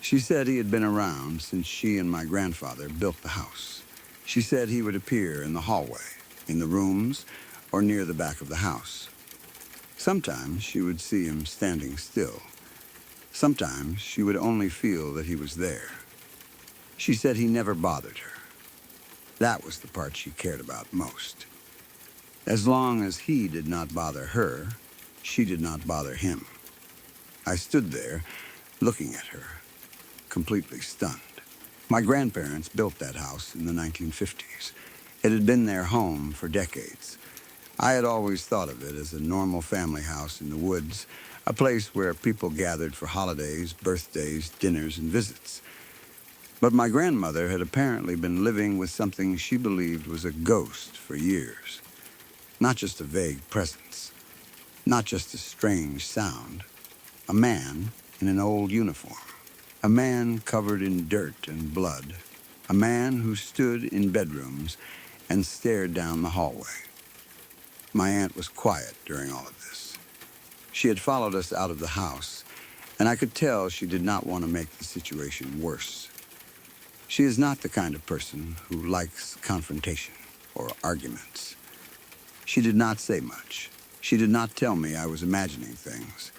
She said he had been around since she and my grandfather built the house. She said he would appear in the hallway, in the rooms, or near the back of the house. Sometimes she would see him standing still. Sometimes she would only feel that he was there. She said he never bothered her. That was the part she cared about most. As long as he did not bother her, she did not bother him. I stood there, looking at her, completely stunned. My grandparents built that house in the 1950s. It had been their home for decades. I had always thought of it as a normal family house in the woods, a place where people gathered for holidays, birthdays, dinners, and visits. But my grandmother had apparently been living with something she believed was a ghost for years. Not just a vague presence, not just a strange sound. A man in an old uniform. A man covered in dirt and blood. A man who stood in bedrooms and stared down the hallway. My aunt was quiet during all of this. She had followed us out of the house, and I could tell she did not want to make the situation worse. She is not the kind of person who likes confrontation or arguments. She did not say much. She did not tell me I was imagining things.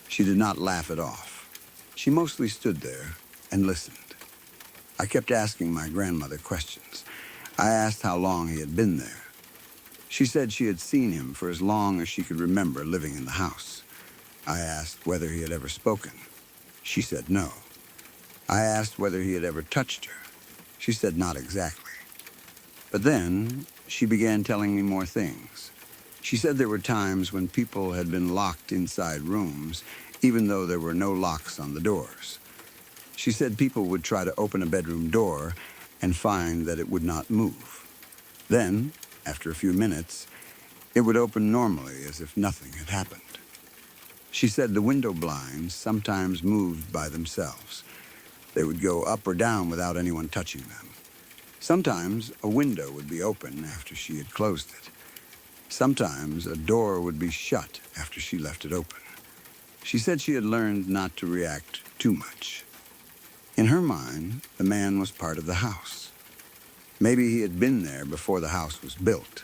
She did not laugh it off. She mostly stood there and listened. I kept asking my grandmother questions. I asked how long he had been there. She said she had seen him for as long as she could remember living in the house. I asked whether he had ever spoken. She said no. I asked whether he had ever touched her. She said not exactly. But then she began telling me more things. She said there were times when people had been locked inside rooms, even though there were no locks on the doors. She said people would try to open a bedroom door and find that it would not move. Then, after a few minutes, it would open normally as if nothing had happened. She said the window blinds sometimes moved by themselves. They would go up or down without anyone touching them. Sometimes a window would be open after she had closed it. Sometimes a door would be shut after she left it open. She said she had learned not to react too much. In her mind, the man was part of the house. Maybe he had been there before the house was built.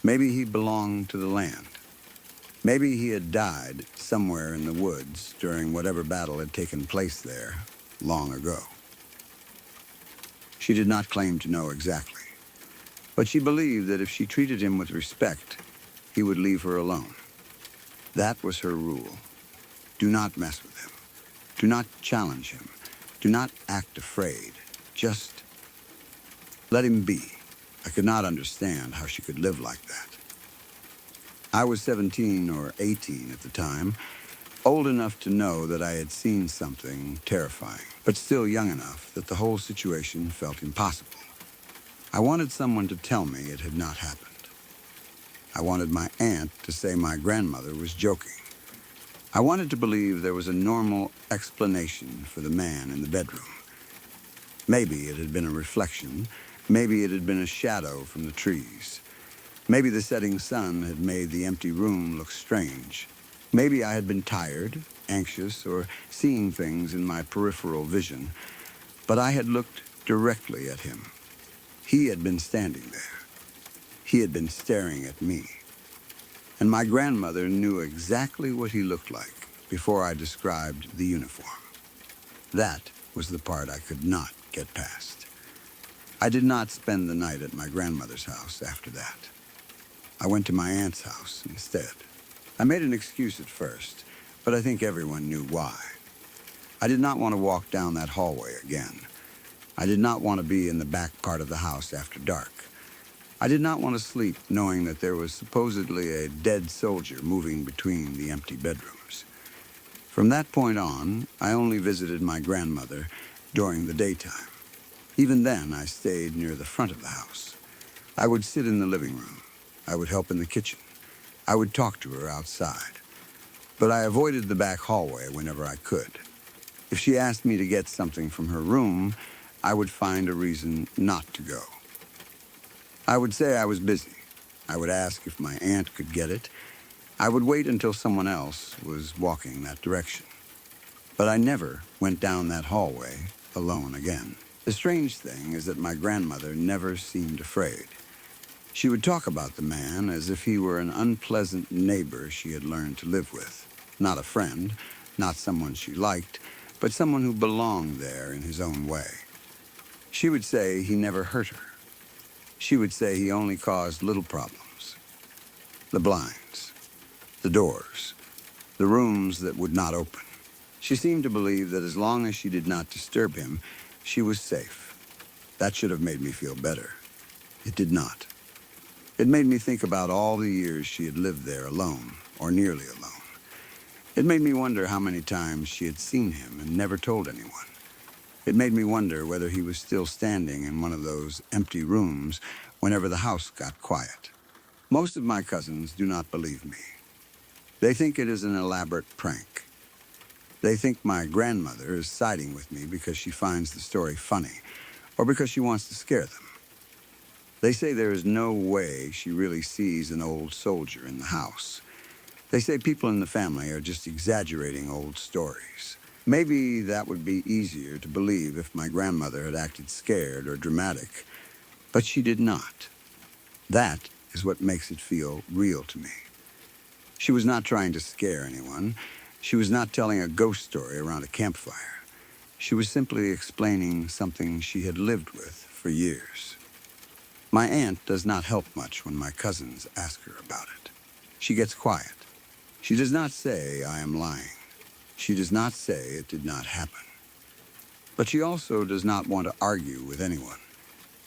Maybe he belonged to the land. Maybe he had died somewhere in the woods during whatever battle had taken place there long ago. She did not claim to know exactly, but she believed that if she treated him with respect, he would leave her alone. That was her rule. Do not mess with him. Do not challenge him. Do not act afraid. Just let him be. I could not understand how she could live like that. I was 17 or 18 at the time, old enough to know that I had seen something terrifying, but still young enough that the whole situation felt impossible. I wanted someone to tell me it had not happened. I wanted my aunt to say my grandmother was joking. I wanted to believe there was a normal explanation for the man in the bedroom. Maybe it had been a reflection. Maybe it had been a shadow from the trees. Maybe the setting sun had made the empty room look strange. Maybe I had been tired, anxious, or seeing things in my peripheral vision, but I had looked directly at him. He had been standing there. He had been staring at me. And my grandmother knew exactly what he looked like before I described the uniform. That was the part I could not get past. I did not spend the night at my grandmother's house after that. I went to my aunt's house instead. I made an excuse at first, but I think everyone knew why. I did not want to walk down that hallway again. I did not want to be in the back part of the house after dark. I did not want to sleep knowing that there was supposedly a dead soldier moving between the empty bedrooms. From that point on, I only visited my grandmother during the daytime. Even then, I stayed near the front of the house. I would sit in the living room. I would help in the kitchen. I would talk to her outside. But I avoided the back hallway whenever I could. If she asked me to get something from her room, I would find a reason not to go. I would say I was busy. I would ask if my aunt could get it. I would wait until someone else was walking that direction. But I never went down that hallway alone again. The strange thing is that my grandmother never seemed afraid. She would talk about the man as if he were an unpleasant neighbor she had learned to live with. Not a friend, not someone she liked, but someone who belonged there in his own way. She would say he never hurt her. She would say he only caused little problems. The blinds, the doors, the rooms that would not open. She seemed to believe that as long as she did not disturb him, she was safe. That should have made me feel better. It did not. It made me think about all the years she had lived there alone, or nearly alone. It made me wonder how many times she had seen him and never told anyone. It made me wonder whether he was still standing in one of those empty rooms whenever the house got quiet. Most of my cousins do not believe me. They think it is an elaborate prank. They think my grandmother is siding with me because she finds the story funny, or because she wants to scare them. They say there is no way she really sees an old soldier in the house. They say people in the family are just exaggerating old stories. Maybe that would be easier to believe if my grandmother had acted scared or dramatic, but she did not. That is what makes it feel real to me. She was not trying to scare anyone. She was not telling a ghost story around a campfire. She was simply explaining something she had lived with for years. My aunt does not help much when my cousins ask her about it. She gets quiet. She does not say I am lying. She does not say it did not happen. But she also does not want to argue with anyone.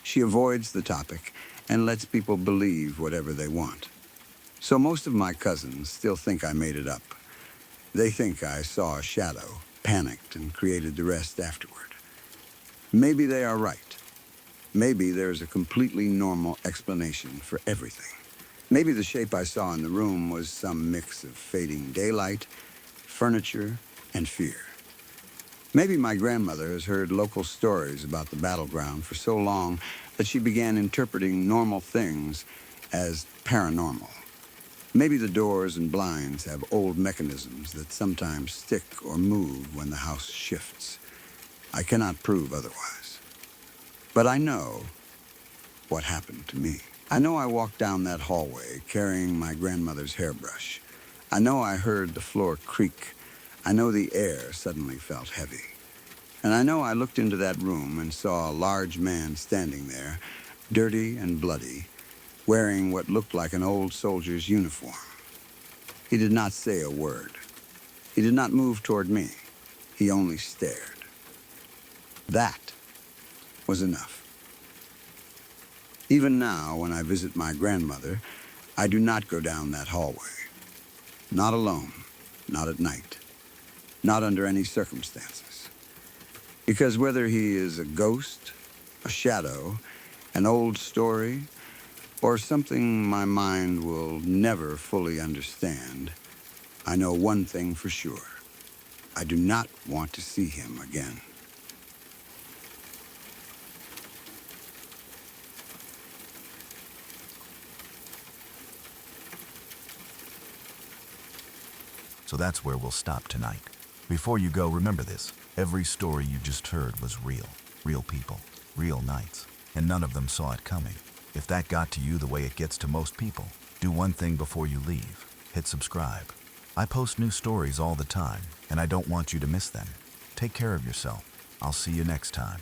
She avoids the topic and lets people believe whatever they want. So most of my cousins still think I made it up. They think I saw a shadow, panicked, and created the rest afterward. Maybe they are right. Maybe there is a completely normal explanation for everything. Maybe the shape I saw in the room was some mix of fading daylight, furniture, and fear. Maybe my grandmother has heard local stories about the battleground for so long that she began interpreting normal things as paranormal. Maybe the doors and blinds have old mechanisms that sometimes stick or move when the house shifts. I cannot prove otherwise. But I know what happened to me. I know I walked down that hallway carrying my grandmother's hairbrush. I know I heard the floor creak. I know the air suddenly felt heavy. And I know I looked into that room and saw a large man standing there, dirty and bloody, wearing what looked like an old soldier's uniform. He did not say a word. He did not move toward me. He only stared. That was enough. Even now, when I visit my grandmother, I do not go down that hallway. Not alone, not at night, not under any circumstances. Because whether he is a ghost, a shadow, an old story, or something my mind will never fully understand, I know one thing for sure. I do not want to see him again. So that's where we'll stop tonight. Before you go, remember this. Every story you just heard was real. Real people, real nights, and none of them saw it coming. If that got to you the way it gets to most people, do one thing before you leave. Hit subscribe. I post new stories all the time, and I don't want you to miss them. Take care of yourself. I'll see you next time.